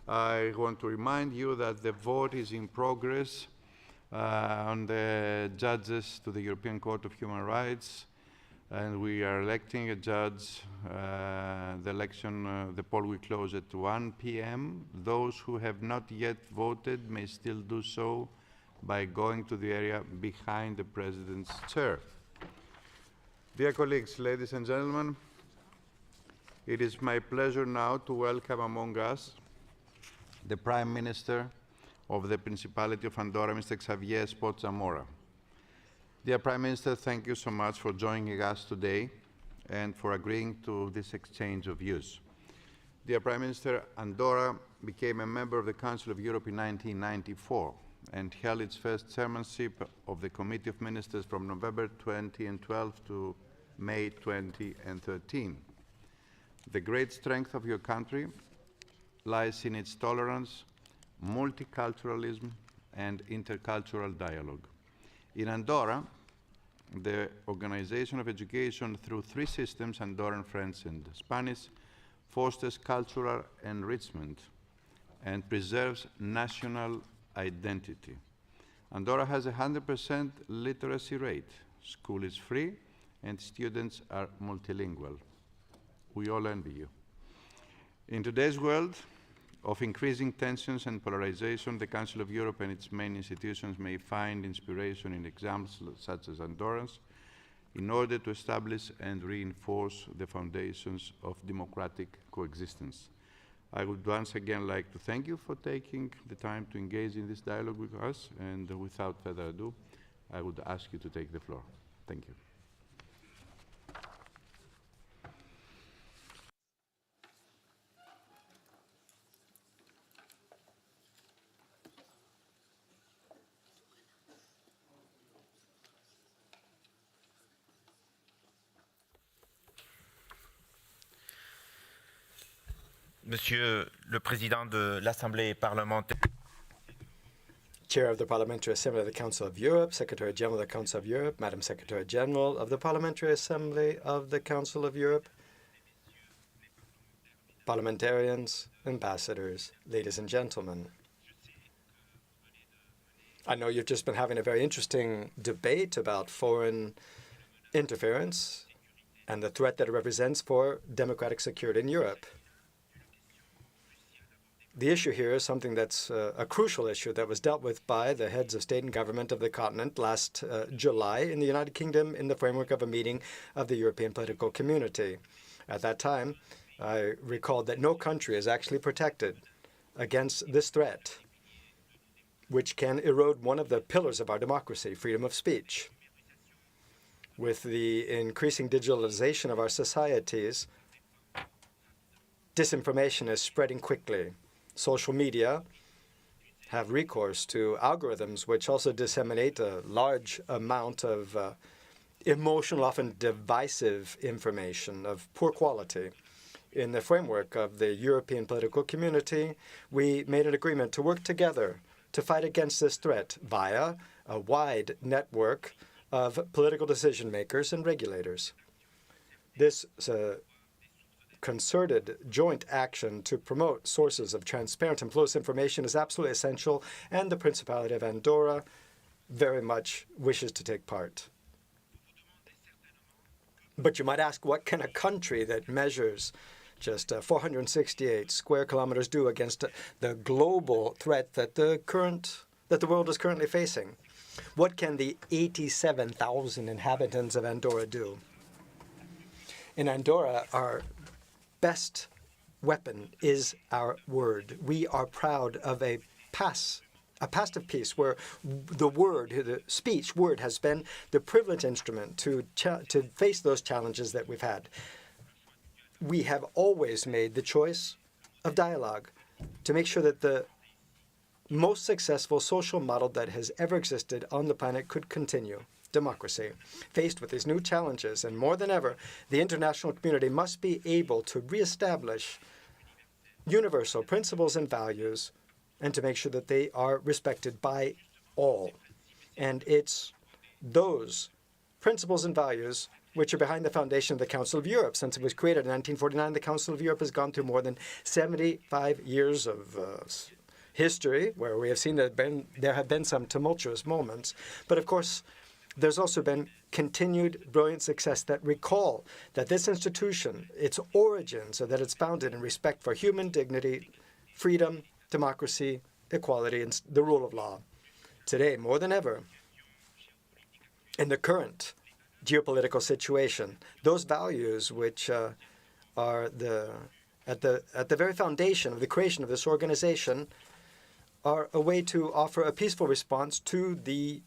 I want to remind you that the vote is in progress on the judges to the European Court of Human Rights, and we are electing a judge. The poll will close at 1 p.m. Those who have not yet voted may still do so by going to the area behind the President's chair. Dear colleagues, ladies and gentlemen, it is my pleasure now to welcome among us the Prime Minister of the Principality of Andorra, Mr. Xavier Espot Zamora. Dear Prime Minister, thank you so much for joining us today and for agreeing to this exchange of views. Dear Prime Minister, Andorra became a member of the Council of Europe in 1994 and held its first chairmanship of the Committee of Ministers from November 2012 to May 2013. The great strength of your country lies in its tolerance, multiculturalism, and intercultural dialogue. In Andorra, the organization of education through three systems, Andorran, French, and Spanish, fosters cultural enrichment and preserves national identity. Andorra has a 100% literacy rate. School is free, and students are multilingual. We all envy you. In today's world of increasing tensions and polarization, the Council of Europe and its main institutions may find inspiration in examples such as Andorra's in order to establish and reinforce the foundations of democratic coexistence. I would once again like to thank you for taking the time to engage in this dialogue with us, and without further ado, I would ask you to take the floor. Thank you. Monsieur le Président de l'Assemblée parlementaire. Chair of the Parliamentary Assembly of the Council of Europe, Secretary General of the Council of Europe, Madam Secretary General of the Parliamentary Assembly of the Council of Europe, parliamentarians, ambassadors, ladies and gentlemen. I know you've just been having a very interesting debate about foreign interference and the threat that it represents for democratic security in Europe. The issue here is something that's a crucial issue that was dealt with by the heads of state and government of the continent last July in the United Kingdom in the framework of a meeting of the European political community. At that time, I recalled that no country is actually protected against this threat, which can erode one of the pillars of our democracy, freedom of speech. With the increasing digitalization of our societies, disinformation is spreading quickly. Social media have recourse to algorithms which also disseminate a large amount of emotional, often divisive information of poor quality. In the framework of the European political community, we made an agreement to work together to fight against this threat via a wide network of political decision makers and regulators. This concerted joint action to promote sources of transparent and close information is absolutely essential, and the Principality of Andorra very much wishes to take part. But you might ask, what can a country that measures just 468 square kilometers do against the global threat that the world is currently facing? What can the 87,000 inhabitants of Andorra do? In Andorra, our best weapon is our word. We are proud of a past of peace, where the speech word has been the privileged instrument to face those challenges that we've had. We have always made the choice of dialogue to make sure that the most successful social model that has ever existed on the planet could continue. Democracy. Faced with these new challenges, and more than ever, the international community must be able to reestablish universal principles and values, and to make sure that they are respected by all. And it's those principles and values which are behind the foundation of the Council of Europe. Since it was created in 1949, the Council of Europe has gone through more than 75 years of history, where we have seen that there have been some tumultuous moments. But of course, there's also been continued brilliant success that recall that this institution, its origins are that it's founded in respect for human dignity, freedom, democracy, equality, and the rule of law. Today, more than ever, in the current geopolitical situation, those values which are at the very foundation of the creation of this organization are a way to offer a peaceful response to the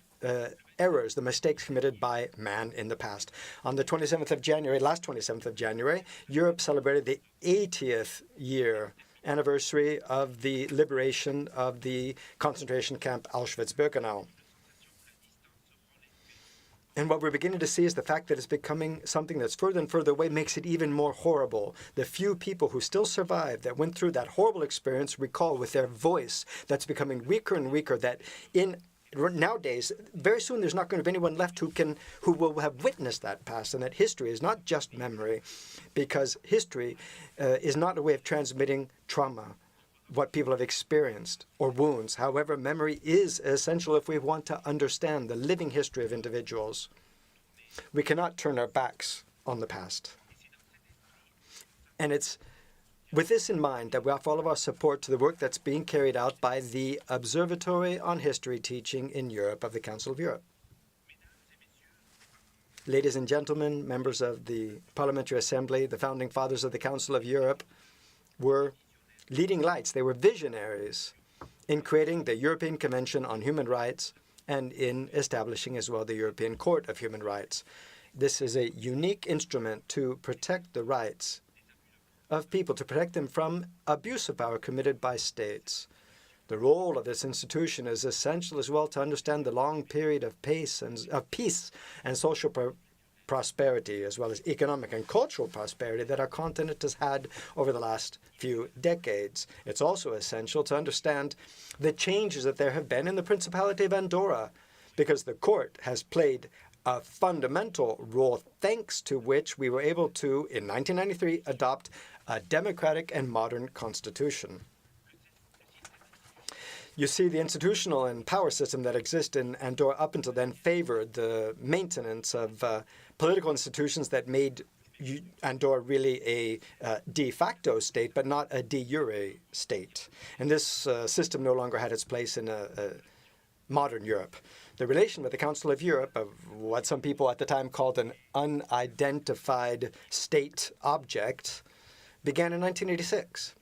errors, the mistakes committed by man in the past. On the 27th of January, last 27th of January, Europe celebrated the 80th year anniversary of the liberation of the concentration camp Auschwitz-Birkenau. And what we're beginning to see is the fact that it's becoming something that's further and further away makes it even more horrible. The few people who still survived, that went through that horrible experience, recall with their voice that's becoming weaker and weaker, that nowadays, very soon there's not going to be anyone left who will have witnessed that past, and that history is not just memory, because history is not a way of transmitting trauma, what people have experienced, or wounds. However, memory is essential if we want to understand the living history of individuals. We cannot turn our backs on the past. And it's with this in mind that we offer all of our support to the work that's being carried out by the Observatory on History Teaching in Europe of the Council of Europe. Ladies and gentlemen, members of the Parliamentary Assembly, the founding fathers of the Council of Europe were leading lights. They were visionaries in creating the European Convention on Human Rights and in establishing as well the European Court of Human Rights. This is a unique instrument to protect the rights of people, to protect them from abuse of power committed by states. The role of this institution is essential as well to understand the long period of peace and social prosperity, as well as economic and cultural prosperity that our continent has had over the last few decades. It's also essential to understand the changes that there have been in the Principality of Andorra, because the court has played a fundamental role, thanks to which we were able to, in 1993, adopt a democratic and modern constitution. You see, the institutional and power system that exists in Andorra up until then favored the maintenance of political institutions that made Andorra really a de facto state, but not a de jure state. And this system no longer had its place in a modern Europe. The relation with the Council of Europe, of what some people at the time called an unidentified state object, began in 1986.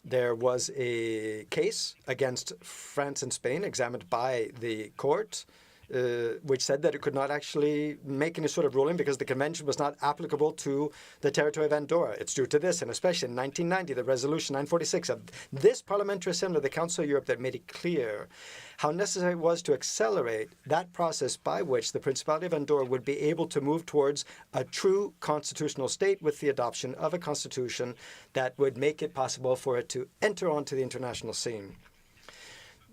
There was a case against France and Spain examined by the court, which said that it could not actually make any sort of ruling because the convention was not applicable to the territory of Andorra. It's due to this, and especially in 1990, the resolution 946 of this Parliamentary Assembly of the Council of Europe that made it clear how necessary it was to accelerate that process by which the Principality of Andorra would be able to move towards a true constitutional state with the adoption of a constitution that would make it possible for it to enter onto the international scene.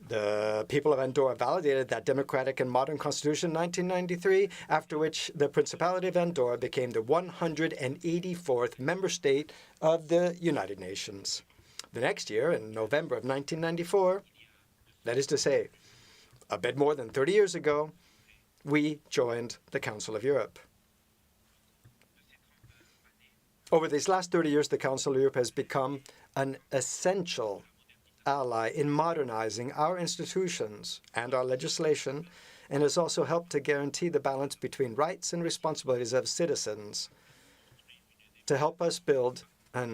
The people of Andorra validated that democratic and modern constitution in 1993, after which the Principality of Andorra became the 184th member state of the United Nations. The next year, in November of 1994, that is to say, a bit more than 30 years ago, we joined the Council of Europe. Over these last 30 years, the Council of Europe has become an essential ally in modernizing our institutions and our legislation, and has also helped to guarantee the balance between rights and responsibilities of citizens to help us build a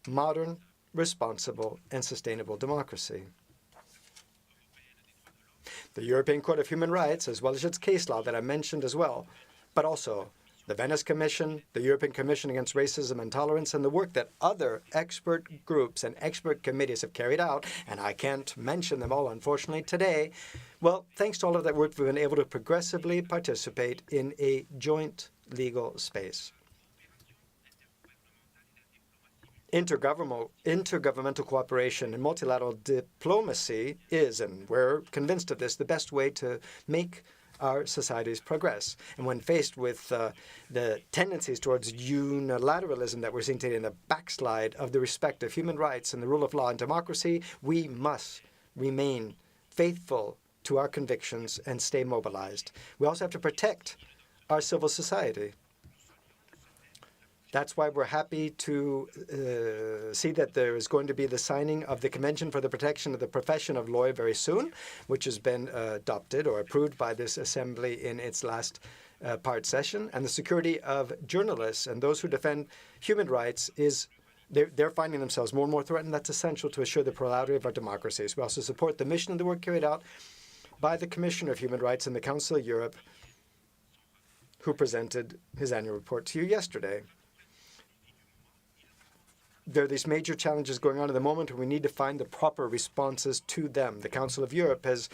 modern, responsible, and sustainable democracy. The European Court of Human Rights, as well as its case law that I mentioned as well, but also the Venice Commission, the European Commission Against Racism and Intolerance, and the work that other expert groups and expert committees have carried out, and I can't mention them all, unfortunately, today. Well, thanks to all of that work, we've been able to progressively participate in a joint legal space. Intergovernmental cooperation and multilateral diplomacy is, and we're convinced of this, the best way to make our societies progress. And when faced with the tendencies towards unilateralism that we're seeing today in the backslide of the respect of human rights and the rule of law and democracy, we must remain faithful to our convictions and stay mobilized. We also have to protect our civil society. That's why we're happy to see that there is going to be the signing of the Convention for the Protection of the Profession of Lawyer very soon, which has been adopted or approved by this Assembly in its last part session. And the security of journalists and those who defend human rights is they're finding themselves more and more threatened. That's essential to assure the plurality of our democracies. We also support the mission and the work carried out by the Commissioner of Human Rights in the Council of Europe, who presented his annual report to you yesterday. There are these major challenges going on at the moment, and we need to find the proper responses to them. The Council of Europe has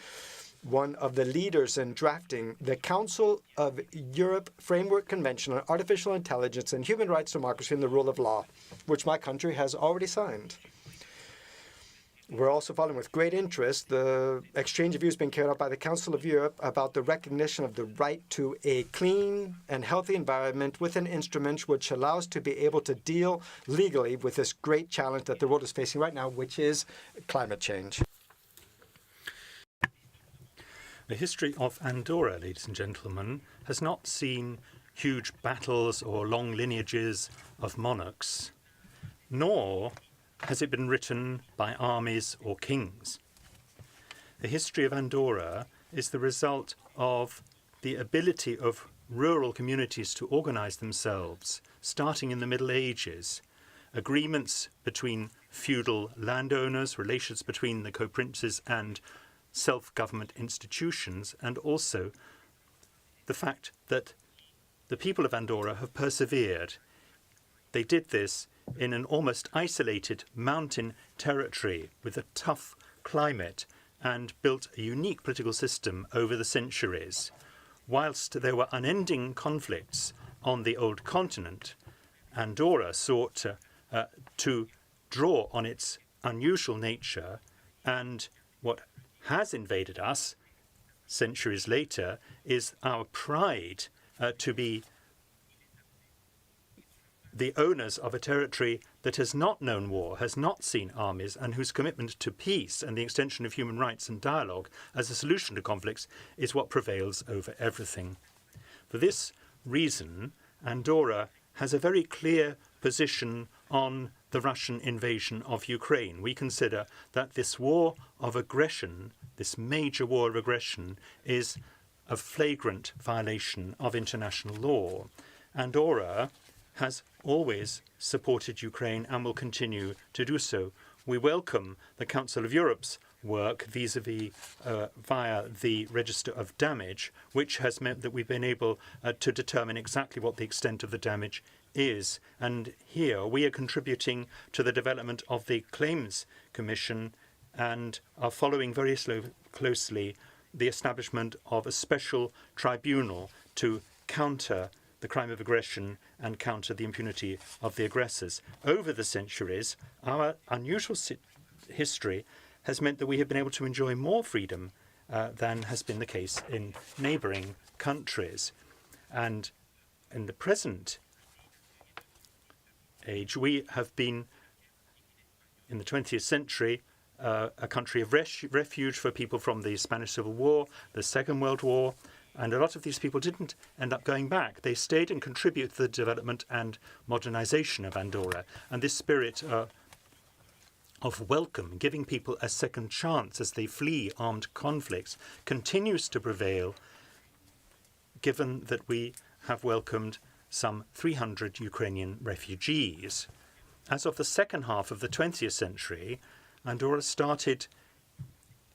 one of the leaders in drafting the Council of Europe Framework Convention on Artificial Intelligence and Human Rights, Democracy, and the Rule of Law, which my country has already signed. We're also following with great interest the exchange of views being carried out by the Council of Europe about the recognition of the right to a clean and healthy environment with an instrument which allows to be able to deal legally with this great challenge that the world is facing right now, which is climate change. The history of Andorra, ladies and gentlemen, has not seen huge battles or long lineages of monarchs, nor has it been written by armies or kings. The history of Andorra is the result of the ability of rural communities to organize themselves, starting in the Middle Ages, agreements between feudal landowners, relations between the co-princes and self-government institutions, and also the fact that the people of Andorra have persevered. They did this in an almost isolated mountain territory with a tough climate and built a unique political system over the centuries. Whilst there were unending conflicts on the old continent, Andorra sought to draw on its unusual nature, and what has invaded us centuries later is our pride to be the owners of a territory that has not known war, has not seen armies, and whose commitment to peace and the extension of human rights and dialogue as a solution to conflicts is what prevails over everything. For this reason, Andorra has a very clear position on the Russian invasion of Ukraine. We consider that this war of aggression, this major war of aggression, is a flagrant violation of international law. Andorra has always supported Ukraine and will continue to do so. We welcome the Council of Europe's work vis-à-vis via the Register of Damage, which has meant that we've been able to determine exactly what the extent of the damage is. And here we are contributing to the development of the Claims Commission and are following very closely the establishment of a special tribunal to counter the crime of aggression and counter the impunity of the aggressors. Over the centuries, our unusual history has meant that we have been able to enjoy more freedom than has been the case in neighbouring countries. And in the present age, we have been, in the 20th century, a country of refuge for people from the Spanish Civil War, the Second World War, and a lot of these people didn't end up going back. They stayed and contributed to the development and modernization of Andorra. And this spirit of welcome, giving people a second chance as they flee armed conflicts, continues to prevail, given that we have welcomed some 300 Ukrainian refugees. As of the second half of the 20th century, Andorra started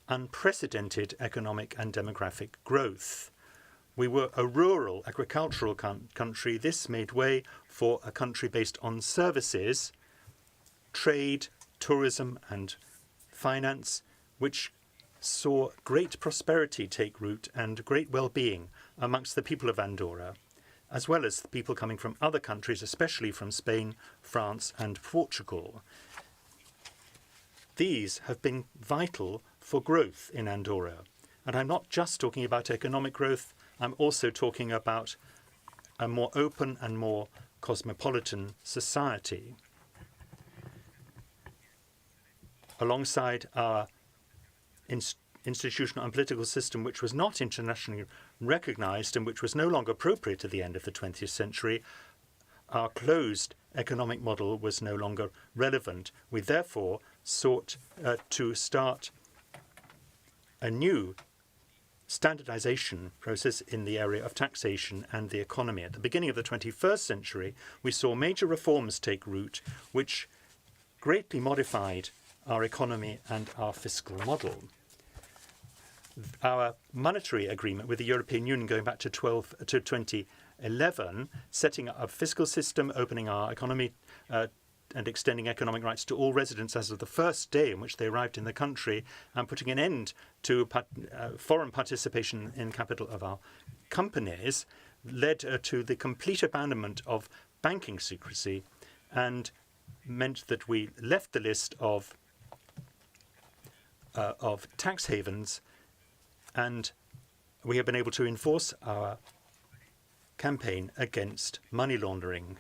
unprecedented economic and demographic growth. We were a rural agricultural country. This made way for a country based on services, trade, tourism and finance, which saw great prosperity take root and great well-being amongst the people of Andorra, as well as the people coming from other countries, especially from Spain, France and Portugal. These have been vital for growth in Andorra. And I'm not just talking about economic growth, I'm also talking about a more open and more cosmopolitan society. Alongside our institutional and political system, which was not internationally recognized and which was no longer appropriate at the end of the 20th century, our closed economic model was no longer relevant. We therefore sought to start a new standardization process in the area of taxation and the economy. At the beginning of the 21st century, we saw major reforms take root, which greatly modified our economy and our fiscal model. Our monetary agreement with the European Union going back to 2011, setting up a fiscal system, opening our economy and extending economic rights to all residents as of the first day in which they arrived in the country, and putting an end to foreign participation in capital of our companies, led to the complete abandonment of banking secrecy and meant that we left the list of tax havens, and we have been able to enforce our campaign against money laundering.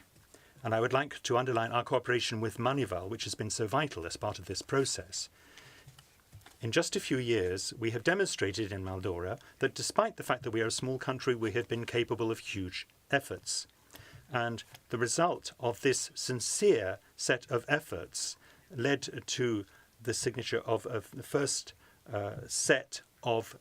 And I would like to underline our cooperation with Manival, which has been so vital as part of this process. In just a few years, we have demonstrated in Andorra that despite the fact that we are a small country, we have been capable of huge efforts. And the result of this sincere set of efforts led to the signature of the first set of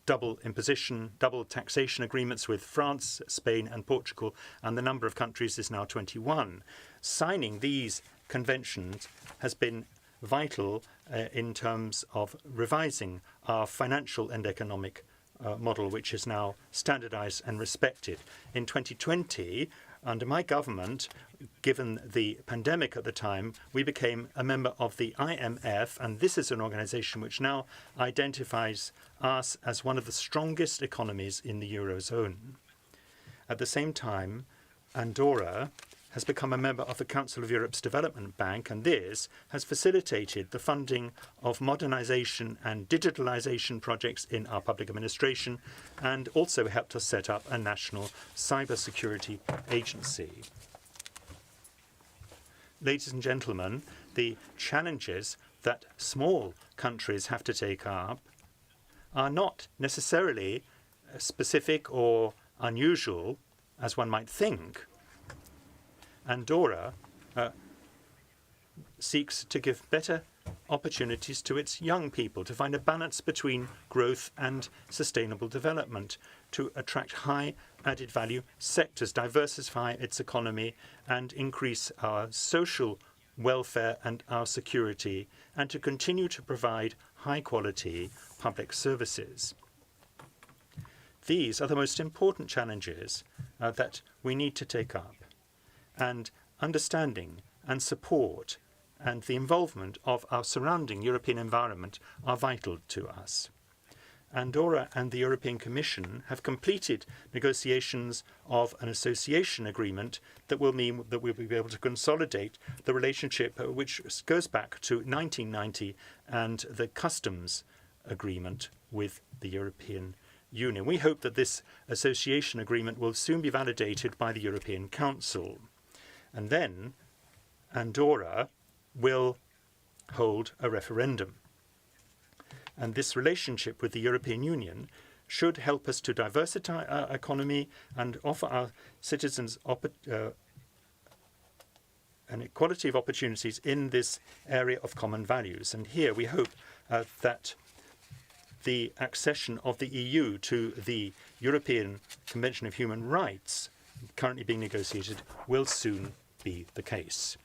double imposition, double taxation agreements with France, Spain and Portugal, and the number of countries is now 21. Signing these conventions has been vital in terms of revising our financial and economic model, which is now standardized and respected. In 2020, under my government, given the pandemic at the time, we became a member of the IMF, and this is an organization which now identifies us as one of the strongest economies in the Eurozone. At the same time, Andorra has become a member of the Council of Europe's Development Bank, and this has facilitated the funding of modernization and digitalization projects in our public administration, and also helped us set up a national cybersecurity agency. Ladies and gentlemen, the challenges that small countries have to take up are not necessarily specific or unusual, as one might think. Andorra seeks to give better opportunities to its young people, to find a balance between growth and sustainable development, to attract high added value sectors, diversify its economy and increase our social welfare and our security, and to continue to provide high quality public services. These are the most important challenges that we need to take up. And understanding and support and the involvement of our surrounding European environment are vital to us. Andorra and the European Commission have completed negotiations of an association agreement that will mean that we'll be able to consolidate the relationship which goes back to 1990 and the customs agreement with the European Union. We hope that this association agreement will soon be validated by the European Council. And then Andorra will hold a referendum. And this relationship with the European Union should help us to diversify our economy and offer our citizens an equality of opportunities in this area of common values. And here we hope that the accession of the EU to the European Convention of Human Rights, currently being negotiated, will soon be the case.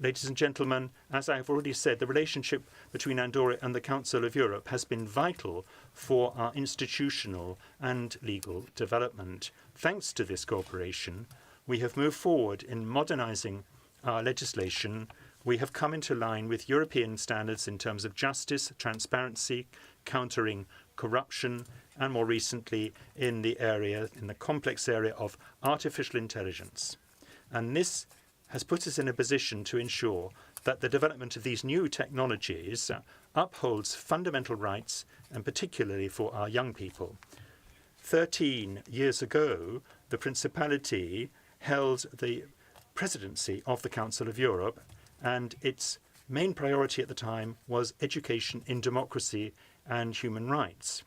Ladies and gentlemen, as I have already said, the relationship between Andorra and the Council of Europe has been vital for our institutional and legal development. Thanks to this cooperation, we have moved forward in modernizing our legislation. We have come into line with European standards in terms of justice, transparency, countering corruption, and more recently in the complex area of artificial intelligence. And this has put us in a position to ensure that the development of these new technologies upholds fundamental rights, and particularly for our young people. 13 years ago, the Principality held the presidency of the Council of Europe, and its main priority at the time was education in democracy and human rights.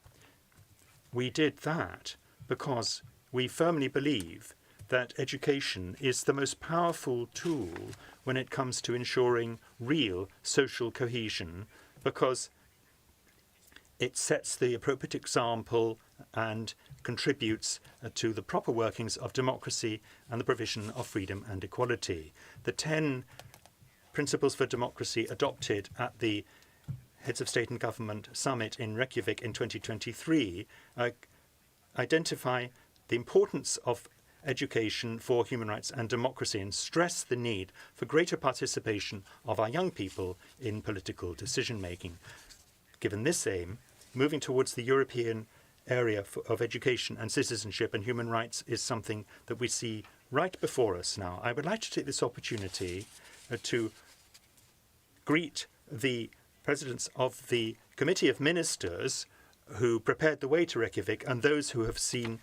We did that because we firmly believe that education is the most powerful tool when it comes to ensuring real social cohesion, because it sets the appropriate example and contributes to the proper workings of democracy and the provision of freedom and equality. The 10 principles for democracy adopted at the Heads of State and Government Summit in Reykjavik in 2023 identify the importance of education for human rights and democracy and stress the need for greater participation of our young people in political decision-making. Given this aim, moving towards the European area of education and citizenship and human rights is something that we see right before us now. I would like to take this opportunity to greet the presidents of the Committee of Ministers who prepared the way to Reykjavik and those who have seen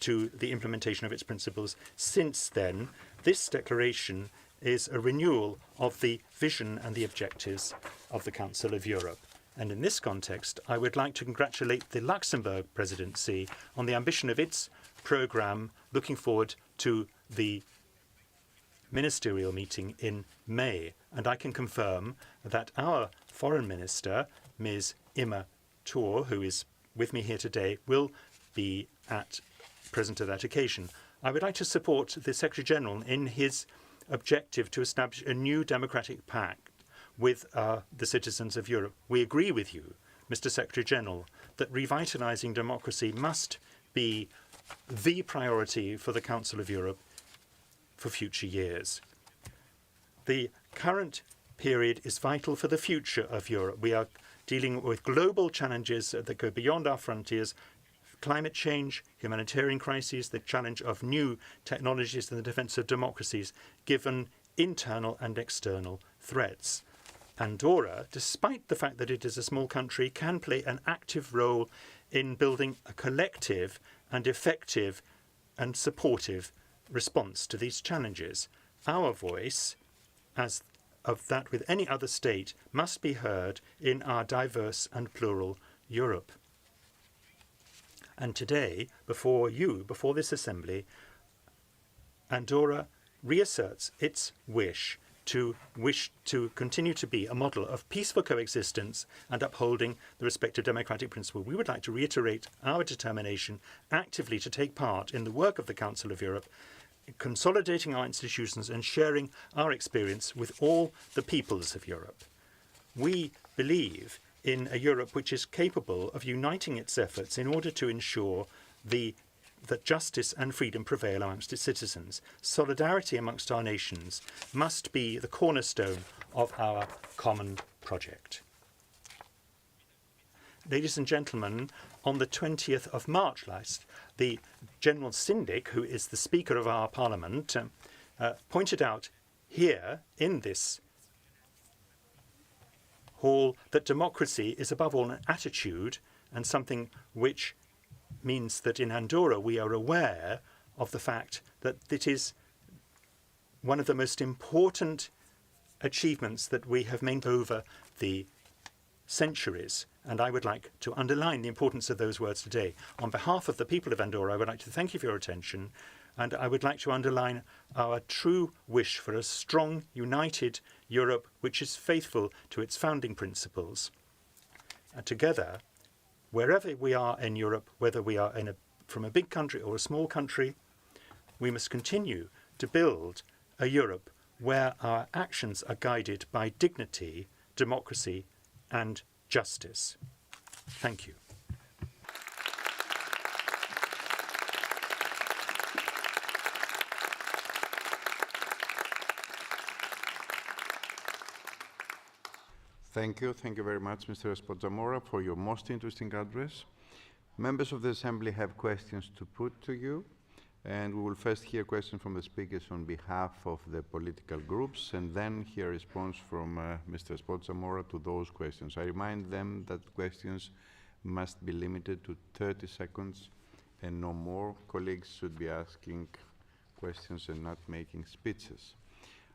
to the implementation of its principles since then. This declaration is a renewal of the vision and the objectives of the Council of Europe. And in this context, I would like to congratulate the Luxembourg presidency on the ambition of its programme, looking forward to the ministerial meeting in May. And I can confirm that our foreign minister, Ms. Imma Thor, who is with me here today, will be present at that occasion. I would like to support the Secretary-General in his objective to establish a new democratic pact with the citizens of Europe. We agree with you, Mr. Secretary-General, that revitalizing democracy must be the priority for the Council of Europe for future years. The current period is vital for the future of Europe. We are dealing with global challenges that go beyond our frontiers: climate change, humanitarian crises, the challenge of new technologies and the defense of democracies, given internal and external threats. Andorra, despite the fact that it is a small country, can play an active role in building a collective and effective and supportive response to these challenges. Our voice, as of that with any other state, must be heard in our diverse and plural Europe. And today, before this assembly, Andorra reasserts its wish to continue to be a model of peaceful coexistence and upholding the respective democratic principle. We would like to reiterate our determination actively to take part in the work of the Council of Europe, consolidating our institutions and sharing our experience with all the peoples of Europe. We believe in a Europe which is capable of uniting its efforts in order to ensure that justice and freedom prevail amongst its citizens. Solidarity amongst our nations must be the cornerstone of our common project. ladies and gentlemen, on the 20th of March last, the General Syndic, who is the Speaker of our Parliament, pointed out here in this hall that democracy is above all an attitude and something which means that in Andorra we are aware of the fact that it is one of the most important achievements that we have made over the centuries, and I would like to underline the importance of those words today. On behalf of the people of Andorra, I would like to thank you for your attention, and I would like to underline our true wish for a strong, united Europe which is faithful to its founding principles. And together, wherever we are in Europe, whether we are from a big country or a small country, we must continue to build a Europe where our actions are guided by dignity, democracy, and justice. Thank you. Thank you. Thank you very much, Mr. Espot Zamora, for your most interesting address. Members of the Assembly have questions to put to you, and we will first hear questions from the speakers on behalf of the political groups, and then hear a response from Mr. Espot Zamora to those questions. I remind them that questions must be limited to 30 seconds and no more. Colleagues should be asking questions and not making speeches.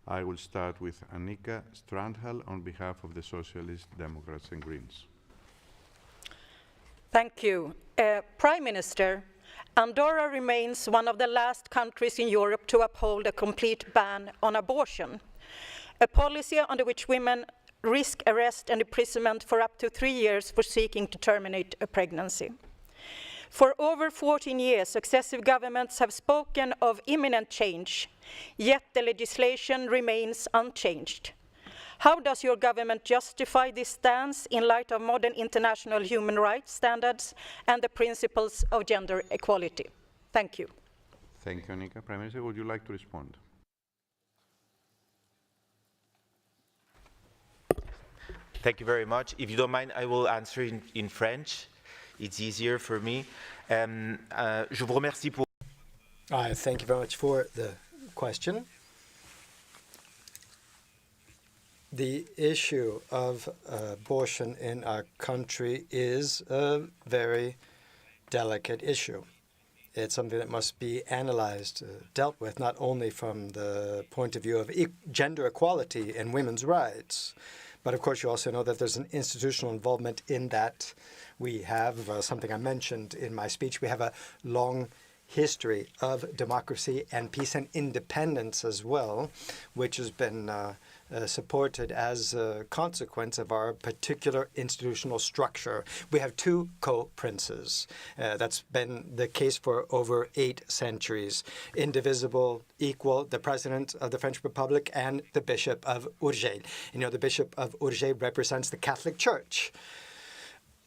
I will start with Annika Strandhal on behalf of the Socialist Democrats and Greens. Thank you. Prime Minister, Andorra remains one of the last countries in Europe to uphold a complete ban on abortion, a policy under which women risk arrest and imprisonment for up to 3 years for seeking to terminate a pregnancy. For over 14 years, successive governments have spoken of imminent change, yet the legislation remains unchanged. How does your government justify this stance in light of modern international human rights standards and the principles of gender equality? Thank you. Thank you, Annika. Prime Minister, would you like to respond? Thank you very much. If you don't mind, I will answer in French. It's easier for me. Je vous remercie pour... Thank you very much for the question. The issue of abortion in our country is a very delicate issue. It's something that must be analyzed, dealt with, not only from the point of view of gender equality and women's rights, but of course you also know that there's an institutional involvement in that. We have something I mentioned in my speech. We have a long history of democracy and peace and independence as well, which has been supported as a consequence of our particular institutional structure. We have two co-princes. That's been the case for over 8 centuries. Indivisible, equal, the President of the French Republic and the Bishop of Urgell. You know, the Bishop of Urgell represents the Catholic Church,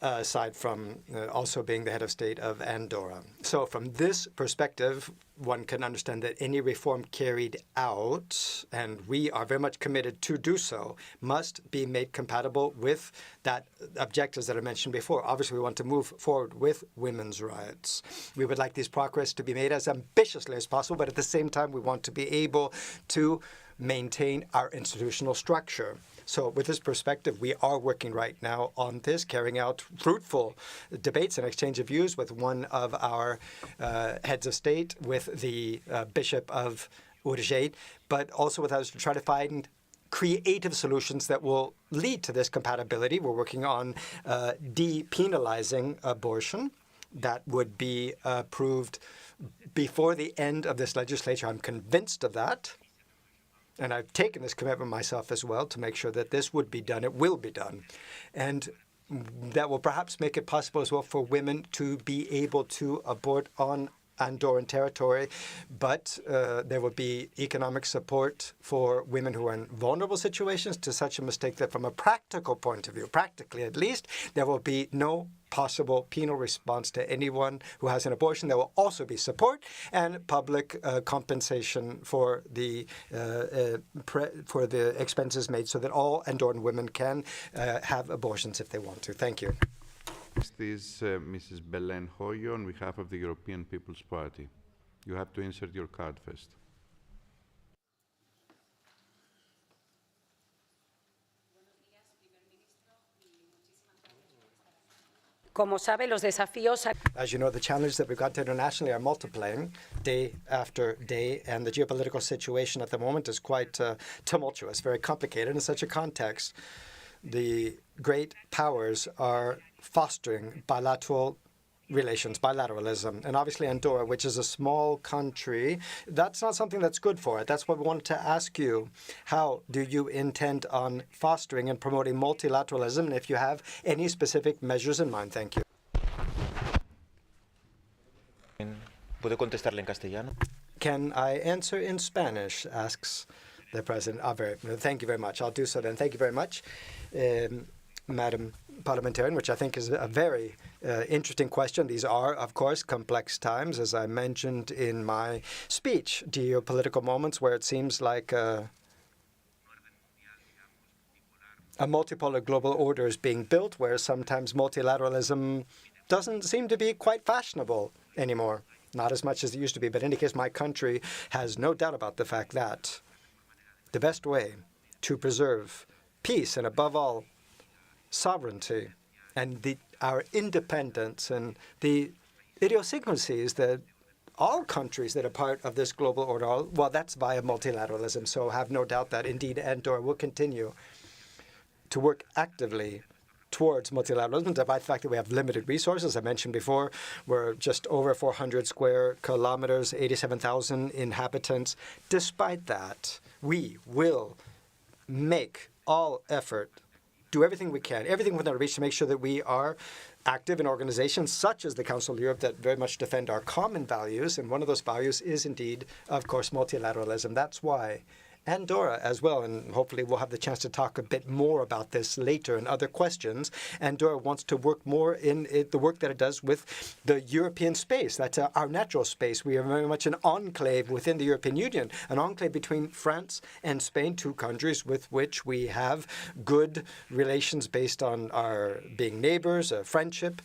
aside from also being the head of state of Andorra. So from this perspective, one can understand that any reform carried out, and we are very much committed to do so, must be made compatible with that objectives that I mentioned before. Obviously, we want to move forward with women's rights. We would like these progress to be made as ambitiously as possible, but at the same time, we want to be able to maintain our institutional structure. So with this perspective, we are working right now on this, carrying out fruitful debates and exchange of views with one of our heads of state, with the Bishop of Urgell, but also with us to try to find creative solutions that will lead to this compatibility. We're working on depenalizing abortion. That would be approved before the end of this legislature. I'm convinced of that. And I've taken this commitment myself as well to make sure that this would be done. It will be done. And that will perhaps make it possible as well for women to be able to abort on Andorran territory, but there will be economic support for women who are in vulnerable situations to such a mistake that from a practical point of view, practically at least, there will be no possible penal response to anyone who has an abortion. There will also be support and public compensation for the expenses made so that all Andorran women can have abortions if they want to. Thank you. Next is Mrs. Belen Hoyo on behalf of the European People's Party. You have to insert your card first. Como sabe, los desafíos. As you know, the challenges that we've got internationally are multiplying day after day, and the geopolitical situation at the moment is quite tumultuous, very complicated. In such a context, the great powers are fostering bilateral relations, bilateralism. And obviously Andorra, which is a small country, that's not something that's good for it. That's what we wanted to ask you. How do you intend on fostering and promoting multilateralism, and if you have any specific measures in mind? Thank you. ¿Puedo contestarle en castellano? Can I answer in Spanish, asks the President. Thank you very much. I'll do so then. Thank you very much, Madam Parliamentarian, which I think is a very interesting question. These are, of course, complex times, as I mentioned in my speech. Geopolitical moments where it seems like a multipolar global order is being built, where sometimes multilateralism doesn't seem to be quite fashionable anymore. Not as much as it used to be, but in any case, my country has no doubt about the fact that the best way to preserve peace and, above all, sovereignty and our independence and the idiosyncrasies that all countries that are part of this global order, well, that's via multilateralism. So have no doubt that indeed Andorra will continue to work actively towards multilateralism, despite the fact that we have limited resources. I mentioned before, we're just over 400 square kilometers, 87,000 inhabitants. Despite that, we will make all effort, do everything we can, everything within our reach to make sure that we are active in organizations such as the Council of Europe that very much defend our common values. And one of those values is indeed, of course, multilateralism. That's why Andorra as well, and hopefully we'll have the chance to talk a bit more about this later in other questions. Andorra wants to work more in the work that it does with the European space. That's our natural space. We are very much an enclave within the European Union, an enclave between France and Spain, two countries with which we have good relations based on our being neighbors, a friendship.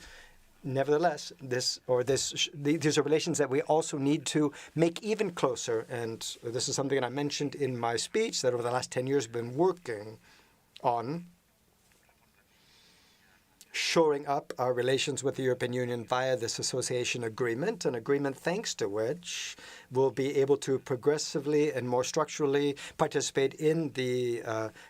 Nevertheless, these are relations that we also need to make even closer. And this is something that I mentioned in my speech, that over the last 10 years we've been working on shoring up our relations with the European Union via this association agreement, an agreement thanks to which we'll be able to progressively and more structurally participate in the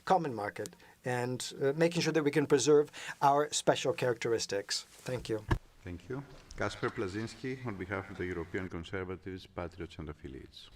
common market and making sure that we can preserve our special characteristics. Thank you. Thank you. Kasper Plazinski on behalf of the European Conservatives, Patriots and Affiliates.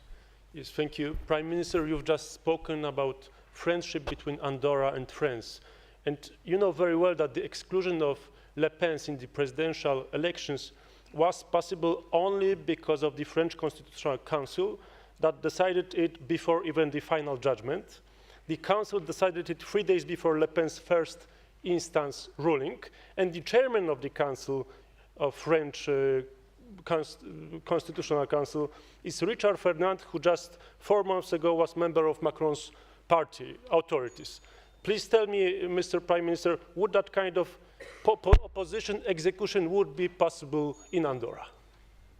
Yes, thank you. Prime Minister, you've just spoken about friendship between Andorra and France. And you know very well that the exclusion of Le Pen in the presidential elections was possible only because of the French Constitutional Council that decided it before even the final judgment. The Council decided it 3 days before Le Pen's first instance ruling, and the chairman of the Council of French Constitutional Council is Richard Fernand, who just 4 months ago was member of Macron's party authorities. Please tell me, Mr. Prime Minister, would that kind of opposition execution would be possible in Andorra?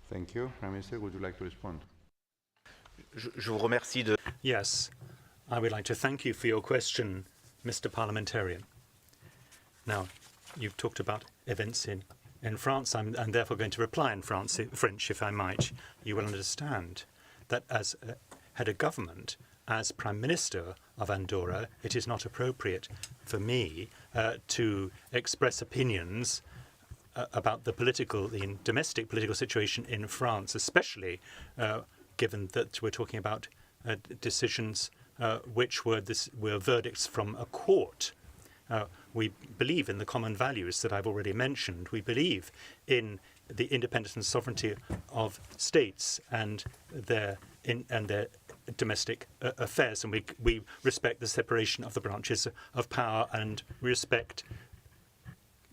Thank you. Prime Minister, would you like to respond? Je vous remercie de... Yes, I would like to thank you for your question, Mr. Parliamentarian. Now, you've talked about events in France. I'm therefore going to reply in French, if I might. You will understand that as head of government, as Prime Minister of Andorra, it is not appropriate for me to express opinions about the domestic political situation in France, especially given that we're talking about decisions which were verdicts from a court. We believe in the common values that I've already mentioned. We believe in the independence and sovereignty of states and their domestic affairs, and we respect the separation of the branches of power and respect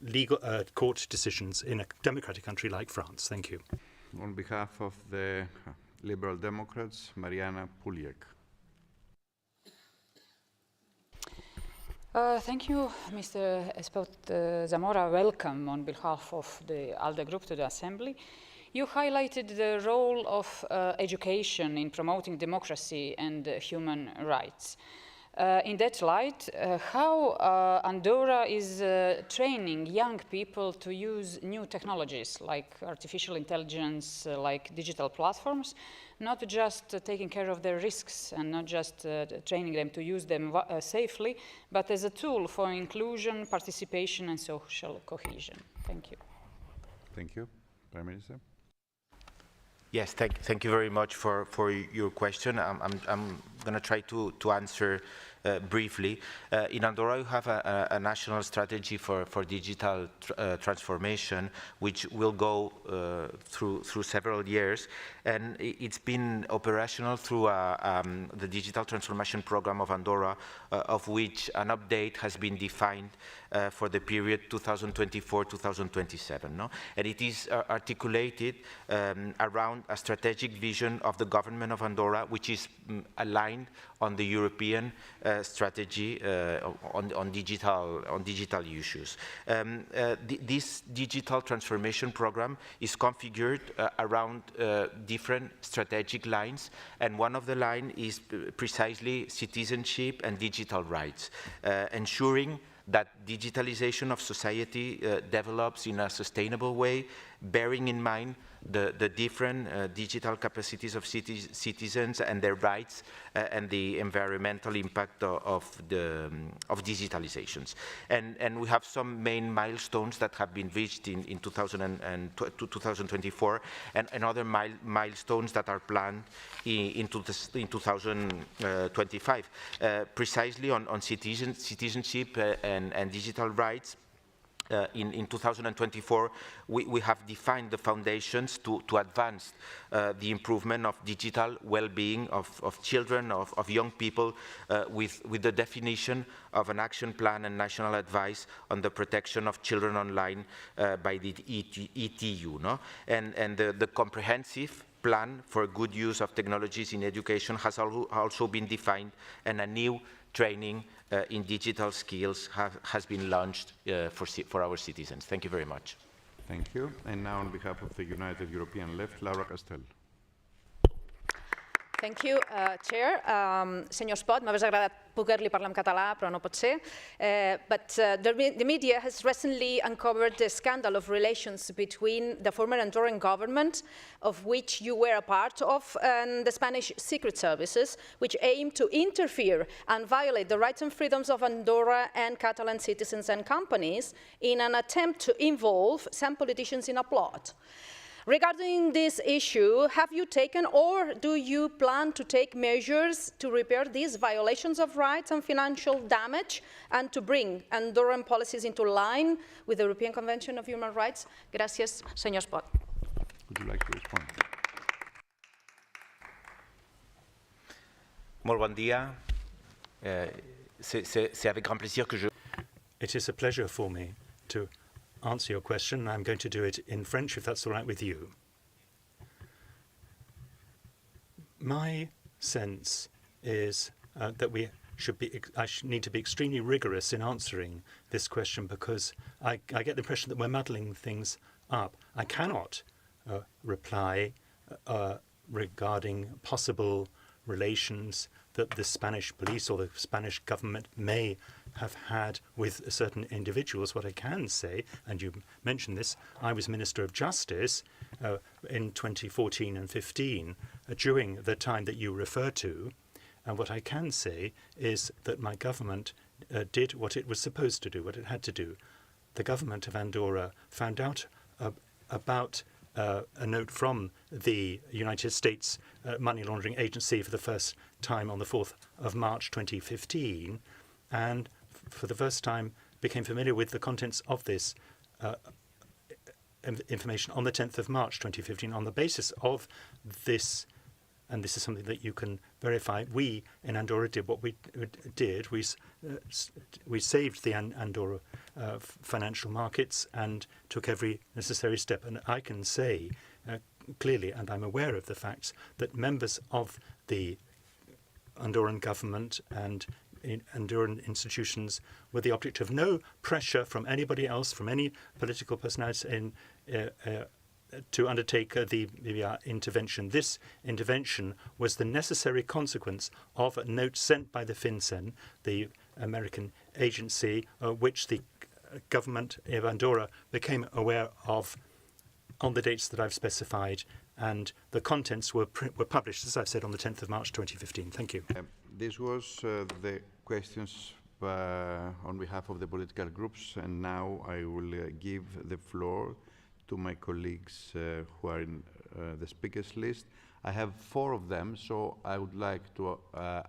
legal court decisions in a democratic country like France. Thank you. On behalf of the Liberal Democrats, Mariana Puliek. Thank you, Mr. Espot Zamora. Welcome on behalf of the ALDE group to the Assembly. You highlighted the role of education in promoting democracy and human rights. In that light, how Andorra is training young people to use new technologies like artificial intelligence, like digital platforms, not just taking care of their risks and not just training them to use them safely, but as a tool for inclusion, participation, and social cohesion. Thank you. Thank you. Prime Minister. Yes, thank you very much for your question. I'm going to try to answer briefly. In Andorra, you have a national strategy for digital transformation, which will go through several years, and it's been operational through the Digital Transformation Program of Andorra, of which an update has been defined for the period 2024-2027. No? And it is articulated around a strategic vision of the government of Andorra, which is aligned on the European strategy on digital issues. This digital transformation program is configured around different strategic lines, and one of the lines is precisely citizenship and digital rights, ensuring that digitalization of society develops in a sustainable way, bearing in mind the different digital capacities of citizens and their rights and the environmental impact of digitalizations. And we have some main milestones that have been reached in 2024 and other milestones that are planned in 2025. Precisely on citizenship and digital rights. In 2024, we have defined the foundations to advance the improvement of digital well-being of children, of young people, with the definition of an action plan and national advice on the protection of children online by the ETU. No? And the comprehensive plan for good use of technologies in education has also been defined, and a new training in digital skills has been launched for our citizens. Thank you very much. Thank you. And now on behalf of the United European Left, Laura Castel. Thank you, Chair. Senyor Espot, m'hagués agradat poder-li parlar en català, però no pot ser. But the media has recently uncovered the scandal of relations between the former Andorran government, of which you were a part of, and the Spanish secret services, which aim to interfere and violate the rights and freedoms of Andorra and Catalan citizens and companies in an attempt to involve some politicians in a plot. Regarding this issue, have you taken or do you plan to take measures to repair these violations of rights and financial damage and to bring Andorran policies into line with the European Convention of Human Rights? Gracias, señor Espot. Would you like to respond? Molt bon dia. C'est avec grand plaisir que je... It is a pleasure for me to answer your question. I'm going to do it in French, if that's all right with you. My sense is that I need to be extremely rigorous in answering this question, because I get the impression that we're muddling things up. I cannot reply regarding possible relations that the Spanish police or the Spanish government may have had with certain individuals. What I can say, and you mentioned this, I was Minister of Justice in 2014 and 15, during the time that you refer to, and what I can say is that my government did what it was supposed to do, what it had to do. The government of Andorra found out about a note from the United States Money Laundering Agency for the first time on the 4th of March 2015, and for the first time became familiar with the contents of this information on the 10th of March 2015. On the basis of this, and this is something that you can verify, we in Andorra did what we did. We saved the Andorra financial markets and took every necessary step. And I can say clearly, and I'm aware of the facts, that members of the Andorran government and Andorran institutions with the object of no pressure from anybody else, from any political personality to undertake the intervention. This intervention was the necessary consequence of a note sent by the FinCEN, the American agency, which the government of Andorra became aware of on the dates that I've specified, and the contents were published, as I've said, on the 10th of March 2015. Thank you. This was the questions on behalf of the political groups, and now I will give the floor to my colleagues who are in the speakers list. I have 4 of them, so I would like to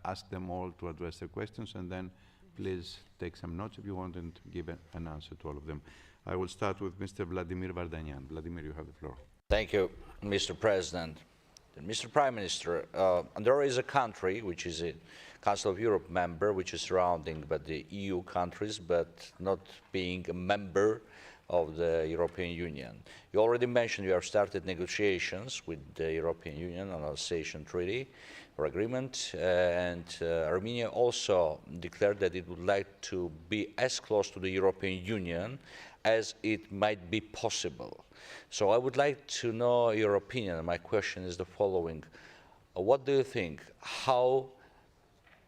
ask them all to address their questions, and then please take some notes if you want and give an answer to all of them. I will start with Mr. Vladimir Vardanyan. Vladimir, you have the floor. Thank you, Mr. President. Mr. Prime Minister, Andorra is a country which is a Council of Europe member, which is surrounding by the EU countries, but not being a member of the European Union. You already mentioned you have started negotiations with the European Union on an association treaty or agreement, and Armenia also declared that it would like to be as close to the European Union as it might be possible. So I would like to know your opinion. My question is the following. What do you think? How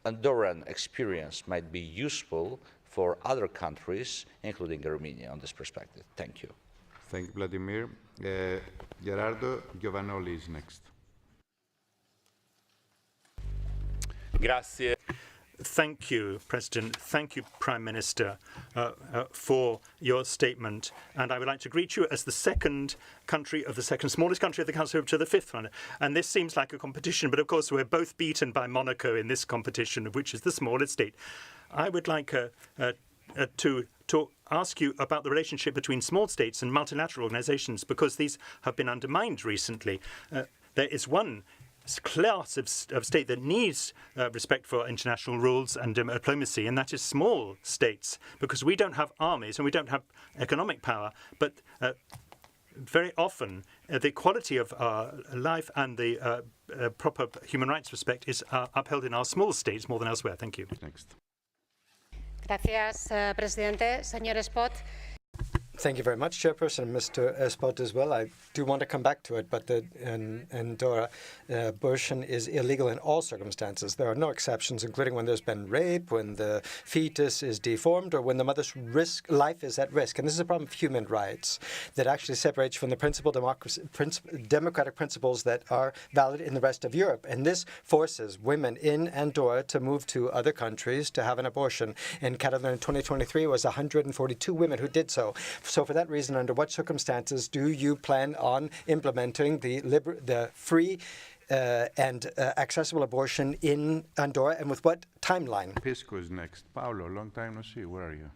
Andorran experience might be useful for other countries, including Armenia, on this perspective? Thank you. Thank you, Vladimir. Gerardo Giovanoli is next. Grazie. Thank you, President. Thank you, Prime Minister, for your statement. And I would like to greet you as the second smallest country of the Council to the 5th one. And this seems like a competition, but of course we're both beaten by Monaco in this competition, which is the smallest state. I would like to ask you about the relationship between small states and multilateral organizations, because these have been undermined recently. There is one class of state that needs respect for international rules and diplomacy, and that is small states, because we don't have armies and we don't have economic power, but very often the quality of our life and the proper human rights respect is upheld in our small states more than elsewhere. Thank you. Next. Gracias, Presidente. Señor Espot. Thank you very much, Chairperson, Mr. Espot as well. I do want to come back to it, but in Andorra, abortion is illegal in all circumstances. There are no exceptions, including when there's been rape, when the fetus is deformed, or when the mother's life is at risk. And this is a problem of human rights that actually separates from the democratic principles that are valid in the rest of Europe. And this forces women in Andorra to move to other countries to have an abortion. In Catalan in 2023, it was 142 women who did so. So for that reason, under what circumstances do you plan on implementing the free and accessible abortion in Andorra, and with what timeline? Pisco is next. Paolo, long time no see. Where are you?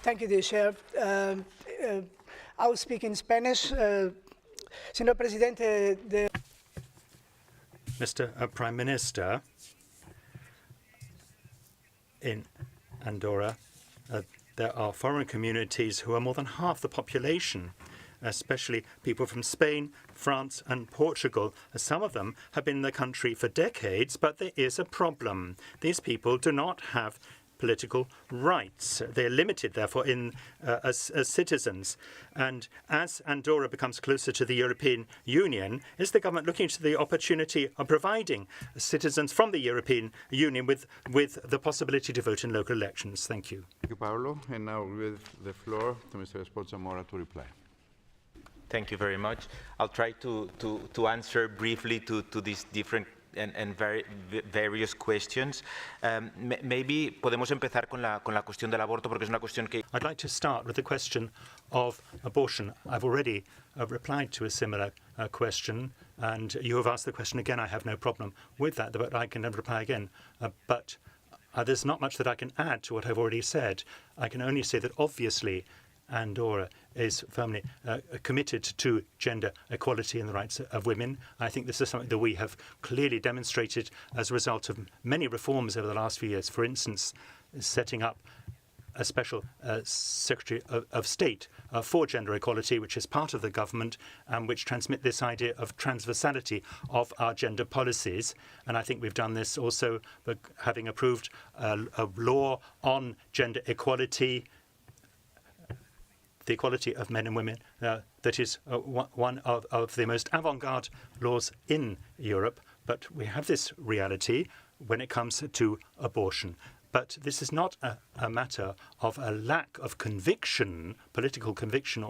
Thank you, dear Chair. I will speak in Spanish. Señor Presidente, Mr. Prime Minister, in Andorra, there are foreign communities who are more than half the population, especially people from Spain, France and Portugal. Some of them have been in the country for decades, but there is a problem. These people do not have political rights. They're limited, therefore, as citizens. And as Andorra becomes closer to the European Union, is the government looking into the opportunity of providing citizens from the European Union with the possibility to vote in local elections? Thank you. Thank you, Paolo. And now with the floor to Mr. Espot Zamora to reply. Thank you very much. I'll try to answer briefly to these different and various questions. Maybe podemos empezar con la cuestión del aborto, porque es una cuestión que... I'd like to start with the question of abortion. I've already replied to a similar question, and you have asked the question again. I have no problem with that, but I can reply again. But there's not much that I can add to what I've already said. I can only say that obviously Andorra is firmly committed to gender equality and the rights of women. I think this is something that we have clearly demonstrated as a result of many reforms over the last few years. For instance, setting up a special Secretary of State for gender equality, which is part of the government and which transmit this idea of transversality of our gender policies. And I think we've done this also by having approved a law on gender equality, the equality of men and women, that is one of the most avant-garde laws in Europe. But we have this reality when it comes to abortion. But this is not a matter of a lack of conviction, political conviction,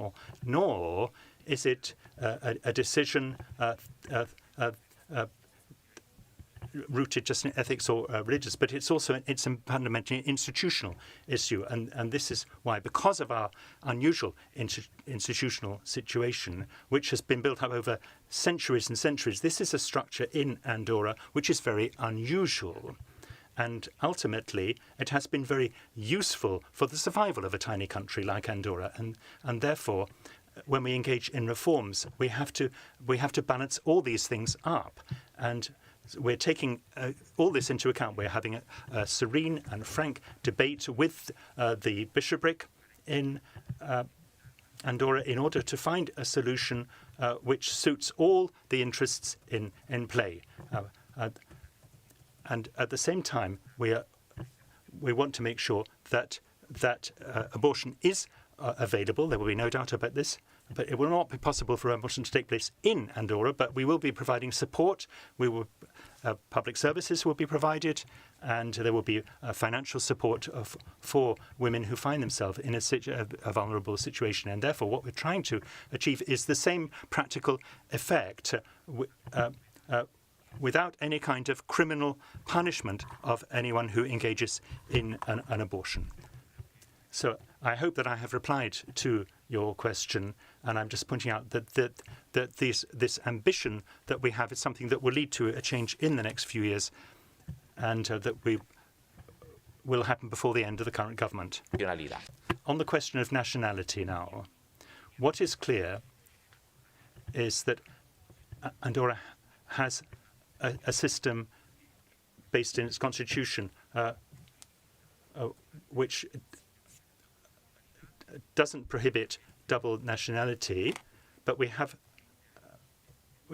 nor is it a decision rooted just in ethics or religious, but it's also a fundamentally institutional issue. And this is why, because of our unusual institutional situation, which has been built up over centuries and centuries, this is a structure in Andorra which is very unusual. And ultimately, it has been very useful for the survival of a tiny country like Andorra. And therefore, when we engage in reforms, we have to balance all these things up. And we're taking all this into account. We're having a serene and frank debate with the bishopric in Andorra in order to find a solution which suits all the interests in play. And at the same time, we want to make sure that abortion is available. There will be no doubt about this. But it will not be possible for abortion to take place in Andorra, but we will be providing support. Public services will be provided, and there will be financial support for women who find themselves in a vulnerable situation. And therefore, what we're trying to achieve is the same practical effect without any kind of criminal punishment of anyone who engages in an abortion. So I hope that I have replied to your question, and I'm just pointing out that this ambition that we have is something that will lead to a change in the next few years, and that will happen before the end of the current government. On the question of nationality now, what is clear is that Andorra has a system based in its constitution which doesn't prohibit double nationality, but we have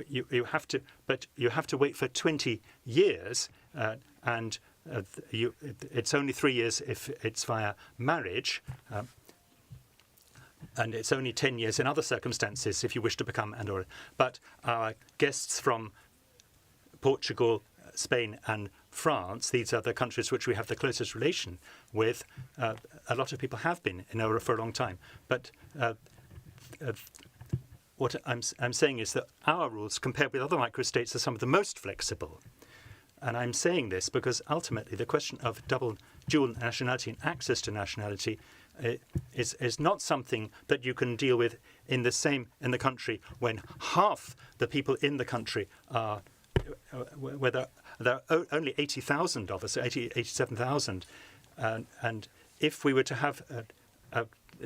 you have to wait for 20 years, and it's only 3 years if it's via marriage, and it's only 10 years in other circumstances if you wish to become Andorra. But our guests from Portugal, Spain and France, these are the countries which we have the closest relation with. A lot of people have been in Andorra for a long time. But what I'm saying is that our rules, compared with other microstates, are some of the most flexible. And I'm saying this because ultimately the question of dual nationality and access to nationality is not something that you can deal with in the country when half the people in the country are where there are only 80,000 of us, 87,000, and if we were to have a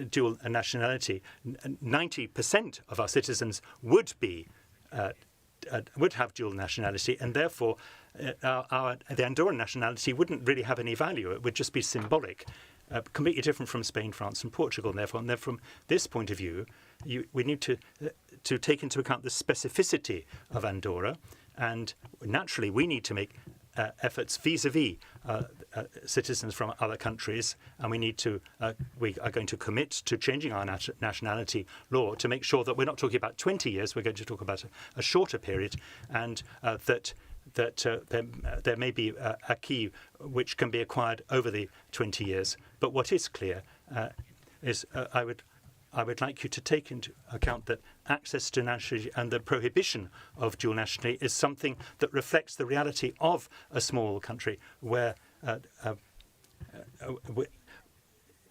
dual nationality, 90% of our citizens would have dual nationality, and therefore the Andorran nationality wouldn't really have any value. It would just be symbolic, completely different from Spain, France, and Portugal. And therefore, from this point of view, we need to take into account the specificity of Andorra. And naturally, we need to make efforts vis-à-vis citizens from other countries, and we are going to commit to changing our nationality law to make sure that we're not talking about 20 years. We're going to talk about a shorter period, and that there may be a key which can be acquired over the 20 years. But what is clear is I would like you to take into account that access to nationality and the prohibition of dual nationality is something that reflects the reality of a small country where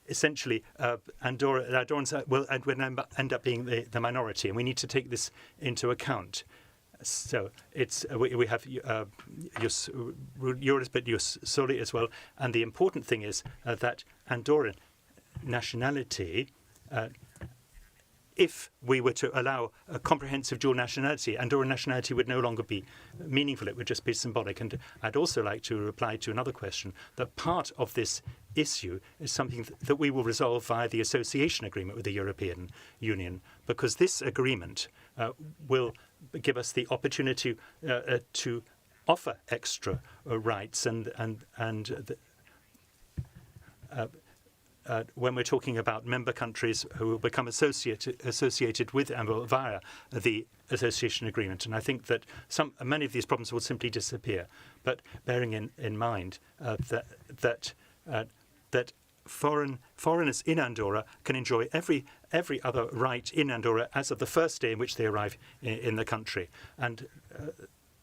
essentially Andorrans will end up being the minority, and we need to take this into account. So we have Juris, but Jus Soli as well, and the important thing is that Andorran nationality if we were to allow a comprehensive dual nationality, Andorran nationality would no longer be meaningful, it would just be symbolic. And I'd also like to reply to another question, that part of this issue is something that we will resolve via the association agreement with the European Union, because this agreement will give us the opportunity to offer extra rights when we're talking about member countries who will become associated with Andorra via the association agreement. And I think that many of these problems will simply disappear. But bearing in mind that foreigners in Andorra can enjoy every other right in Andorra as of the first day in which they arrive in the country. And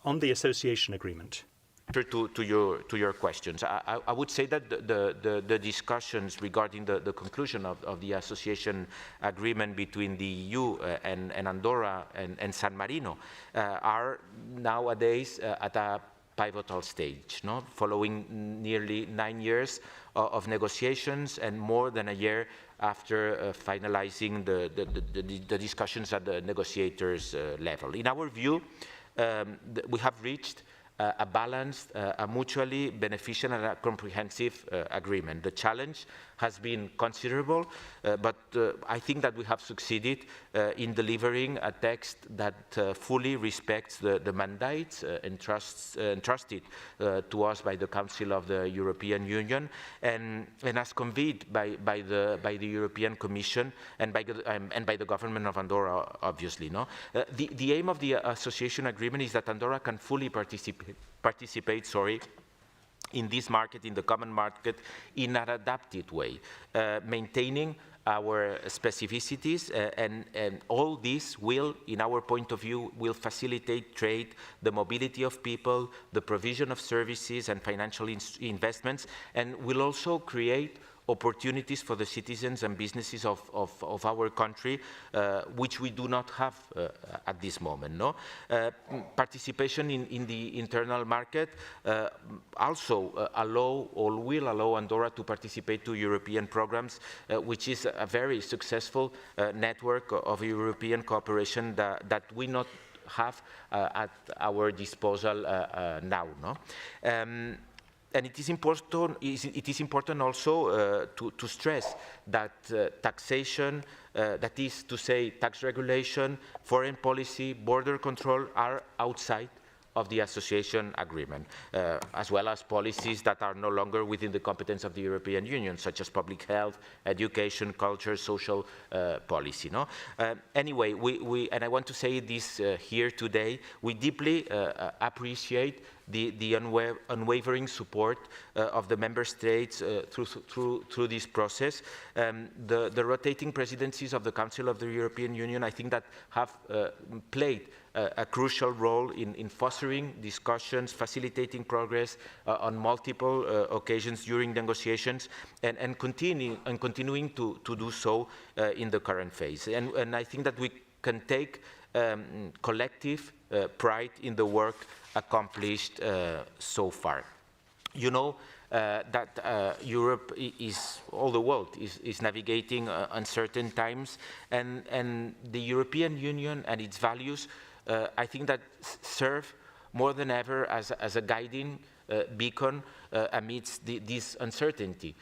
on the association agreement. To your questions, I would say that the discussions regarding the conclusion of the association agreement between the EU and Andorra and San Marino are nowadays at a pivotal stage, no? Following nearly 9 years of negotiations and more than a year after finalizing the discussions at the negotiators' level. In our view, we have reached a balanced, a mutually beneficial and a comprehensive agreement. The challenge has been considerable, but I think that we have succeeded in delivering a text that fully respects the mandates entrusted to us by the Council of the European Union and as conveyed by the European Commission and by the government of Andorra, obviously. No? The aim of the association agreement is that Andorra can fully participate in this market, in the common market, in an adapted way, maintaining our specificities, and all this will, in our point of view, will facilitate trade, the mobility of people, the provision of services and financial investments, and will also create opportunities for the citizens and businesses of our country, which we do not have at this moment. No? Participation in the internal market also allow or will allow Andorra to participate to European programs, which is a very successful network of European cooperation that we not have at our disposal now. No? And it is important also to stress that taxation, that is to say tax regulation, foreign policy, border control are outside of the association agreement, as well as policies that are no longer within the competence of the European Union, such as public health, education, culture, social policy. No? Anyway, and I want to say this here today, we deeply appreciate the unwavering support of the member states through this process. The rotating presidencies of the Council of the European Union, I think that have played a crucial role in fostering discussions, facilitating progress on multiple occasions during negotiations, and continuing to do so in the current phase. And I think that we can take collective pride in the work accomplished so far. You know that Europe all the world is navigating uncertain times, and the European Union and its values, I think that serve more than ever as a guiding beacon amidst this uncertainty.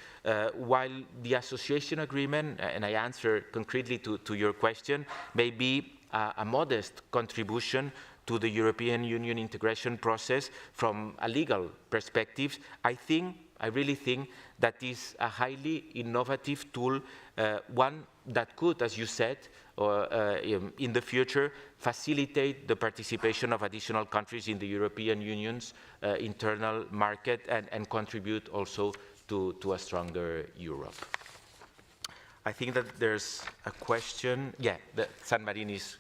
While the association agreement, and I answer concretely to your question, may be a modest contribution to the European Union integration process from a legal perspective, I really think that is a highly innovative tool, one that could, as you said, in the future, facilitate the participation of additional countries in the European Union's internal market and contribute also to a stronger Europe. I think that there's a question. Yeah, the San Marino's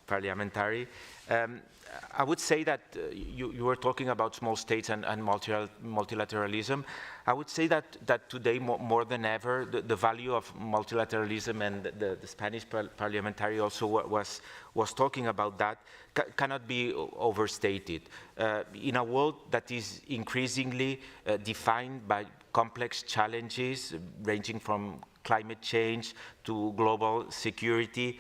parliamentary. I would say that you were talking about small states and multilateralism. I would say that today, more than ever, the value of multilateralism, and the Spanish parliamentary also was talking about that, cannot be overstated. In a world that is increasingly defined by complex challenges ranging from climate change to global security.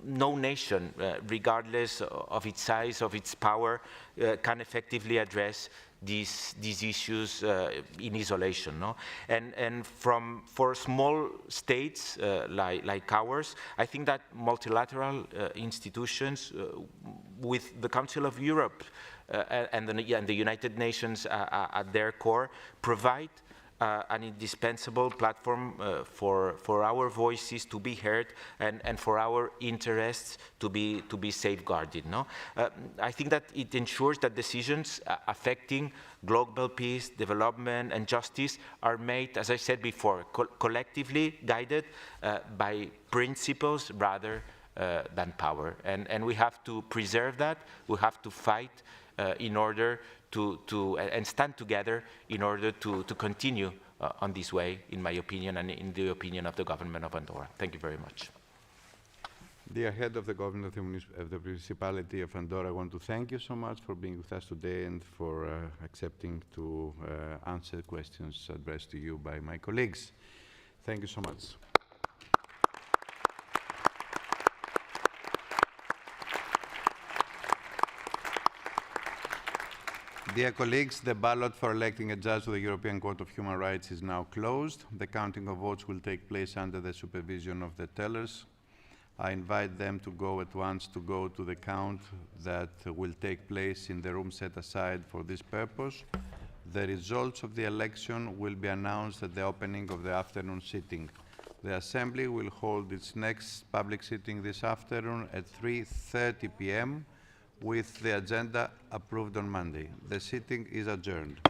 No nation, regardless of its size, of its power, can effectively address these issues in isolation. No? And for small states like ours, I think that multilateral institutions with the Council of Europe and the United Nations at their core provide an indispensable platform for our voices to be heard and for our interests to be safeguarded. No? I think that it ensures that decisions affecting global peace, development, and justice are made, as I said before, collectively guided by principles rather than power. And we have to preserve that. We have to fight in order and stand together in order to continue on this way, in my opinion, and in the opinion of the government of Andorra. Thank you very much. Dear Head of the Government of the Municipality of Andorra, I want to thank you so much for being with us today and for accepting to answer questions addressed to you by my colleagues. Thank you so much. Dear colleagues, the ballot for electing a judge to the European Court of Human Rights is now closed. The counting of votes will take place under the supervision of the tellers. I invite them to go at once to the count that will take place in the room set aside for this purpose. The results of the election will be announced at the opening of the afternoon sitting. The Assembly will hold its next public sitting this afternoon at 3:30 p.m. with the agenda approved on Monday. The sitting is adjourned.